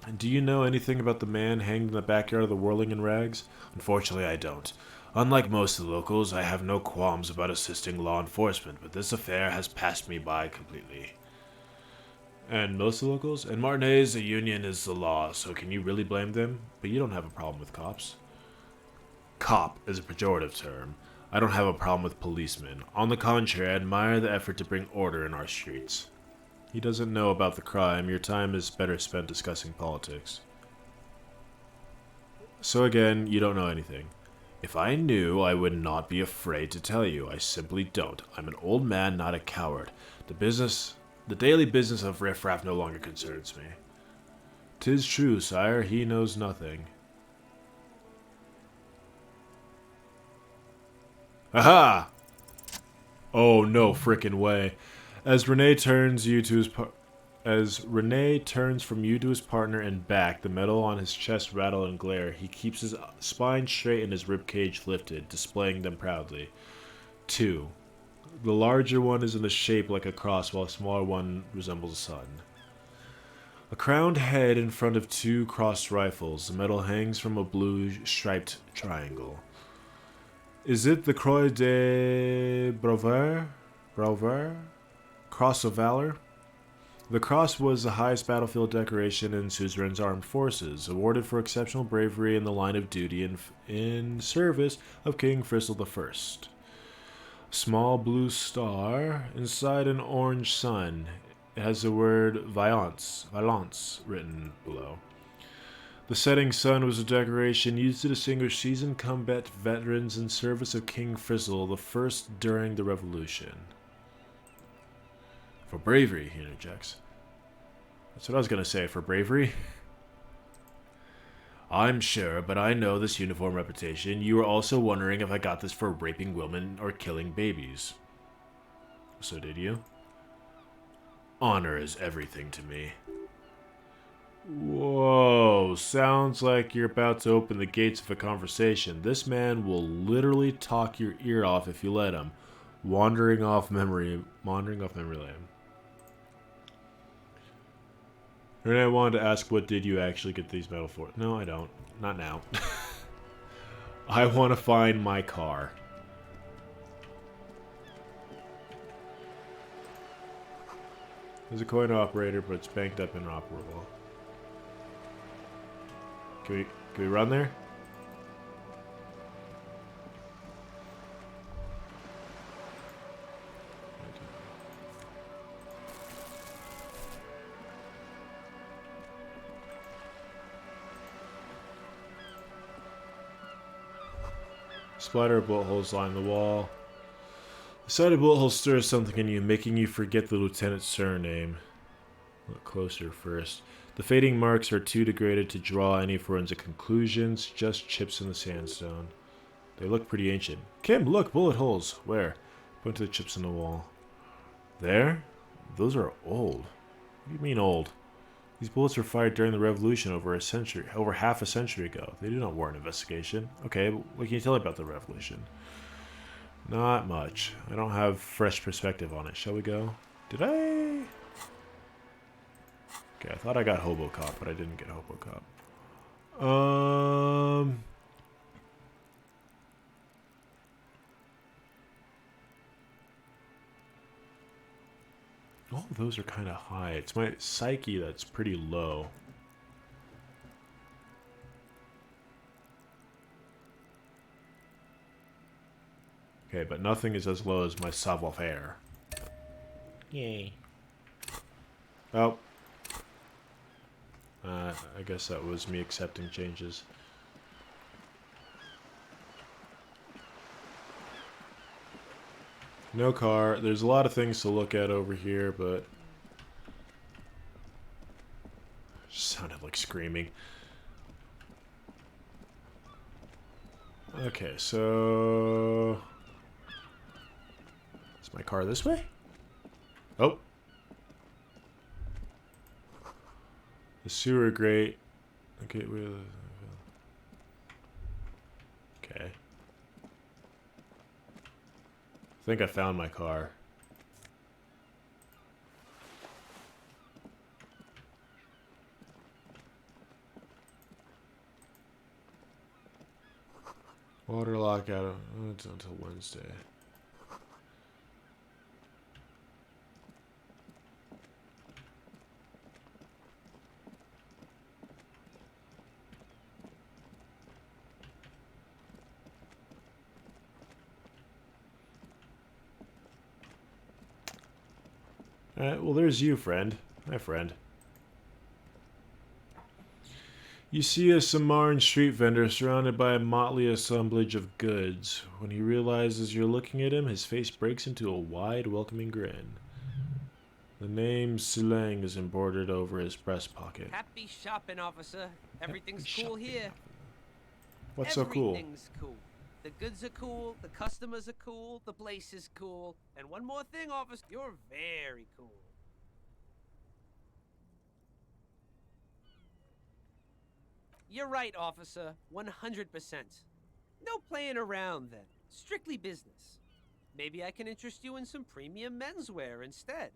And do you know anything about the man hanged in the backyard of the Whirling in Rags? Unfortunately, I don't. Unlike most of the locals, I have no qualms about assisting law enforcement, but this affair has passed me by completely. And most of the locals? In Martinez, a union is the law, so can you really blame them? But you don't have a problem with cops. Cop is a pejorative term. I don't have a problem with policemen. On the contrary, I admire the effort to bring order in our streets. He doesn't know about the crime. Your time is better spent discussing politics. So again, you don't know anything. If I knew, I would not be afraid to tell you. I simply don't. I'm an old man, not a coward. The daily business of riffraff no longer concerns me. 'Tis true, sire, he knows nothing. Aha! Oh, no frickin' way. As Renee turns from you to his partner and back, the metal on his chest rattle and glare. He keeps his spine straight and his ribcage lifted, displaying them proudly. 2. The larger one is in the shape like a cross, while the smaller one resembles a sun. A crowned head in front of 2 crossed rifles. The metal hangs from a blue striped triangle. Is it the Croix de Brouwer? Cross of Valor? The cross was the highest battlefield decoration in Suzerain's armed forces, awarded for exceptional bravery in the line of duty in service of King Frizzle I. Small blue star inside an orange sun. It has the word Valence written below. The setting sun was a decoration used to distinguish seasoned combat veterans in service of King Frizzle I during the Revolution. For bravery, he interjects. That's what I was going to say, for bravery. I'm sure, but I know this uniform reputation. You were also wondering if I got this for raping women or killing babies. So did you? Honor is everything to me. Whoa, sounds like you're about to open the gates of a conversation. This man will literally talk your ear off if you let him. Wandering off memory lane. And I wanted to ask, what did you actually get these medals for? No, I don't. Not now. I want to find my car. There's a coin operator, but it's banked up and inoperable. Can we run there? Splatter of bullet holes line the wall. The sight of bullet holes stirs something in you, making you forget the lieutenant's surname. Look closer first. The fading marks are too degraded to draw any forensic conclusions, just chips in the sandstone. They look pretty ancient. Kim, look, bullet holes. Where? Point to the chips in the wall. There? Those are old. What do you mean old? These bullets were fired during the revolution over half a century ago. They do not warrant investigation. Okay, but what can you tell me about the revolution? Not much. I don't have fresh perspective on it. Shall we go? Did I? Okay, I thought I got Hobocop, but I didn't get Hobocop. All of those are kind of high. It's my psyche that's pretty low. Okay, but nothing is as low as my savoir-faire. Yay. Oh. I guess that was me accepting changes. No car. There's a lot of things to look at over here, but... sounded like screaming. Okay, so... is my car this way? Oh. The sewer grate. Okay, okay. I think I found my car. Water lockout. Oh, it's until Wednesday. Alright, well there's you, friend. My friend. You see a Samarran street vendor surrounded by a motley assemblage of goods. When he realizes you're looking at him, his face breaks into a wide, welcoming grin. The name Sleuthing is embroidered over his breast pocket. Happy shopping, officer. Everything's cool here. What's so cool? Everything's cool. The goods are cool, the customers are cool, the place is cool. And one more thing, officer, you're very cool. You're right, officer. 100%. No playing around, then. Strictly business. Maybe I can interest you in some premium menswear instead.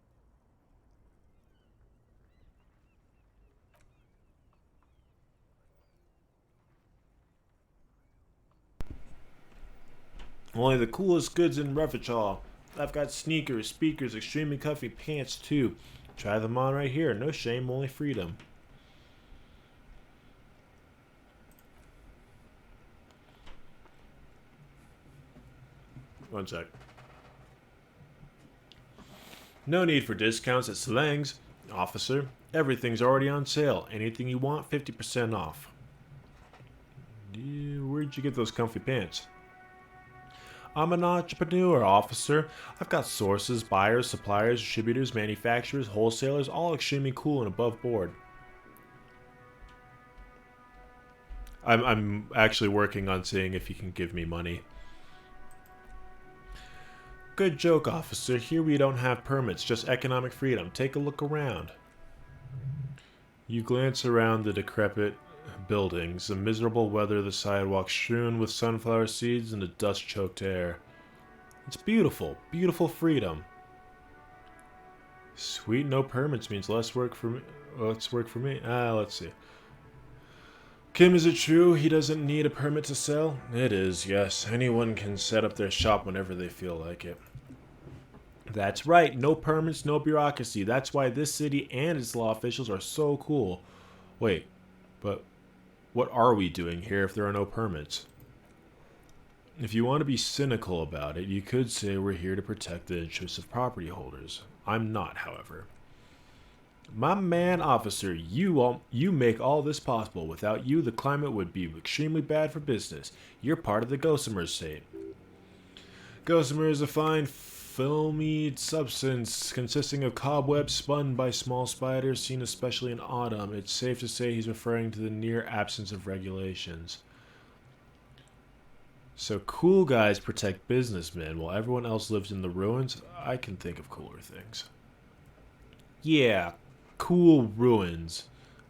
Only the coolest goods in Revachol. I've got sneakers, speakers, extremely comfy pants too. Try them on right here. No shame, only freedom. One sec. No need for discounts at Sleuthing's, officer. Everything's already on sale. Anything you want, 50% off. Where'd you get those comfy pants? I'm an entrepreneur, officer. I've got sources, buyers, suppliers, distributors, manufacturers, wholesalers, all extremely cool and above board. I'm actually working on seeing if you can give me money. Good joke, officer. Here we don't have permits, just economic freedom. Take a look around. You glance around the decrepit buildings, the miserable weather, the sidewalks strewn with sunflower seeds and the dust-choked air. It's beautiful, beautiful freedom. Sweet, no permits means less work for me. Less work for me. Let's see. Kim, is it true he doesn't need a permit to sell? It is, yes. Anyone can set up their shop whenever they feel like it. That's right, no permits, no bureaucracy. That's why this city and its law officials are so cool. Wait, but what are we doing here if there are no permits? If you want to be cynical about it, you could say we're here to protect the interests of property holders. I'm not, however. My man, officer, you make all this possible. Without you, the climate would be extremely bad for business. You're part of the gossamer state. Gossamer is a fine, filmy substance consisting of cobwebs spun by small spiders seen especially in autumn. It's safe to say he's referring to the near absence of regulations. So cool guys protect businessmen while everyone else lives in the ruins. I can think of cooler things. Yeah, cool ruins.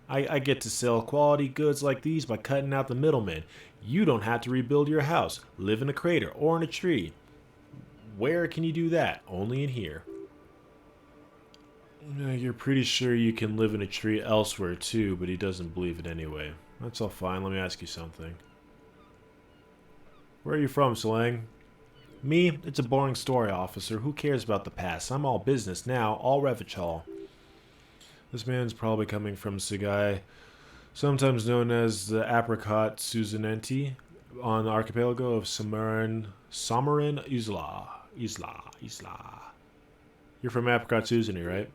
I get to sell quality goods like these by cutting out the middleman. You don't have to rebuild your house, live in a crater, or in a tree. Where can you do that? Only in here. You're pretty sure you can live in a tree elsewhere too, but he doesn't believe it anyway. That's all fine. Let me ask you something. Where are you from, Slang? Me? It's a boring story, officer. Who cares about the past? I'm all business now, all Revachol. This man's probably coming from Sugai, sometimes known as the Apricot Susanenti, on the archipelago of Samarin Isla. You're from Apricot Susani, right?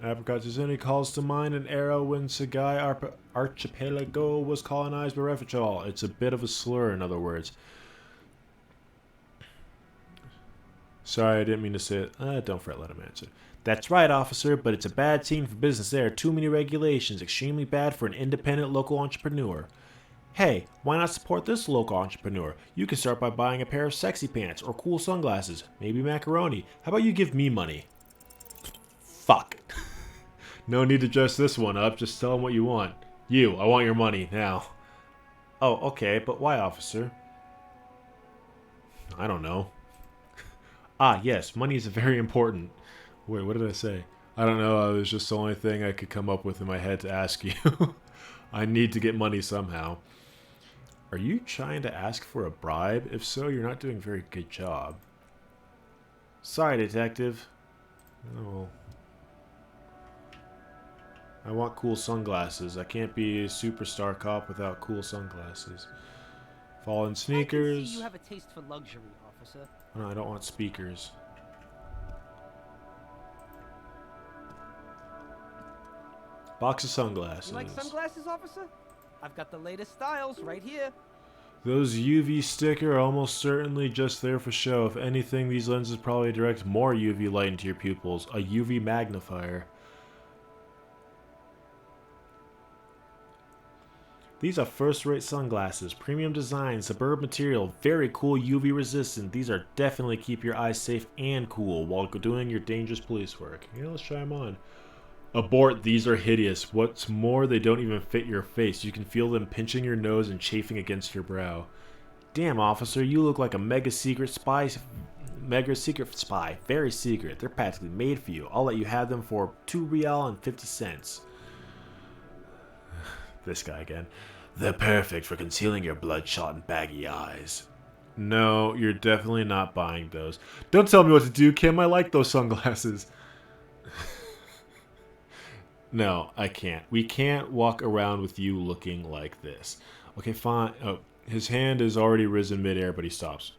Apricot Susani calls to mind an era when Sugai archipelago was colonized by Revachol. It's a bit of a slur, in other words. Sorry, I didn't mean to say it. Don't fret, let him answer. That's right, officer, but it's a bad scene for business there. Too many regulations. Extremely bad for an independent local entrepreneur. Hey, why not support this local entrepreneur? You can start by buying a pair of sexy pants or cool sunglasses. Maybe macaroni. How about you give me money? Fuck. No need to dress this one up. Just tell him what you want. I want your money, now. Oh, okay, but why, officer? I don't know. Ah, yes, money is very important. Wait, what did I say? I don't know, it was just the only thing I could come up with in my head to ask you. I need to get money somehow. Are you trying to ask for a bribe? If so, you're not doing a very good job. Sorry, detective. Oh. I want cool sunglasses. I can't be a superstar cop without cool sunglasses. Fallen sneakers. I can see you have a taste for luxury, officer. No, I don't want speakers. Box of sunglasses. You like sunglasses, officer? I've got the latest styles right here. Those UV sticker are almost certainly just there for show. If anything, these lenses probably direct more UV light into your pupils. A UV magnifier. These are first-rate sunglasses, premium design, superb material, very cool UV resistant. These are definitely keep your eyes safe and cool while doing your dangerous police work. Yeah, let's try them on. Abort, these are hideous. What's more, they don't even fit your face. You can feel them pinching your nose and chafing against your brow. Damn, officer, you look like a mega secret spy. Very secret. They're practically made for you. I'll let you have them for 2 real and 50 cents. This guy again. They're perfect for concealing your bloodshot and baggy eyes. No, you're definitely not buying those. Don't tell me what to do, Kim. I like those sunglasses. No, I can't. We can't walk around with you looking like this. Okay, fine. Oh, his hand is already risen midair, but he stops.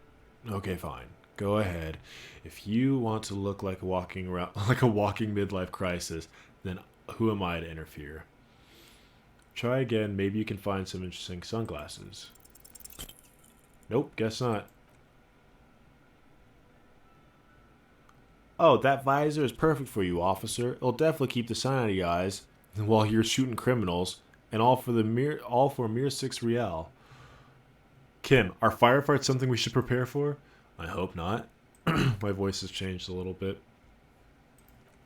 Okay, fine. Go ahead. If you want to look like walking around like a walking midlife crisis, then who am I to interfere? Try again. Maybe you can find some interesting sunglasses. Nope, guess not. Oh, that visor is perfect for you, officer. It'll definitely keep the sun out of your eyes while you're shooting criminals, and all for a mere 6 real. Kim, are firefights something we should prepare for? I hope not. My voice has changed a little bit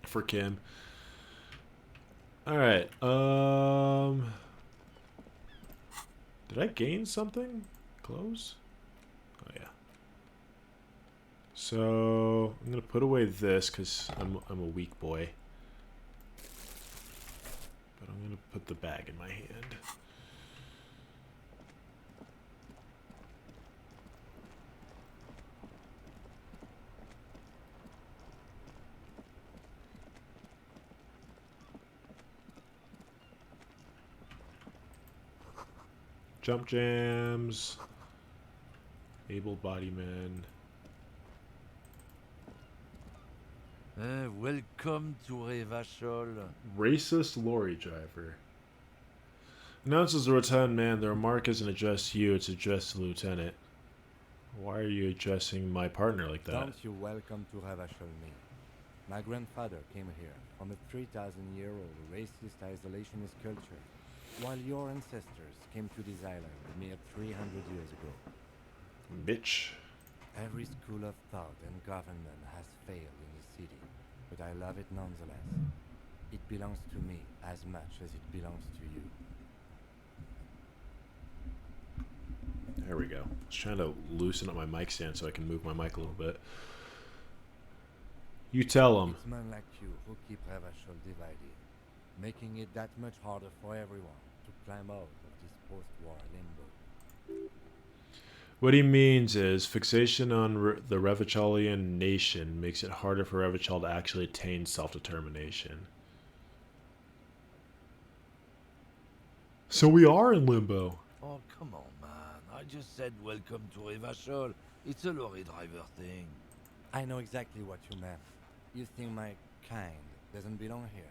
for Kim. All right. Did I gain something? Close? Oh yeah. So I'm gonna put away this because I'm a weak boy. But I'm gonna put the bag in my hand. Jump jams. Able-bodied men. Welcome to Revachol. Racist lorry driver. Announces the rotund man, the remark isn't addressed to you, it's addressed to the lieutenant. Why are you addressing my partner like that? Don't you welcome to Revachol me. My grandfather came here from a 3,000-year-old racist isolationist culture, while your ancestors came to this island a mere 300 years ago. Bitch. Every school of thought and government has failed in the city, but I love it nonetheless. It belongs to me as much as it belongs to you. There we go. I was trying to loosen up my mic stand so I can move my mic a little bit. You tell them. It's men like you who keep Revachol divided, making it that much harder for everyone to climb out of this post-war limbo. What he means is fixation on the Revacholian nation makes it harder for Revachol to actually attain self-determination. So we are in limbo. Oh, come on, man. I just said welcome to Revachol. It's a lorry driver thing. I know exactly what you meant. You think my kind doesn't belong here,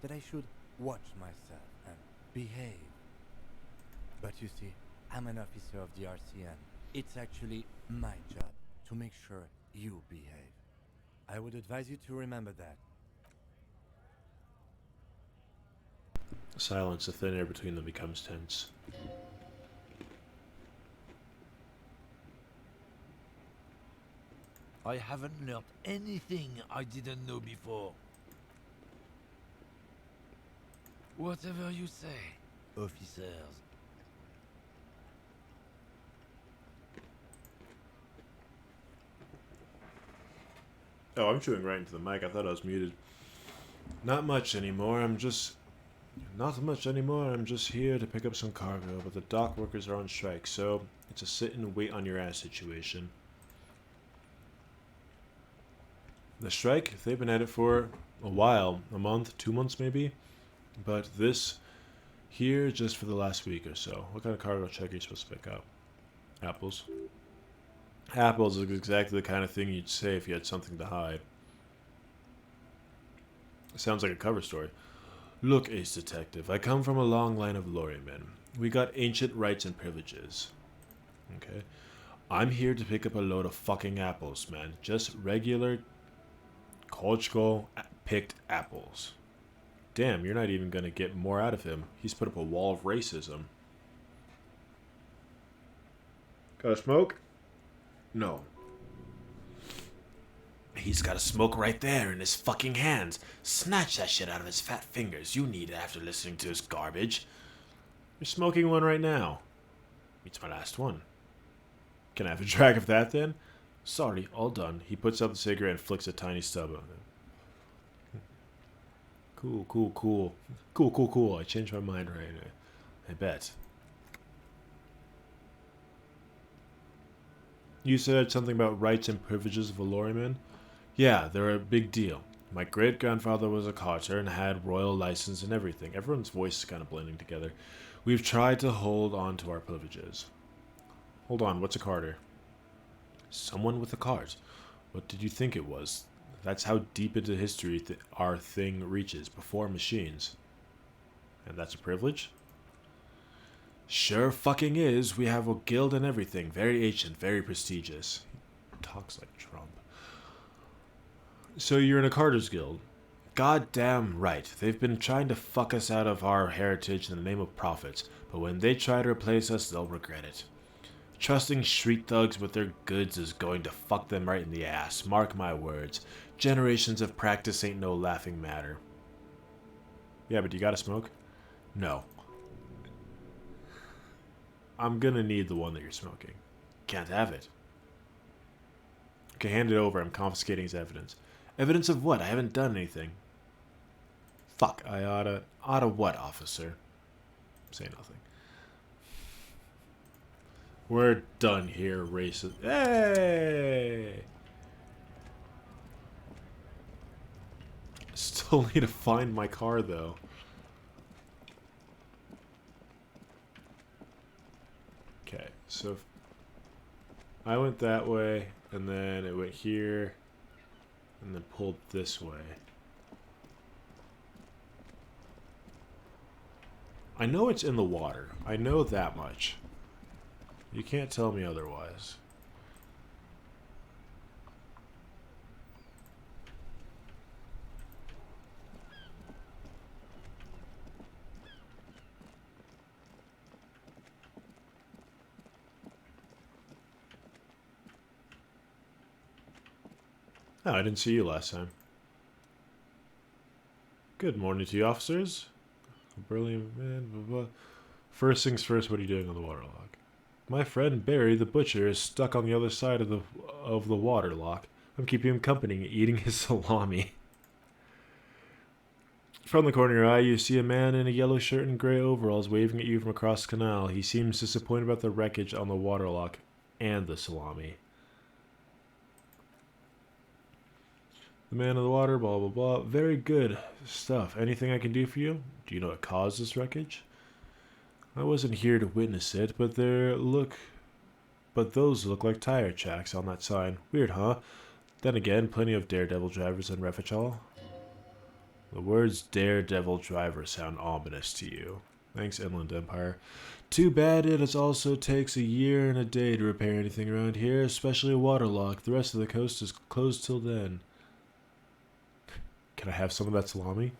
that I should watch myself and behave. But you see, I'm an officer of the RCN. It's actually my job to make sure you behave. I would advise you to remember that. Silence, the thin air between them becomes tense. I haven't learned anything I didn't know before. Whatever you say, officers. Oh, I'm chewing right into the mic. I thought I was muted. Not much anymore. Not much anymore. I'm just here to pick up some cargo, but the dock workers are on strike, so it's a sit and wait on your ass situation. The strike, they've been at it for a while. A month, 2 months maybe. But this here just for the last week or so. What kind of cargo check are you supposed to pick up? Apples. Apples is exactly the kind of thing you'd say if you had something to hide. Sounds like a cover story. Look, Ace Detective, I come from a long line of lorrymen. We got ancient rights and privileges. Okay? I'm here to pick up a load of fucking apples, man. Just regular Kolchko picked apples. Damn, you're not even gonna get more out of him. He's put up a wall of racism. Got a smoke? No. He's got a smoke right there in his fucking hands. Snatch that shit out of his fat fingers. You need it after listening to his garbage. You're smoking one right now. It's my last one. Can I have a drag of that then? Sorry, all done. He puts out the cigarette and flicks a tiny stub on it. Cool, cool, cool. Cool, cool, cool. I changed my mind right now. I bet. You said something about rights and privileges of a lorryman? Yeah, they're a big deal. My great-grandfather was a carter and had royal license and everything. Everyone's voice is kind of blending together. We've tried to hold on to our privileges. Hold on, what's a carter? Someone with a cart. What did you think it was? That's how deep into history our thing reaches, before machines. And that's a privilege? Sure fucking is. We have a guild and everything. Very ancient, very prestigious. He talks like Trump. So you're in a Carter's Guild? Goddamn right. They've been trying to fuck us out of our heritage in the name of profits, but when they try to replace us, they'll regret it. Trusting street thugs with their goods is going to fuck them right in the ass. Mark my words. Generations of practice ain't no laughing matter. Yeah, but you gotta smoke? No. I'm gonna need the one that you're smoking. Can't have it. Okay, hand it over. I'm confiscating his evidence. Evidence of what? I haven't done anything. Fuck, I oughta... Oughta what, officer? Say nothing. We're done here, racist. Hey! Still need to find my car, though. Okay, so... I went that way, and then it went here, and then pulled this way. I know it's in the water. I know that much. You can't tell me otherwise. Oh, I didn't see you last time. Good morning to you, officers. Brilliant man, blah, blah. First things first, what are you doing on the waterlock? My friend Barry the butcher is stuck on the other side of the waterlock. I'm keeping him company, eating his salami. From the corner of your eye, you see a man in a yellow shirt and gray overalls waving at you from across the canal. He seems disappointed about the wreckage on the waterlock and the salami. The man of the water, blah, blah, blah. Very good stuff. Anything I can do for you? Do you know what caused this wreckage? I wasn't here to witness it, but those look like tire tracks on that sign. Weird, huh? Then again, plenty of daredevil drivers in Refachal. The words daredevil driver sound ominous to you. Thanks, Inland Empire. Too bad it also takes a year and a day to repair anything around here, especially a waterlock. The rest of the coast is closed till then. Can I have some of that salami?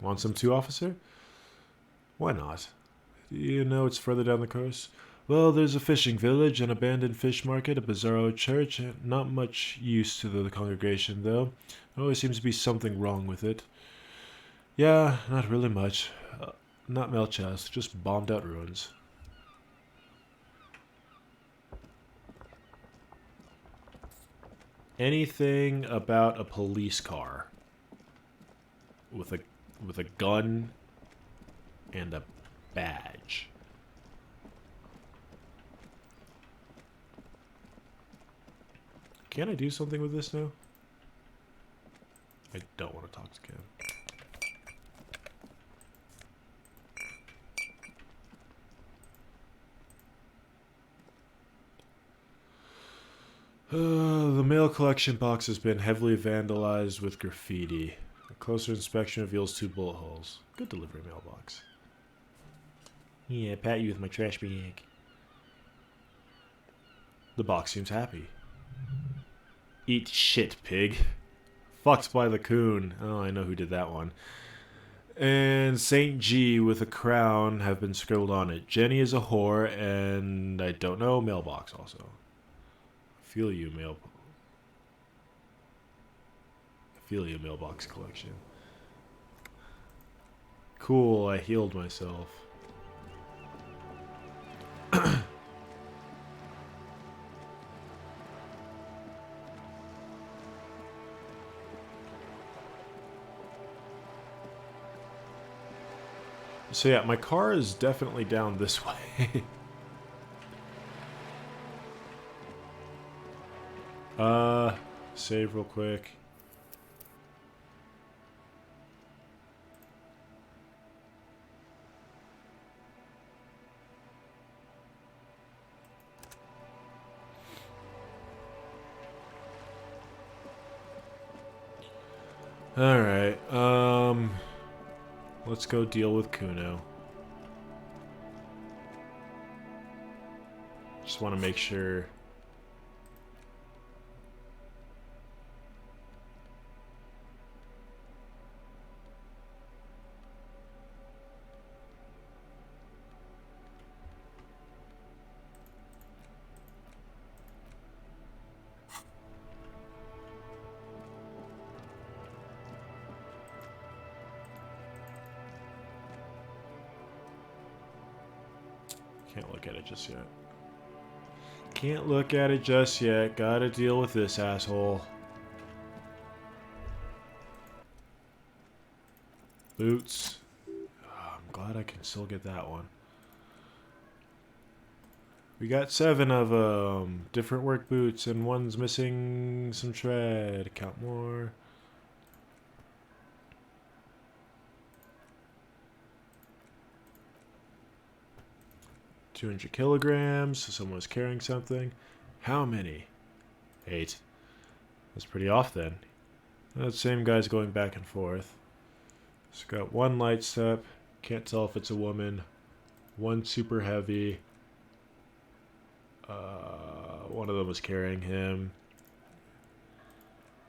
Want some too, officer? Why not? Do you know it's further down the coast? Well, there's a fishing village, an abandoned fish market, a bizarro church. Not much use to the congregation, though. There always seems to be something wrong with it. Yeah, not really much. Not Melchas, just bombed out ruins. Anything about a police car with a gun and a badge. Can I do something with this now? I don't want to talk to Ken. The mail collection box has been heavily vandalized with graffiti. A closer inspection reveals 2 bullet holes. Good delivery mailbox. Yeah, pat you with my trash bag. The box seems happy. Eat shit, pig. Fucked by the coon. Oh, I know who did that one. And Saint G with a crown have been scribbled on it. Jenny is a whore, and I don't know, mailbox also. Feel you, mailbox collection. Cool, I healed myself. So yeah, my car is definitely down this way. Save real quick. Alright, let's go deal with Kuno. Just want to make sure. Can't look at it just yet. Can't look at it just yet. Gotta deal with this asshole. Boots. Oh, I'm glad I can still get that one. We got 7 of them. Different work boots, and one's missing some tread. Count more. $200 kilograms. So someone was carrying something. How many? 8. That's pretty off then. That same guy's going back and forth. It's got 1 light step. Can't tell if it's a woman. 1 super heavy. One of them was carrying him.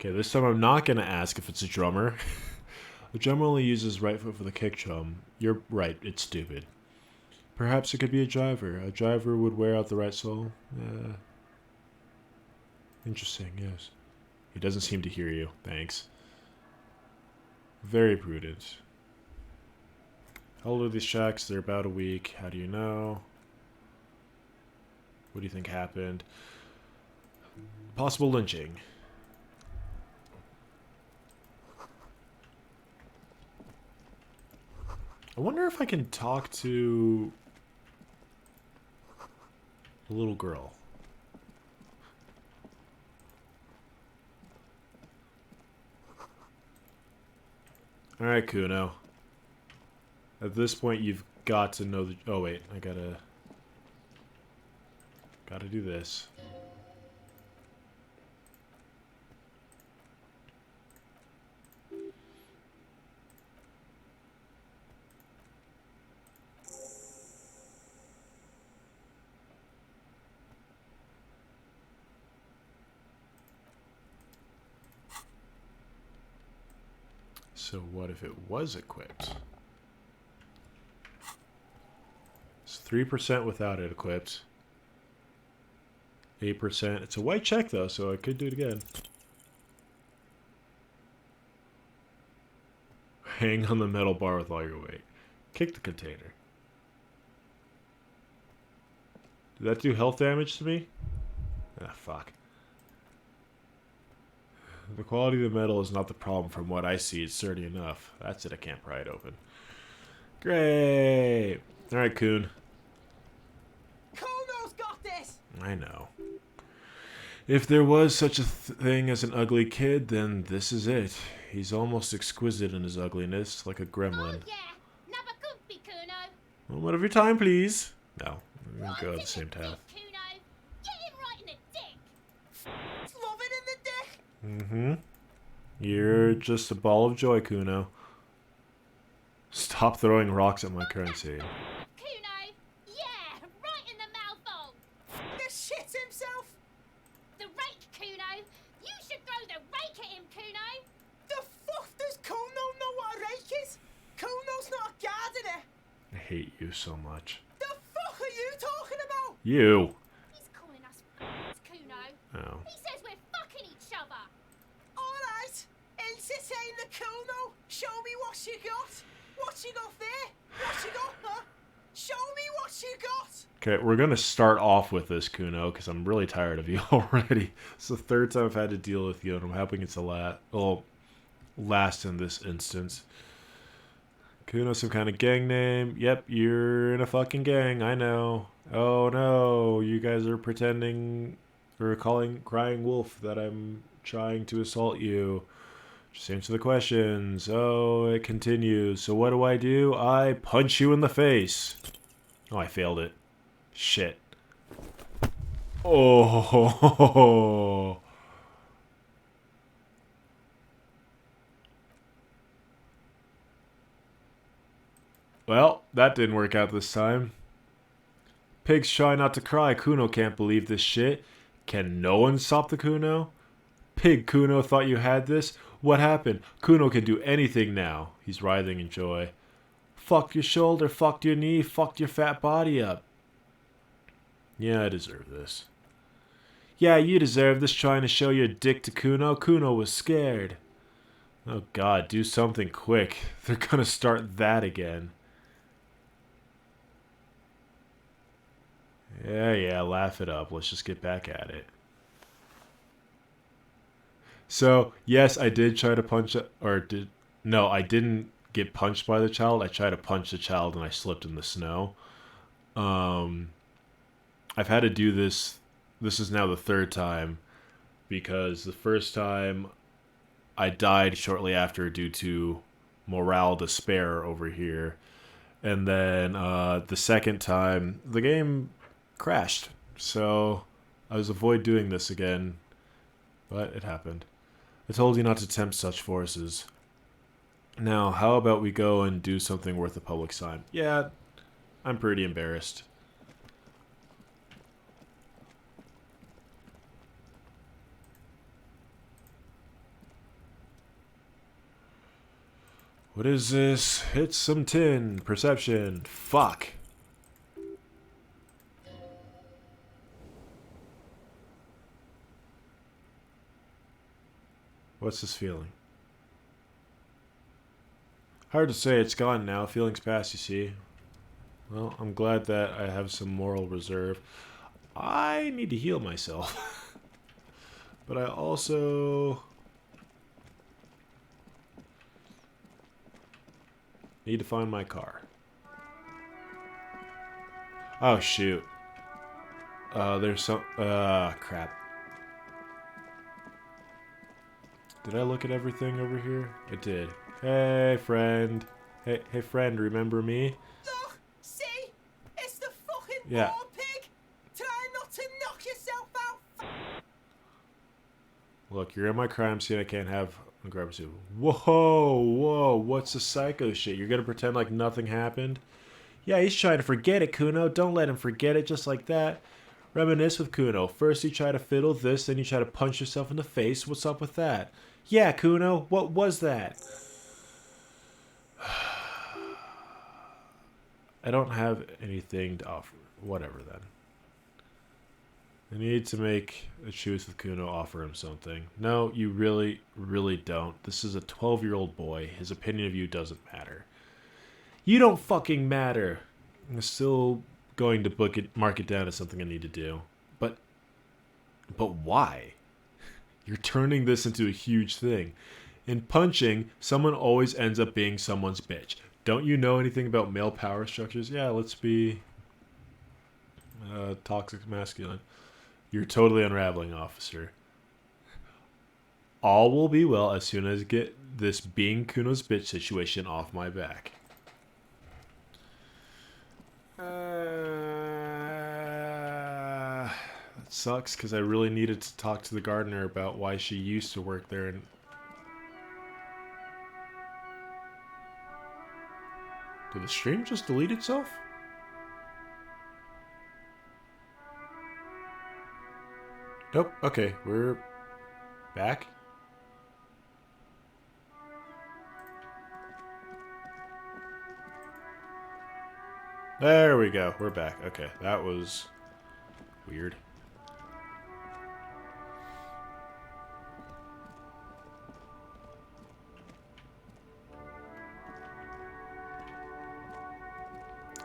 Okay, this time I'm not going to ask if it's a drummer. The drummer only uses right foot for the kick drum. You're right, it's stupid. Perhaps it could be a driver. A driver would wear out the right sole. Interesting, yes. He doesn't seem to hear you. Thanks. Very prudent. How old are these checks? They're about a week. How do you know? What do you think happened? Possible lynching. I wonder if I can talk to a little girl. Alright, Kuno. At this point, you've got to know the... Oh, wait. I gotta... Gotta do this. So what if it was equipped? It's 3% without it equipped. 8%. It's a white check though, so I could do it again. Hang on the metal bar with all your weight. Kick the container. Did that do health damage to me? Ah, fuck. The quality of the metal is not the problem from what I see. It's sturdy enough. That's it. I can't pry it open. Great. All right, Coon. Kono's got this. I know. If there was such a thing as an ugly kid, then this is it. He's almost exquisite in his ugliness, like a gremlin. Oh, yeah. Nabba Gumpy, Kuno. Moment of your time, please. No, we're gonna go at the same time. Kuno. Get him right in the dick. Love it in the dick. Mm-hmm. You're just a ball of joy, Kuno. Stop throwing rocks at my currency. Kuno. Yeah, right in the mouthhole. The shit himself. The rake, Kuno. You should throw the rake at him, Kuno. The fuck does Kuno know what a rake is? Kuno's not a gardener. I hate you so much. The fuck are you talking about? You. He's calling us Kuno. Oh. He says we're fucking each other. Alright. Entertain the Kuno. Show me what you got. What you got there? What you got, huh? Show me what you got. Okay, we're gonna start off with this, Kuno, because I'm really tired of you already. It's the third time I've had to deal with you, and I'm hoping it's the last in this instance. Kuno, some kind of gang name. Yep, you're in a fucking gang. I know. Oh no, you guys are pretending or crying wolf that I'm trying to assault you. Just answer the questions. Oh, it continues. So what do? I punch you in the face. Oh, I failed it. Shit. Oh. Well, that didn't work out this time. Pigs try not to cry. Kuno can't believe this shit. Can no one stop the Kuno? Pig Kuno thought you had this? What happened? Kuno can do anything now. He's writhing in joy. Fucked your shoulder, fucked your knee, fucked your fat body up. Yeah, I deserve this. Yeah, you deserve this, trying to show your dick to Kuno. Kuno was scared. Oh god, do something quick. They're gonna start that again. Yeah, laugh it up. Let's just get back at it. So, yes, I did try to punch no, I didn't get punched by the child. I tried to punch the child and I slipped in the snow. I've had to do this. This is now the third time because the first time I died shortly after due to morale despair over here. And then the second time, the game crashed. So I was avoid doing this again, but it happened. I told you not to tempt such forces. Now, how about we go and do something worth the public sign? Yeah, I'm pretty embarrassed. What is this? It's some tin. Perception. Fuck. What's this feeling? Hard to say. It's gone now. Feelings pass, you see. Well, I'm glad that I have some moral reserve. I need to heal myself. But I also need to find my car. Oh, shoot. There's some... crap. Did I look at everything over here? I did. Hey, friend. Hey, friend, remember me? Look! See? It's the fucking Yeah. ball pig! Try not to knock yourself out! Look, you're in my crime scene. I can't have aggressive. Whoa, what's the psycho shit? You're gonna pretend like nothing happened? Yeah, he's trying to forget it, Kuno. Don't let him forget it just like that. Reminisce with Kuno. First you try to fiddle this, then you try to punch yourself in the face. What's up with that? Yeah, Kuno, what was that? I don't have anything to offer. Whatever, then. I need to make a choice with Kuno, offer him something. No, you really, really don't. This is a 12-year-old boy. His opinion of you doesn't matter. You don't fucking matter. I'm still going to mark it down as something I need to do. But why? You're turning this into a huge thing. In punching, someone always ends up being someone's bitch. Don't you know anything about male power structures? Yeah, let's be toxic masculine. You're totally unraveling, officer. All will be well as soon as I get this being Kuno's bitch situation off my back. That sucks because I really needed to talk to the gardener about why she used to work there. And did the stream just delete itself? Nope. Okay, we're back. There we go. We're back. Okay, that was weird.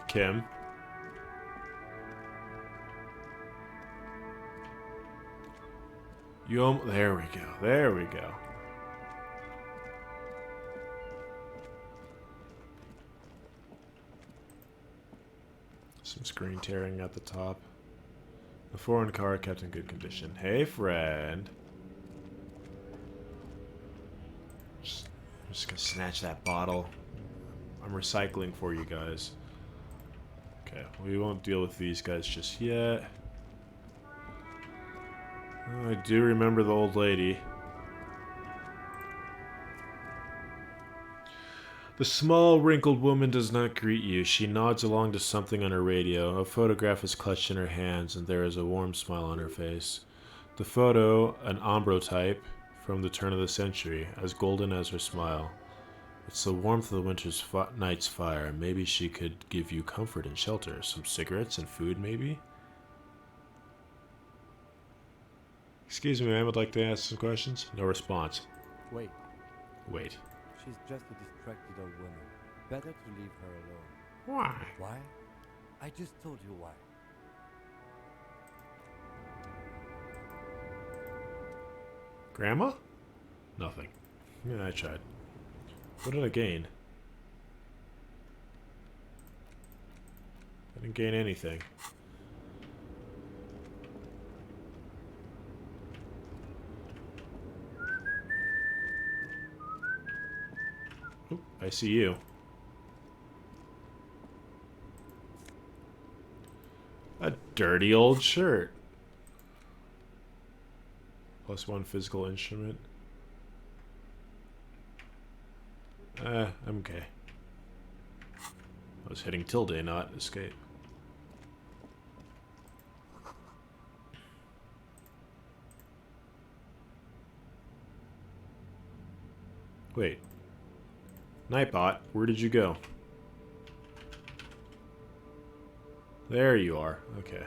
Kim. There we go. There we go. Some screen tearing at the top. The foreign car kept in good condition. Hey, friend. I'm just gonna snatch that bottle. I'm recycling for you guys. Okay, we won't deal with these guys just yet. Oh, I do remember the old lady. The small, wrinkled woman does not greet you. She nods along to something on her radio. A photograph is clutched in her hands, and there is a warm smile on her face. The photo, an ambrotype from the turn of the century, as golden as her smile. It's the warmth of the winter's night's fire. Maybe she could give you comfort and shelter. Some cigarettes and food, maybe? Excuse me, ma'am. I'd like to ask some questions. No response. Wait. Wait. She's just a distracted old woman. Better to leave her alone. Why? Why? I just told you why. Grandma? Nothing. Yeah, I tried. What did I gain? I didn't gain anything. Oop, I see you. A dirty old shirt. +1 physical instrument. I'm okay. I was hitting tilde, not escape. Wait. Nightbot, where did you go? There you are. Okay.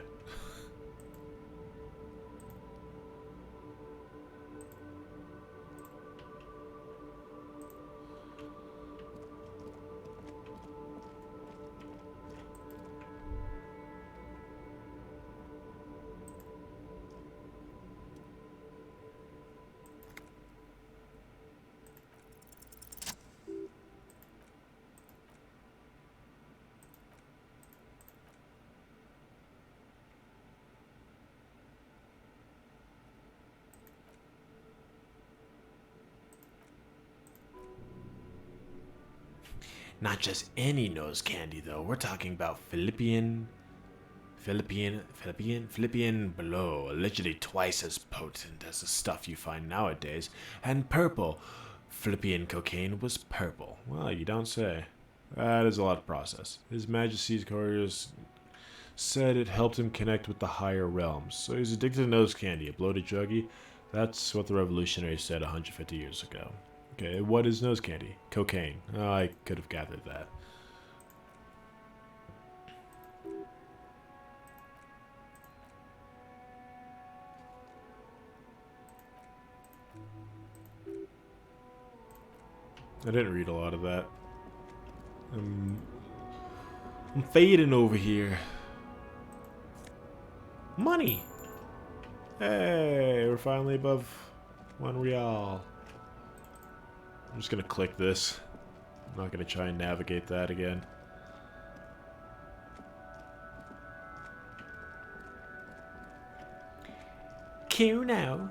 Not just any nose candy, though. We're talking about Philippian blow, allegedly twice as potent as the stuff you find nowadays, and purple. Philippian cocaine was purple. Well, you don't say. That is a lot of process. His Majesty's couriers said it helped him connect with the higher realms. So he's addicted to nose candy, a bloated druggie. That's what the revolutionaries said 150 years ago. Okay, what is nose candy? Cocaine. Oh, I could have gathered that. I didn't read a lot of that. I'm fading over here. Money! Hey, we're finally above 1 real. I'm just gonna click this. I'm not gonna try and navigate that again. Kuno.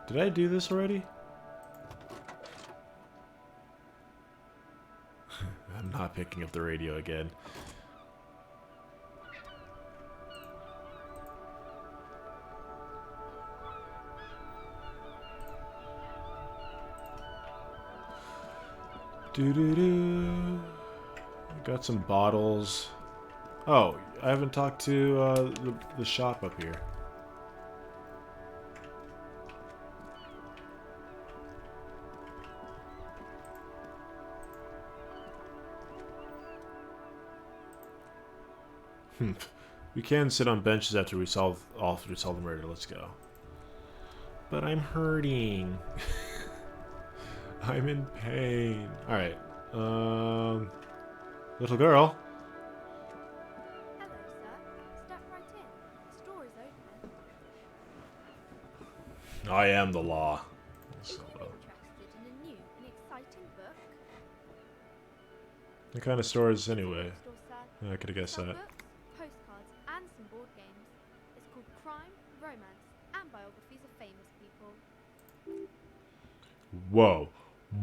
Did I do this already? I'm not picking up the radio again. Doo-doo-doo. Got some bottles. Oh, I haven't talked to the shop up here. We can sit on benches after we solve the murder. Let's go. But I'm hurting. I'm in pain. All right. Little girl. Hello, sir. Step right in. The store is open. I am the law. Are you interested in a new and exciting book? What kind of store is this anyway? Store, sir. I could have guessed Some that. books, postcards, and some board games. It's called Crime, Romance, and Biographies of Famous People. Whoa.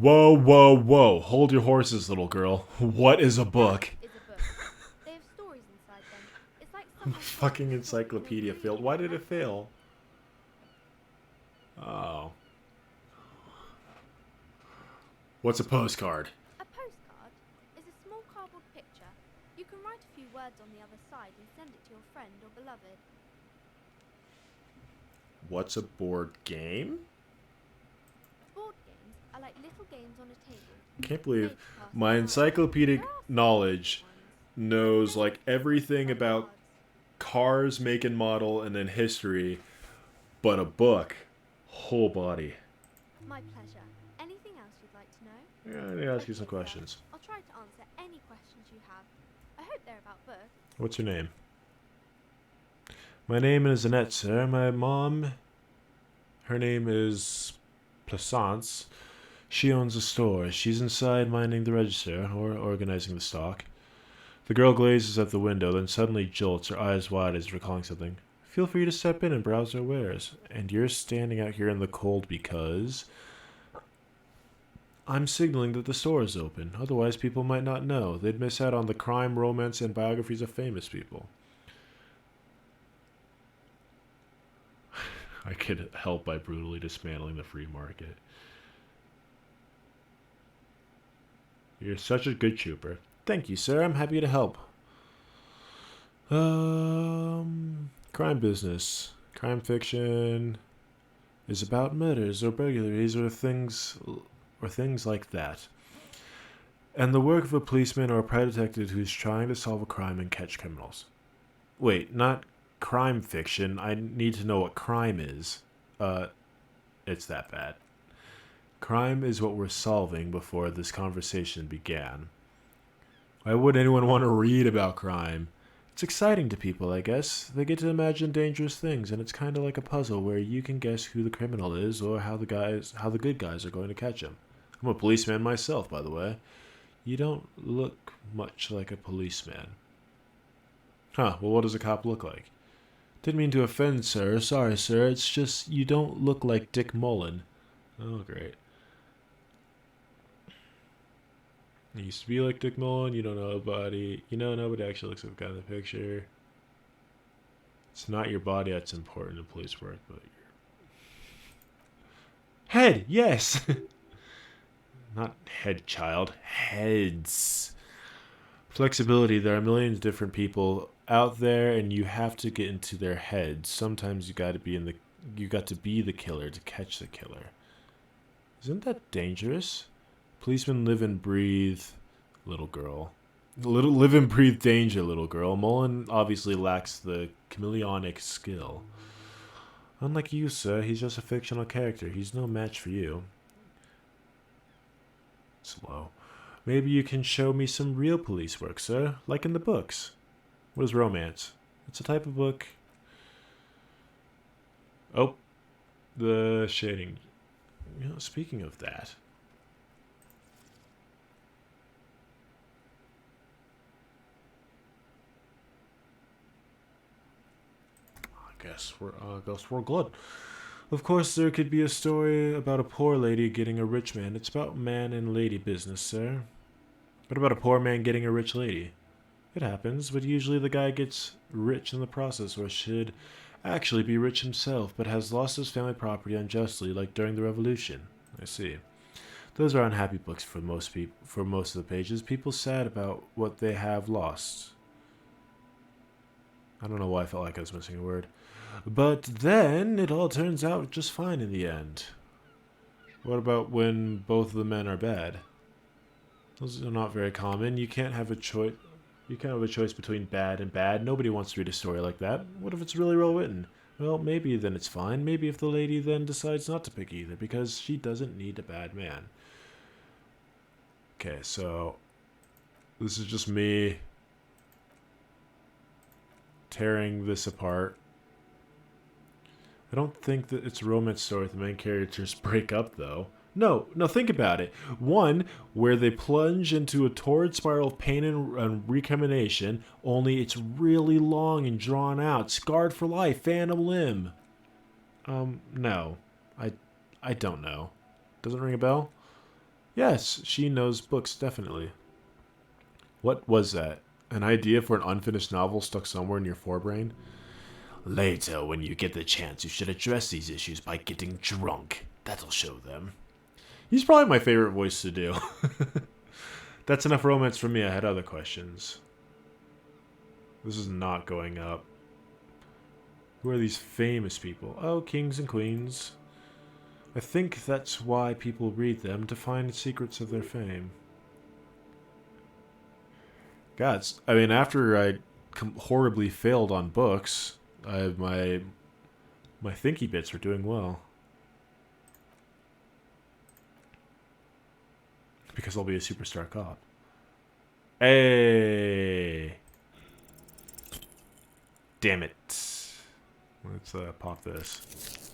Whoa, whoa, whoa. Hold your horses, little girl. What is a book? Is a book. They have stories inside them. It's like My fucking encyclopedia failed. Why did it fail? Oh. What's a postcard? A postcard is a small cardboard picture. You can write a few words on the other side and send it to your friend or beloved. What's a board game? Board games are like little games on a table. I can't believe my encyclopedic knowledge knows like everything about cars, make and model, and then history, but a book, whole body. My pleasure. Anything else you'd like to know? Yeah, I need to ask you some questions. I'll try to answer any questions you have. I hope they're about books. What's your name? My name is Annette, sir. My mom, her name is Plaisance. She owns a store. She's inside minding the register or organizing the stock. The girl glazes at the window, then suddenly jolts, her eyes wide as recalling something. Feel free to step in and browse our wares. And you're standing out here in the cold because I'm signaling that the store is open. Otherwise, people might not know. They'd miss out on the crime, romance, and biographies of famous people. I could help by brutally dismantling the free market. You're such a good trooper. Thank you, sir. I'm happy to help. Crime business. Crime fiction is about murders or burglaries or things like that. And the work of a policeman or a private detective who's trying to solve a crime and catch criminals. Wait, not crime fiction. I need to know what crime is. It's that bad. Crime is what we're solving before this conversation began. Why would anyone want to read about crime? It's exciting to people, I guess. They get to imagine dangerous things, and it's kind of like a puzzle where you can guess who the criminal is or how the good guys are going to catch him. I'm a policeman myself, by the way. You don't look much like a policeman. Huh, well, what does a cop look like? Didn't mean to offend, sir. Sorry, sir. It's just you don't look like Dick Mullen. Oh, great. It used to be like Dick Mullen. You don't know nobody. You know, nobody actually looks at the guy in the picture. It's not your body that's important in police work, but your head. Yes. Not head, child. Heads. Flexibility. There are millions of different people out there, and you have to get into their heads. Sometimes you got to be the killer to catch the killer. Isn't that dangerous? Policemen live and breathe, little girl. Live and breathe danger, little girl. Mullen obviously lacks the chameleonic skill. Unlike you, sir, he's just a fictional character. He's no match for you. Slow. Maybe you can show me some real police work, sir, like in the books. What is romance? It's a type of book. Oh, the shading. You know, speaking of that. I guess we're good. Of course, there could be a story about a poor lady getting a rich man. It's about man and lady business, sir. What about a poor man getting a rich lady? It happens, but usually the guy gets rich in the process, or should actually be rich himself, but has lost his family property unjustly, like during the Revolution. I see. Those are unhappy books for most people. For most of the pages, people sad about what they have lost. I don't know why I felt like I was missing a word. But then it all turns out just fine in the end. What about when both of the men are bad? Those are not very common. You can't have a choice. You can't have a choice between bad and bad. Nobody wants to read a story like that. What if it's really well written? Well, maybe then it's fine. Maybe if the lady then decides not to pick either, because she doesn't need a bad man. Okay, so this is just me tearing this apart. I don't think that it's a romance story with the main characters break up, though. No, think about it. One, where they plunge into a torrid spiral of pain and recrimination, only it's really long and drawn out. Scarred for life, phantom limb. No. I don't know. Doesn't ring a bell? Yes, she knows books, definitely. What was that? An idea for an unfinished novel stuck somewhere in your forebrain? Later, when you get the chance, you should address these issues by getting drunk. That'll show them. He's probably my favorite voice to do. That's enough romance for me. I had other questions. This is not going up. Who are these famous people? Oh, kings and queens. I think that's why people read them, to find secrets of their fame. God, I mean, after I horribly failed on books, my thinky bits are doing well. Because I'll be a superstar cop. Hey! Damn it. Let's pop this.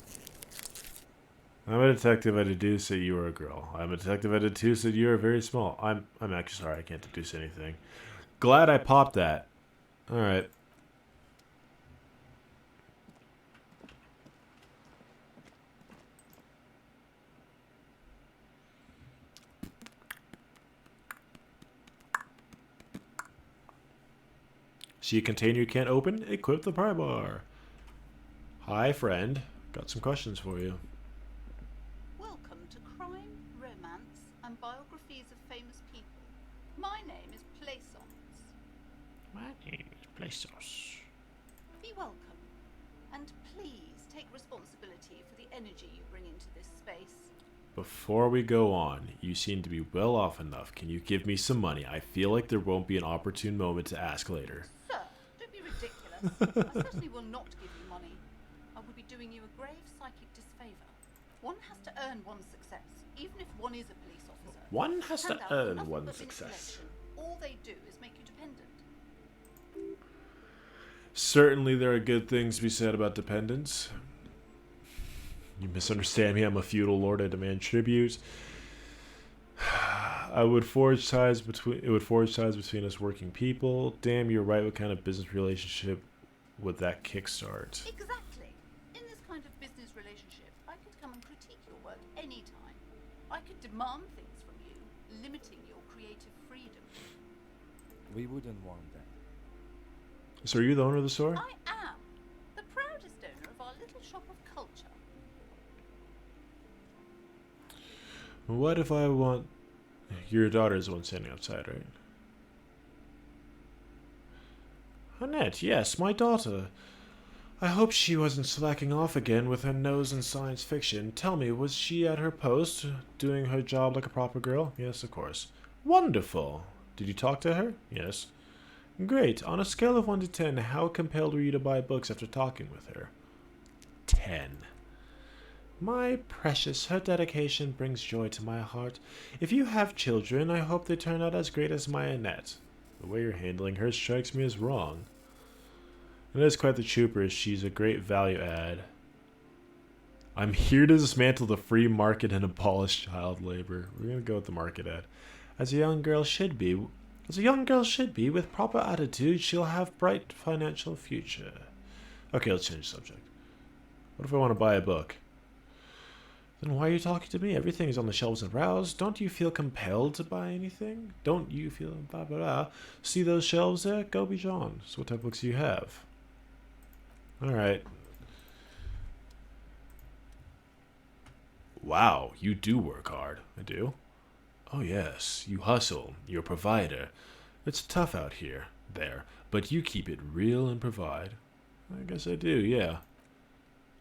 I'm a detective. I deduce that you are a girl. I'm a detective. I deduce that you are very small. I'm actually sorry. I can't deduce anything. Glad I popped that. Alright. See a container you can't open? Equip the pry bar. Hi, friend. Got some questions for you. Welcome to Crime, Romance, and Biographies of Famous People. My name is Plaisance. My name is Plaisance. Be welcome, and please take responsibility for the energy you bring into this space. Before we go on, you seem to be well off enough. Can you give me some money? I feel like there won't be an opportune moment to ask later. Sir, don't be ridiculous. I certainly will not give you money. I would be doing you a grave psychic disfavor. One has to earn one's success, even if one is a police officer. One has to Hand out earn nothing one's but success. insulation. All they do is make you dependent. Certainly there are good things to be said about dependence. You misunderstand me. I'm a feudal lord. I demand tribute. It would forge ties between us working people. Damn, you're right. What kind of business relationship would that kickstart? Exactly. In this kind of business relationship, I could come and critique your work anytime. I could demand things from you, limiting your creative freedom. We wouldn't want that. So are you the owner of the store? I am the proudest owner of our little shop of culture. What if I want... Your daughter's the one standing outside, right? Annette, yes, my daughter. I hope she wasn't slacking off again with her nose in science fiction. Tell me, was she at her post, doing her job like a proper girl? Yes, of course. Wonderful. Did you talk to her? Yes. Great. On a scale of 1 to 10, how compelled were you to buy books after talking with her? 10. My precious, her dedication brings joy to my heart. If you have children, I hope they turn out as great as my Annette. The way you're handling her strikes me as wrong. It is quite the trooper. She's a great value add. I'm here to dismantle the free market and abolish child labor. We're going to go with the market ad. As a young girl should be. With proper attitude, she'll have bright financial future. Okay, let's change the subject. What if I want to buy a book? Then why are you talking to me? Everything is on the shelves and rows. Don't you feel compelled to buy anything? Don't you feel blah blah blah? See those shelves there? Go be John. So what type of books do you have? Alright. Wow, you do work hard. I do. Oh yes, you hustle. You're a provider. It's tough out here, there, but you keep it real and provide. I guess I do, yeah.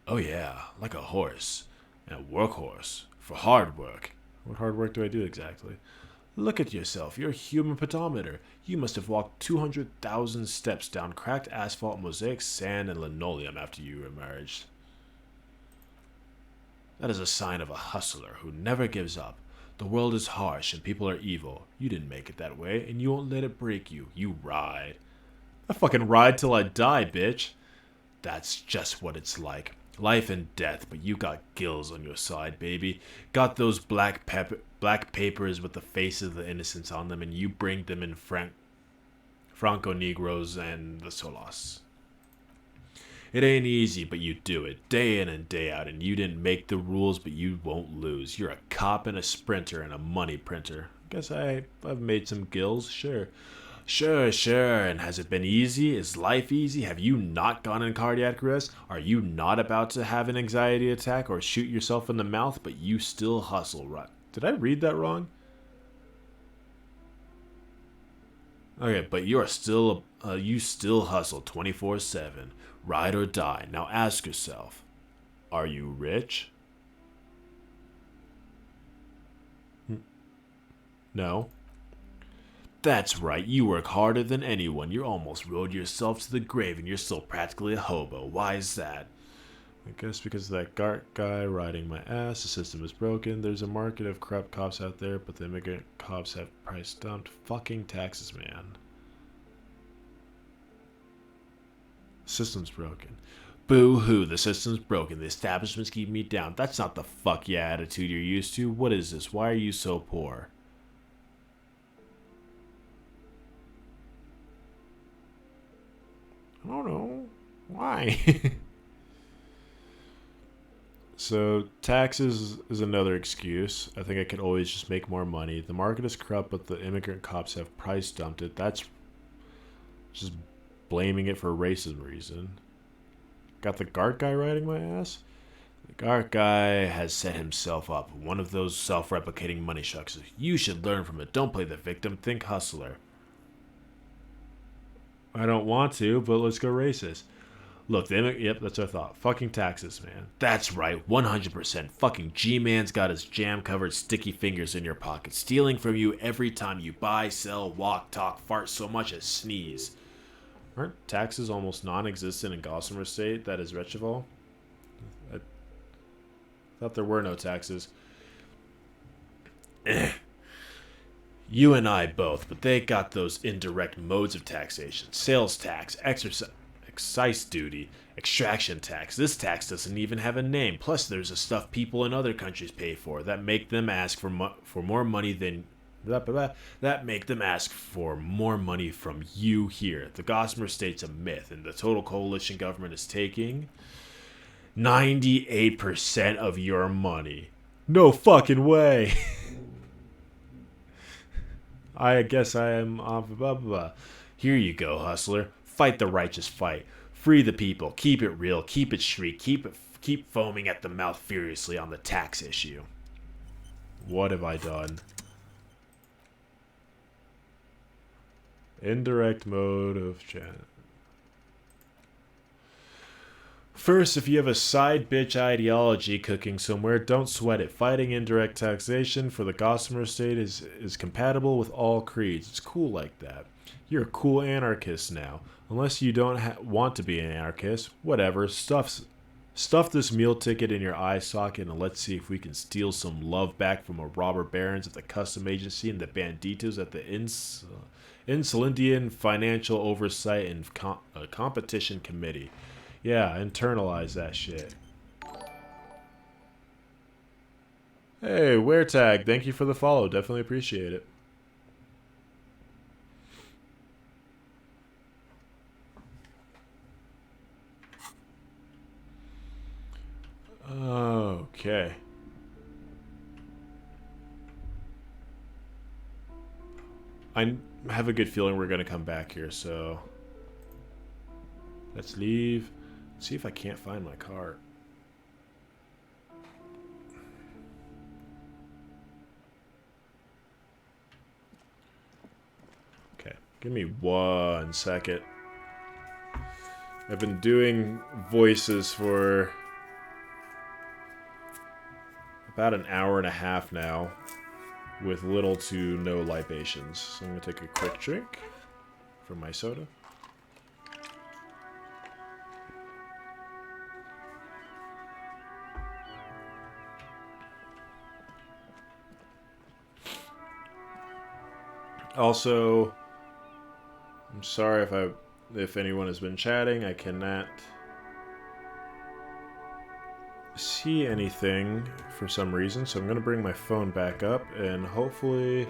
Oh yeah, like a horse. And a workhorse. For hard work. What hard work do I do exactly? Look at yourself. You're a human pedometer. You must have walked 200,000 steps down cracked asphalt, mosaic, sand, and linoleum after you emerged. That is a sign of a hustler who never gives up. The world is harsh and people are evil. You didn't make it that way, and you won't let it break you. You ride. I fucking ride till I die, bitch. That's just what it's like. Life and death, but you got gills on your side, baby. Got those black papers with the faces of the innocents on them, and you bring them in Franco Negros and the Solas. It ain't easy, but you do it, day in and day out, and you didn't make the rules, but you won't lose. You're a cop and a sprinter and a money printer. Guess I've made some gills, sure. Sure. And has it been easy? Is life easy? Have you not gone in cardiac arrest? Are you not about to have an anxiety attack or shoot yourself in the mouth, but you still hustle, right? Did I read that wrong? Okay, but you still hustle 24/7, ride or die. Now ask yourself, are you rich? No. That's right, you work harder than anyone. You almost rode yourself to the grave and you're still practically a hobo. Why is that? I guess because of that Gart guy riding my ass. The system is broken. There's a market of corrupt cops out there, but the immigrant cops have price dumped. Fucking taxes, man. System's broken. Boo-hoo, the system's broken. The establishment's keeping me down. That's not the fuck yeah attitude you're used to. What is this? Why are you so poor? I don't know. Why? So, taxes is another excuse. I think I could always just make more money. The market is corrupt, but the immigrant cops have price dumped it. That's just blaming it for a racism reason. Got the Gart guy riding my ass? The Gart guy has set himself up. One of those self-replicating money shucks. You should learn from it. Don't play the victim. Think hustler. I don't want to, but let's go racist. Look, yep, that's what I thought. Fucking taxes, man. That's right, 100%. Fucking G-Man's got his jam-covered sticky fingers in your pocket, stealing from you every time you buy, sell, walk, talk, fart so much as sneeze. Aren't taxes almost non-existent in Gossamer State, that is Rechival? I thought there were no taxes. You and I both, but they got those indirect modes of taxation. Sales tax, excise duty, extraction tax. This tax doesn't even have a name. Plus, there's the stuff people in other countries pay for that make them ask for more money than... that make them ask for more money from you here. The Gossamer State's a myth, and the total coalition government is taking 98% of your money. No fucking way. I guess I am blah blah blah. Here you go, hustler. Fight the righteous fight. Free the people. Keep it real. Keep it shriek. Keep foaming at the mouth furiously on the tax issue. What have I done? Indirect mode of chat. First, if you have a side bitch ideology cooking somewhere, don't sweat it. Fighting indirect taxation for the Gossamer state is compatible with all creeds. It's cool like that. You're a cool anarchist now. Unless you don't want to be an anarchist, whatever. Stuff this meal ticket in your eye socket and let's see if we can steal some love back from a robber barons at the custom agency and the banditos at the Insulindian Financial Oversight and Competition Committee. Yeah, internalize that shit. Hey, WearTag, thank you for the follow. Definitely appreciate it. Okay. I have a good feeling we're going to come back here, so let's leave. See if I can't find my cart. Okay, give me 1 second. I've been doing voices for about an hour and a half now with little to no libations. So I'm going to take a quick drink from my soda. Also, I'm sorry if anyone has been chatting. I cannot see anything for some reason, so I'm going to bring my phone back up and hopefully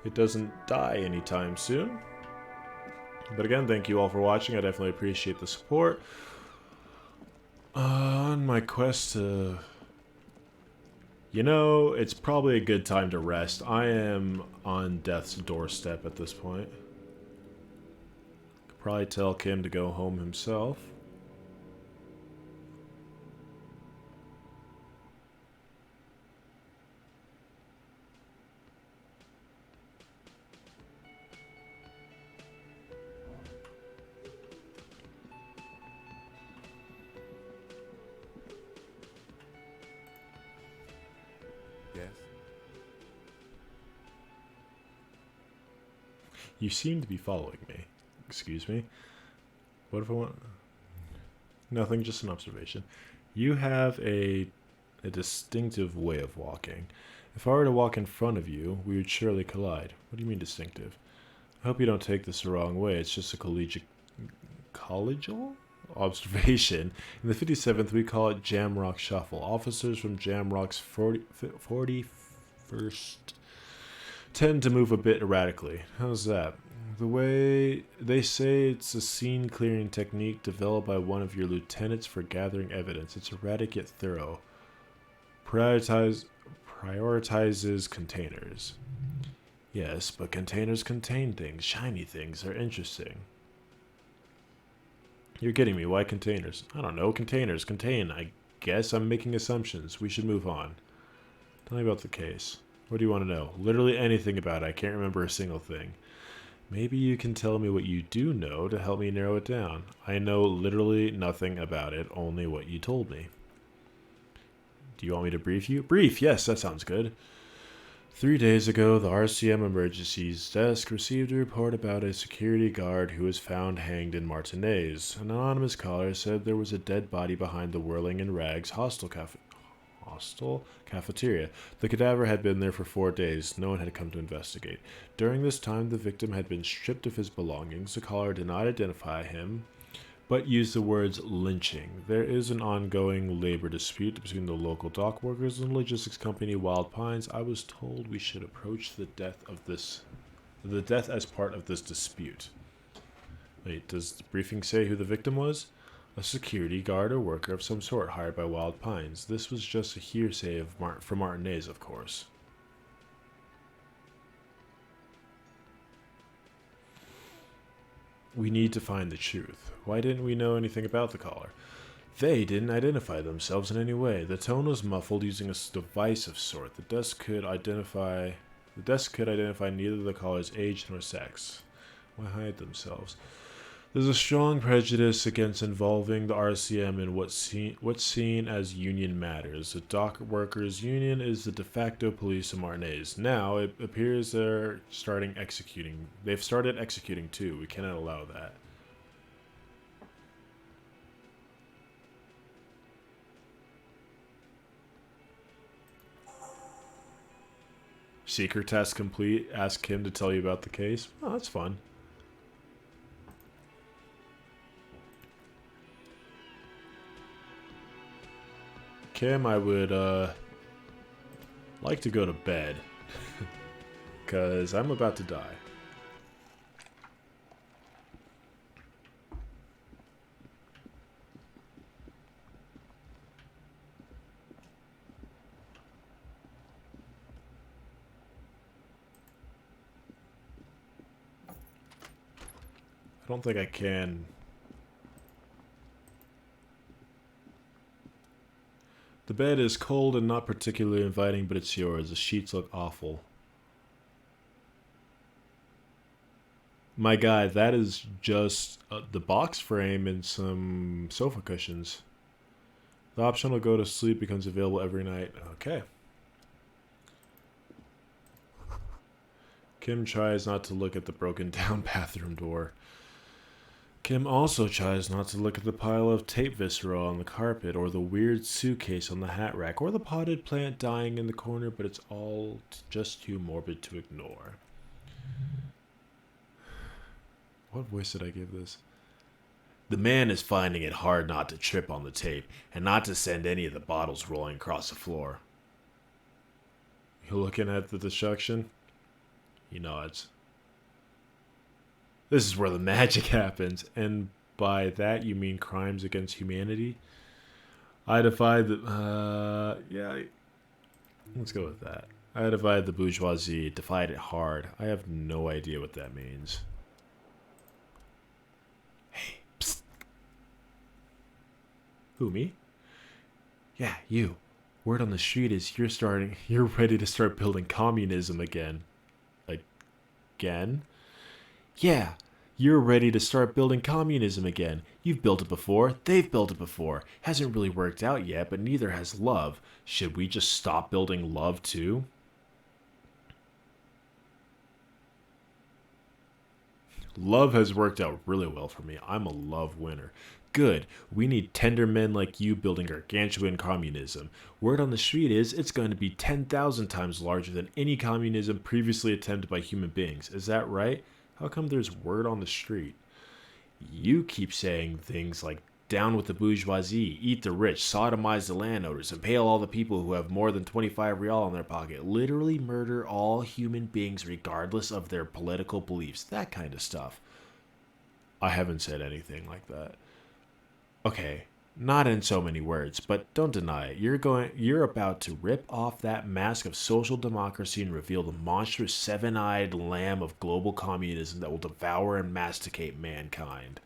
it doesn't die anytime soon. But again, thank you all for watching. I definitely appreciate the support. On my quest to... You know, it's probably a good time to rest. I am on death's doorstep at this point. Could probably tell Kim to go home himself. You seem to be following me. Excuse me. What if I want... Nothing, just an observation. You have a distinctive way of walking. If I were to walk in front of you, we would surely collide. What do you mean distinctive? I hope you don't take this the wrong way. It's just a collegial observation. In the 57th, we call it Jamrock Shuffle. Officers from Jamrock's 41st tend to move a bit erratically. How's that? The way they say it's a scene clearing technique developed by one of your lieutenants for gathering evidence. It's erratic yet thorough. Prioritizes containers. Yes, but containers contain things. Shiny things are interesting. You're kidding me. Why containers? I don't know. Containers contain. I guess I'm making assumptions. We should move on. Tell me about the case. What do you want to know? Literally anything about it. I can't remember a single thing. Maybe you can tell me what you do know to help me narrow it down. I know literally nothing about it, only what you told me. Do you want me to brief you? Brief, yes, that sounds good. 3 days ago, the RCM Emergencies Desk received a report about a security guard who was found hanged in Martinez. An anonymous caller said there was a dead body behind the Whirling in Rags hostel cafeteria. The cadaver had been there for 4 days. No one had come to investigate. During this time, the victim had been stripped of his belongings. The caller did not identify him, but used the words lynching. There is an ongoing labor dispute between the local dock workers and the logistics company Wild Pines. I was told we should approach the death as part of this dispute. Wait, does the briefing say who the victim was? A security guard or worker of some sort hired by Wild Pines. This was just a hearsay from Martinez, of course. We need to find the truth. Why didn't we know anything about the caller? They didn't identify themselves in any way. The tone was muffled using a device of sort. The desk could identify neither the caller's age nor sex. Why hide themselves? There's a strong prejudice against involving the RCM in what's seen as union matters. The dock workers' union is the de facto police of Marnez. Now it appears they've started executing too. We cannot allow that. Secret test complete. Ask him to tell you about the case. Oh, that's fun. Kim, I would like to go to bed. Because I'm about to die. I don't think I can. The bed is cold and not particularly inviting, but it's yours. The sheets look awful. My guy, that is just the box frame and some sofa cushions. The option to go to sleep becomes available every night. Okay. Kim tries not to look at the broken down bathroom door. Kim also tries not to look at the pile of tape viscera on the carpet, or the weird suitcase on the hat rack, or the potted plant dying in the corner, but it's all just too morbid to ignore. What voice did I give this? The man is finding it hard not to trip on the tape, and not to send any of the bottles rolling across the floor. You looking at the destruction? He nods. This is where the magic happens, and by that you mean crimes against humanity? I defy the... let's go with that. I defied the bourgeoisie, defied it hard. I have no idea what that means. Hey, psst. Who, me? Yeah, you. Word on the street is you're ready to start building communism again. Again? Yeah, you're ready to start building communism again. You've built it before, they've built it before. Hasn't really worked out yet, but neither has love. Should we just stop building love too? Love has worked out really well for me. I'm a love winner. Good. We need tender men like you building gargantuan communism. Word on the street is it's going to be 10,000 times larger than any communism previously attempted by human beings. Is that right? How come there's word on the street? You keep saying things like down with the bourgeoisie, eat the rich, sodomize the landowners, impale all the people who have more than 25 real in their pocket, literally murder all human beings regardless of their political beliefs, that kind of stuff. I haven't said anything like that. Okay, not in so many words, but don't deny it. You're about to rip off that mask of social democracy and reveal the monstrous seven-eyed lamb of global communism that will devour and masticate mankind.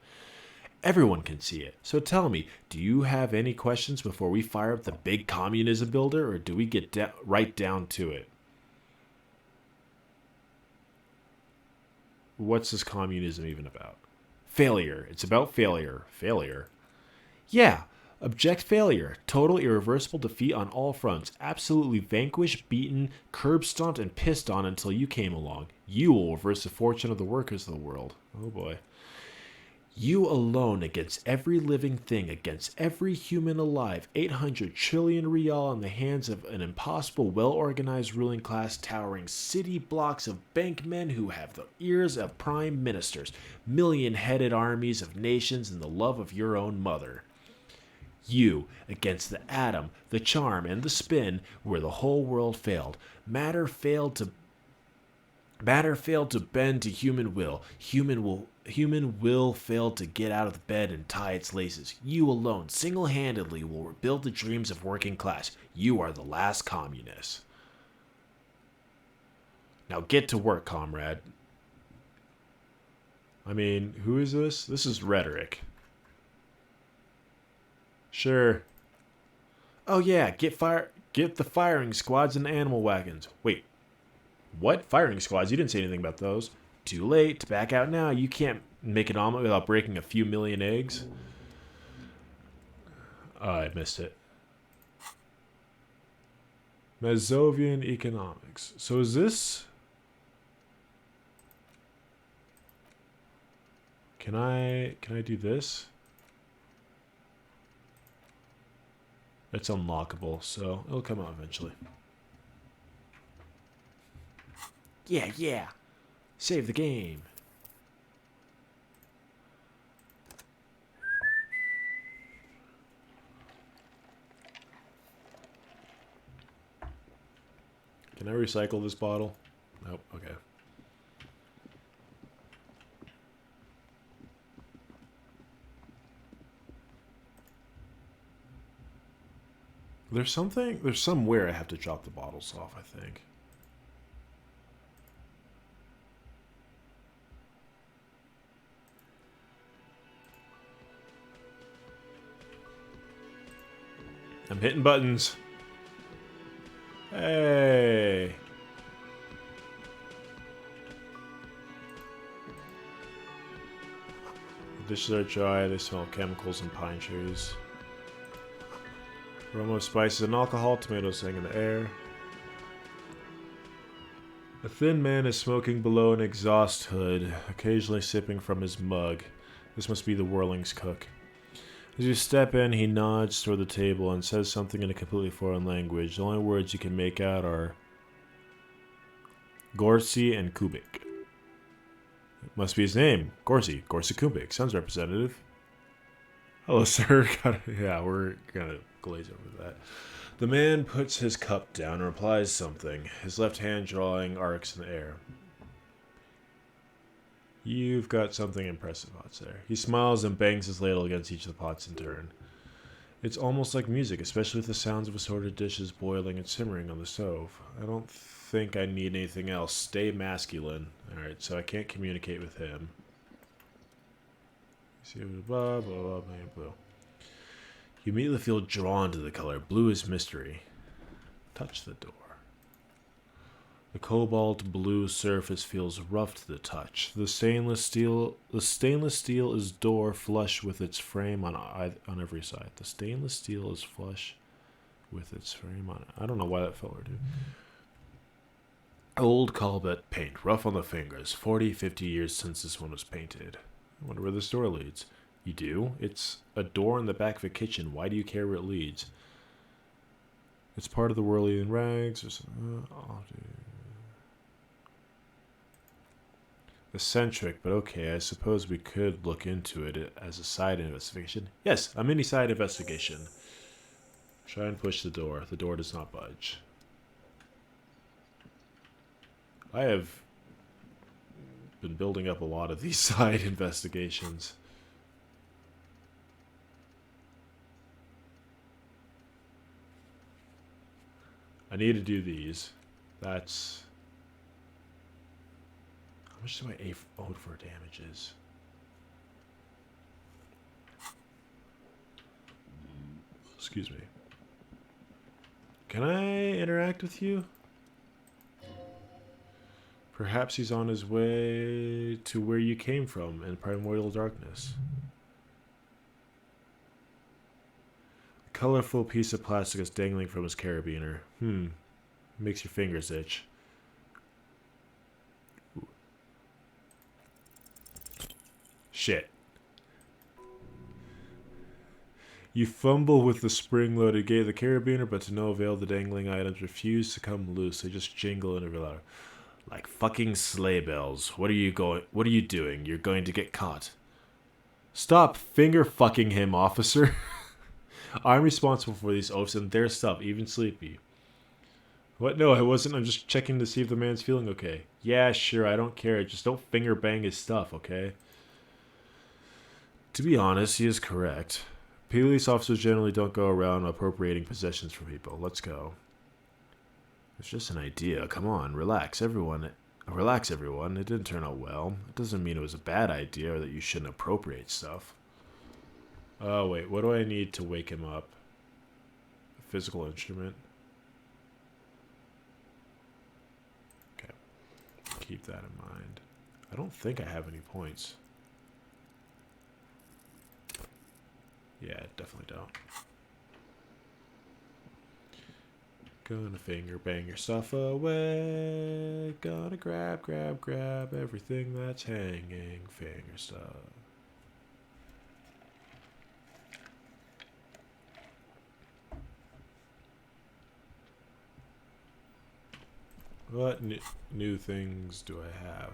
Everyone can see it. So tell me, do you have any questions before we fire up the big communism builder, or do we get right down to it? What's this communism even about? Failure. It's about failure. Failure? Yeah. Abject failure. Total irreversible defeat on all fronts. Absolutely vanquished, beaten, curb-stomped, and pissed on until you came along. You will reverse the fortune of the workers of the world. Oh boy. You alone against every living thing, against every human alive, 800 trillion real in the hands of an impossible, well-organized ruling class towering city blocks of bankmen who have the ears of prime ministers, million-headed armies of nations, and the love of your own mother. You against the atom, the charm, and the spin where the whole world failed. Matter failed to bend to human will. Human will failed to get out of bed and tie its laces. You alone, single-handedly, will rebuild the dreams of working class. You are the last communist. Now get to work, comrade. I mean, who is this? This is Rhetoric. Sure. Oh yeah, get the firing squads and animal wagons. Wait. What? Firing squads? You didn't say anything about those. Too late. Back out now. You can't make an omelet without breaking a few million eggs. Oh, I missed it. Mazovian economics. So is this... Can I do this? It's unlockable, so it'll come out eventually. Yeah. Save the game. Can I recycle this bottle? Nope, okay. There's somewhere I have to drop the bottles off, I think. I'm hitting buttons. Hey. The dishes are dry. They smell of chemicals and pine trees. Aroma of spices and alcohol. Tomatoes hang in the air. A thin man is smoking below an exhaust hood, occasionally sipping from his mug. This must be the Whirling's cook. As you step in, he nods toward the table and says something in a completely foreign language. The only words you can make out are Gorsi and Kubik. It must be his name. Gorsi Kubik. Sounds representative. Hello, sir. Yeah, we're gonna glaze over that. The man puts his cup down and replies something, his left hand drawing arcs in the air. You've got something impressive, hot sir. He smiles and bangs his ladle against each of the pots in turn. It's almost like music, especially with the sounds of assorted dishes boiling and simmering on the stove. I don't think I need anything else. Stay masculine. Alright, so I can't communicate with him. See, blah, blah, blah, blah, blue. You immediately feel drawn to the color. Blue is mystery. Touch the door. The cobalt blue surface feels rough to the touch. The stainless steel is door flush with its frame on every side. The stainless steel is flush with its frame on. I don't know why that fell dude. Old Colbert paint, rough on the fingers. 40, 50 years since this one was painted. I wonder where this door leads. You do? It's a door in the back of a kitchen. Why do you care where it leads? It's part of the whirling rags or something. Eccentric, but okay, I suppose we could look into it as a side investigation. Yes, a mini side investigation. Try and push the door. The door does not budge. I have been building up a lot of these side investigations. I need to do these. That's... How much do I owe for damages? Excuse me. Can I interact with you? Perhaps he's on his way to where you came from in primordial darkness. A colorful piece of plastic is dangling from his carabiner. Makes your fingers itch. Shit. You fumble with the spring-loaded gate of the carabiner, but to no avail. The dangling items refuse to come loose. They just jingle and are like fucking sleigh bells. What are you doing? You're going to get caught. Stop finger fucking him, officer. I'm responsible for these oafs and their stuff, even Sleepy. What? No, I wasn't. I'm just checking to see if the man's feeling okay. Yeah, sure, I don't care. Just don't finger bang his stuff, okay? To be honest, he is correct. Police officers generally don't go around appropriating possessions from people. Let's go. It's just an idea. Come on, relax, everyone. Relax, everyone. It didn't turn out well. It doesn't mean it was a bad idea or that you shouldn't appropriate stuff. Oh, wait. What do I need to wake him up? A physical instrument? Okay. Keep that in mind. I don't think I have any points. Yeah, definitely don't. Gonna finger bang your stuff away. Gonna grab everything that's hanging. Finger stuff. What new things do I have?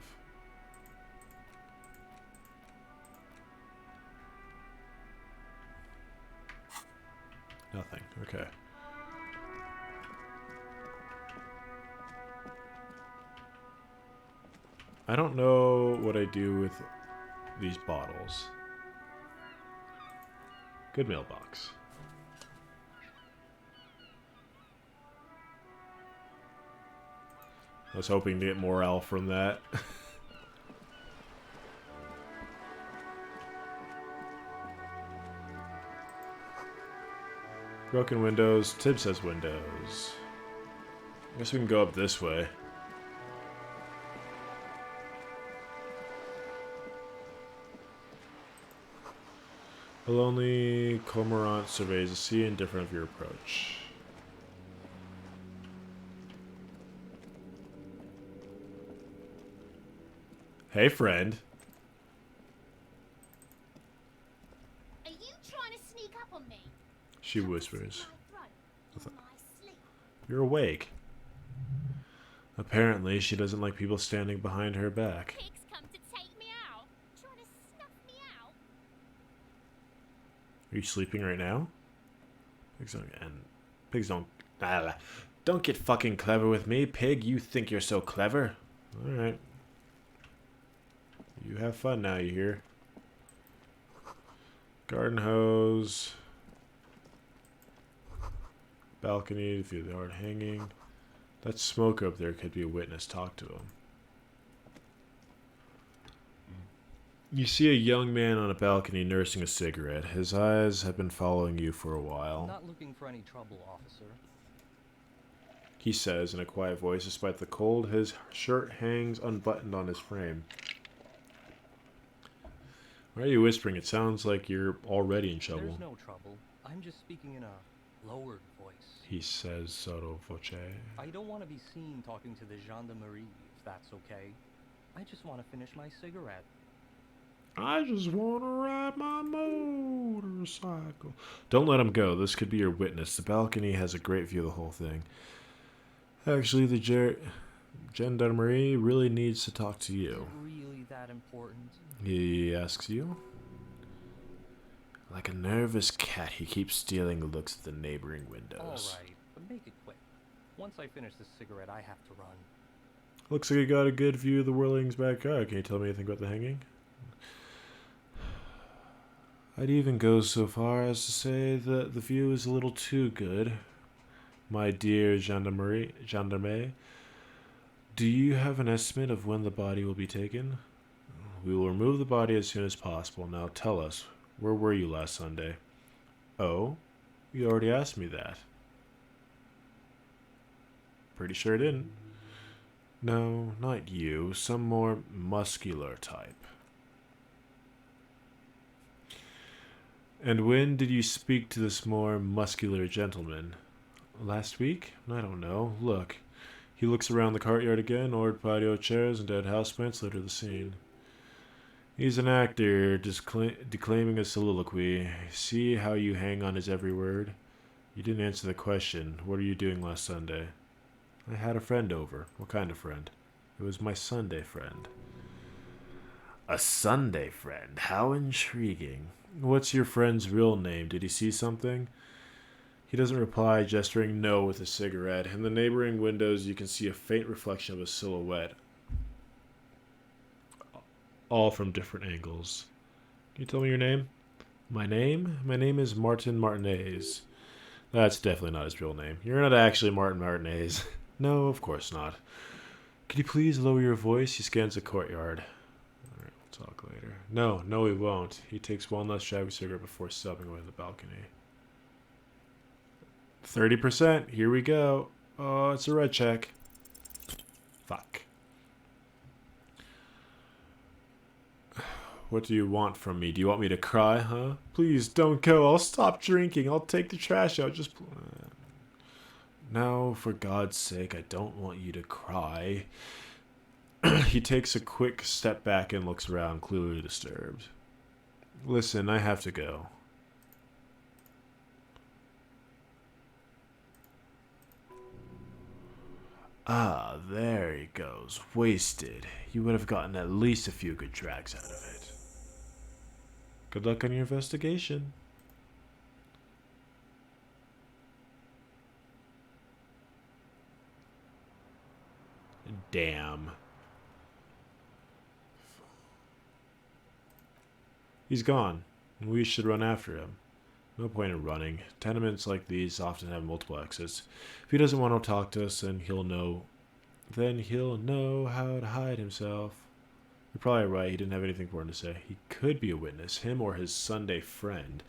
Nothing. Okay. I don't know what I do with these bottles. Good mailbox. I was hoping to get morale from that. Broken windows. Tib says windows. I guess we can go up this way. A lonely cormorant surveys the sea, indifferent of your approach. Hey, friend. Are you trying to sneak up on me? She whispers. You're awake. Apparently, she doesn't like people standing behind her back. Pigs come to take me out. Trying to snuff me out. Are you sleeping right now? Pigs don't get fucking clever with me, pig. You think you're so clever. Alright. You have fun now, you hear? Garden hose. Balcony to view the art hanging. That smoke up there could be a witness. Talk to him. You see a young man on a balcony nursing a cigarette. His eyes have been following you for a while. Not looking for any trouble, officer. He says in a quiet voice. Despite the cold, his shirt hangs unbuttoned on his frame. Why are you whispering? It sounds like you're already in trouble. There's no trouble. I'm just speaking in a lowered voice. He says sotto voce. I don't want to be seen talking to the gendarmerie, if that's okay. I just want to finish my cigarette. I just want to ride my motorcycle. Don't let him go. This could be your witness. The balcony has a great view of the whole thing. Actually, the gendarmerie really needs to talk to you. Is it really that important? He asks you. Like a nervous cat, he keeps stealing looks at the neighboring windows. Alright, but make it quick. Once I finish this cigarette, I have to run. Looks like you got a good view of the Whirling's backyard. Can you tell me anything about the hanging? I'd even go so far as to say that the view is a little too good. My dear gendarme, do you have an estimate of when the body will be taken? We will remove the body as soon as possible. Now tell us, where were you last Sunday? Oh, you already asked me that. Pretty sure I didn't. No, not you. Some more muscular type. And when did you speak to this more muscular gentleman? Last week? I don't know. Look. He looks around the courtyard again. Old patio chairs and dead houseplants litter the scene. He's an actor, declaiming a soliloquy. See how you hang on his every word? You didn't answer the question. What are you doing last Sunday? I had a friend over. What kind of friend? It was my Sunday friend. A Sunday friend? How intriguing. What's your friend's real name? Did he see something? He doesn't reply, gesturing no with a cigarette. In the neighboring windows, you can see a faint reflection of a silhouette. All from different angles. Can you tell me your name? My name? My name is Martin Martinez. That's definitely not his real name. You're not actually Martin Martinez. No, of course not. Could you please lower your voice? He scans the courtyard. Alright, we'll talk later. No, he won't. He takes one last shabby cigarette before stepping away to the balcony. 30%. Here we go. Oh, it's a red check. Fuck. What do you want from me? Do you want me to cry, huh? Please don't go. I'll stop drinking. I'll take the trash out. Just... Now, for God's sake, I don't want you to cry. He takes a quick step back and looks around, clearly disturbed. Listen, I have to go. Ah, there he goes. Wasted. You would have gotten at least a few good drags out of it. Good luck on your investigation. Damn. He's gone. We should run after him. No point in running. Tenements like these often have multiple exits. If he doesn't want to talk to us, then he'll know how to hide himself. You're probably right. He didn't have anything important to say. He could be a witness, him or his Sunday friend.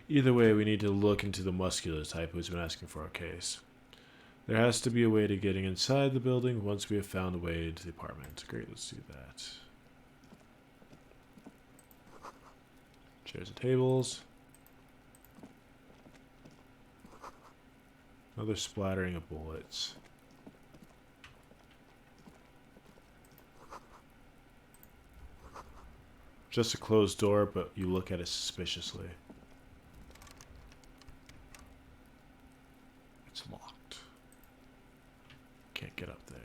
Either way, we need to look into the muscular type who's been asking for our case. There has to be a way to getting inside the building once we have found a way into the apartment. Great, let's do that. Chairs and tables. Another splattering of bullets. Just a closed door, but you look at it suspiciously. It's locked. Can't get up there.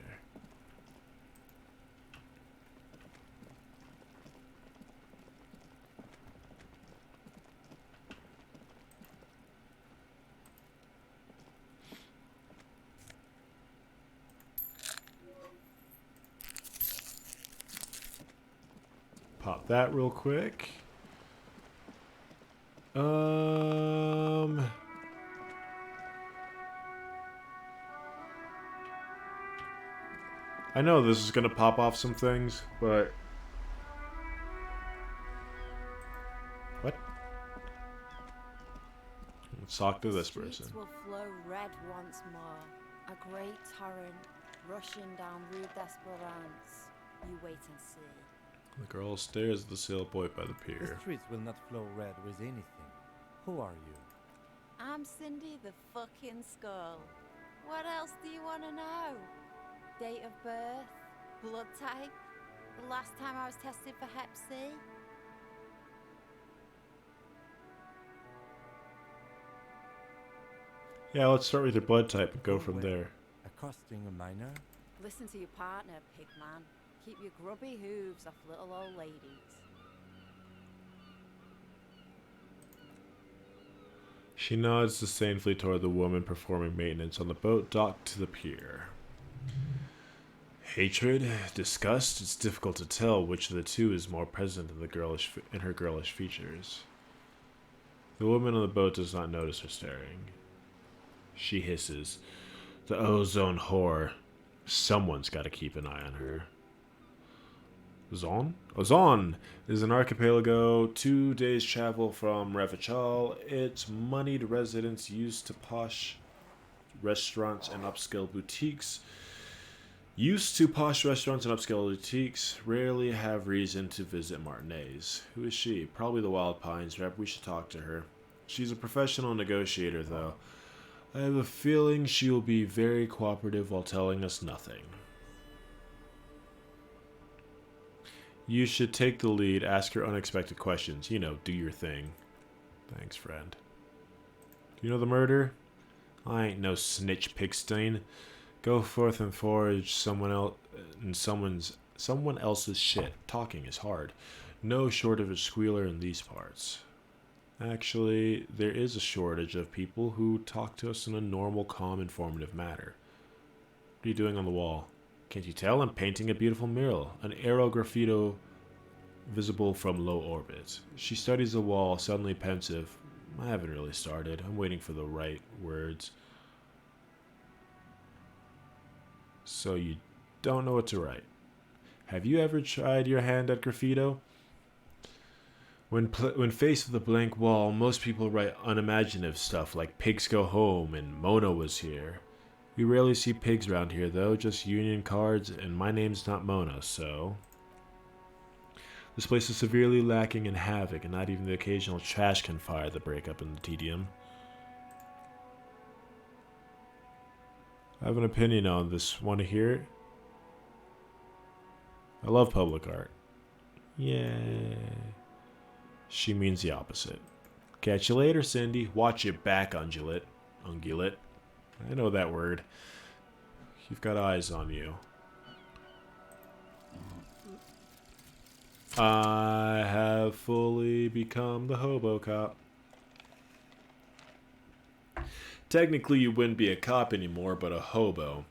Pop that real quick. I know this is gonna pop off some things, but what? Let's talk to this person. Streets will flow red once more. A great torrent rushing down Rue d'Esperance. You wait and see. The girl stares at the sailboat by the The pier. streets will not flow red with anything. Who are you? I'm Cindy the fucking Skull. What else do you want to know? Date of birth? Blood type? The last time I was tested for Hep C? Yeah, let's start with your blood type and go from there. Accosting a minor? Listen to your partner, pigman. Keep your grubby hooves off little old ladies. She nods disdainfully toward the woman performing maintenance on the boat docked to the pier. Hatred? Disgust? It's difficult to tell which of the two is more present in her girlish features. The woman on the boat does not notice her staring. She hisses. The ozone whore. Someone's got to keep an eye on her. Ozon? Ozon is an archipelago 2 days travel from Revachal. Its moneyed residents used to posh restaurants and upscale boutiques rarely have reason to visit Martinez. Who is she? Probably the Wild Pines rep. We should talk to her. She's a professional negotiator, though. I have a feeling she will be very cooperative while telling us nothing. You should take the lead, ask her unexpected questions. You know, do your thing. Thanks, friend. Do you know the murder? I ain't no snitch pigstein. Go forth and forage someone else's shit. Talking is hard. No shortage of a squealer in these parts. Actually, there is a shortage of people who talk to us in a normal, calm, informative manner. What are you doing on the wall? Can't you tell? I'm painting a beautiful mural. An aerograffito visible from low orbit. She studies the wall, suddenly pensive. I haven't really started. I'm waiting for the right words. So you don't know what to write. Have you ever tried your hand at graffito? When faced with a blank wall, most people write unimaginative stuff like pigs go home and Mona was here. We rarely see pigs around here though, just union cards, and my name's not Mona, so... This place is severely lacking in havoc, and not even the occasional trash can fire the breakup in the tedium. I have an opinion on this. Want to hear it? I love public art. Yay. She means the opposite. Catch you later, Cindy. Watch your back, ungulate. Ungulate. I know that word. You've got eyes on you. I have fully become the hobo cop. Technically, you wouldn't be a cop anymore, but a hobo.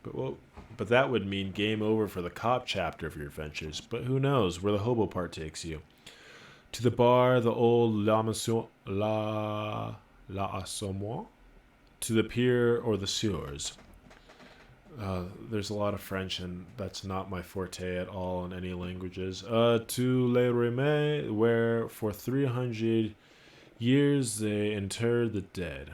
But that would mean game over for the cop chapter of your adventures. But who knows where the hobo part takes you. To the bar, the old l'assommoir, to the pier, or the sewers. There's a lot of French, and that's not my forte at all in any languages. To Les Remets, where for 300 years they interred the dead.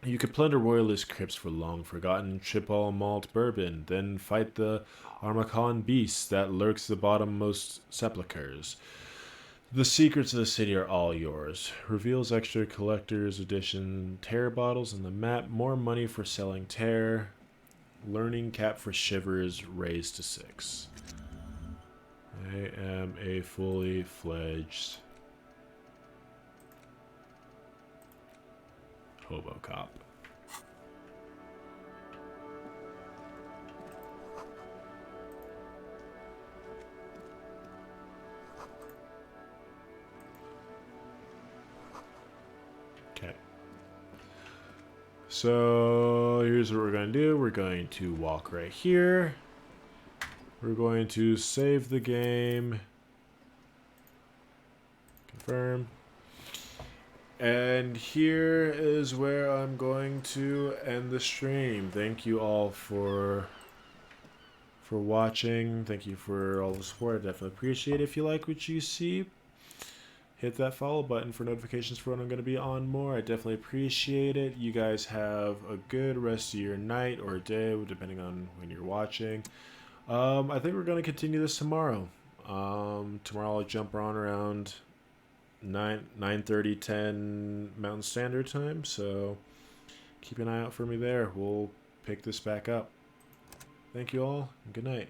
You could plunder royalist crypts for long-forgotten triple malt bourbon, then fight the Armacon beast that lurks the bottommost sepulchres. The secrets of the city are all yours. Reveals extra collector's edition terror bottles on the map. More money for selling terror. Learning cap for shivers raised to 6. I am a fully fledged hobo cop. Okay. So here's what we're going to do. We're going to walk right here. We're going to save the game. Confirm. And here is where I'm going to end the stream. Thank you all for watching. Thank you for all the support. I definitely appreciate it. If you like what you see, hit that follow button for notifications for when I'm going to be on more. I definitely appreciate it. You guys have a good rest of your night or day, depending on when you're watching. I think we're going to continue this tomorrow. Tomorrow I'll jump on around 9:30, 10 Mountain Standard Time, so keep an eye out for me there. We'll pick this back up. Thank you all, and good night.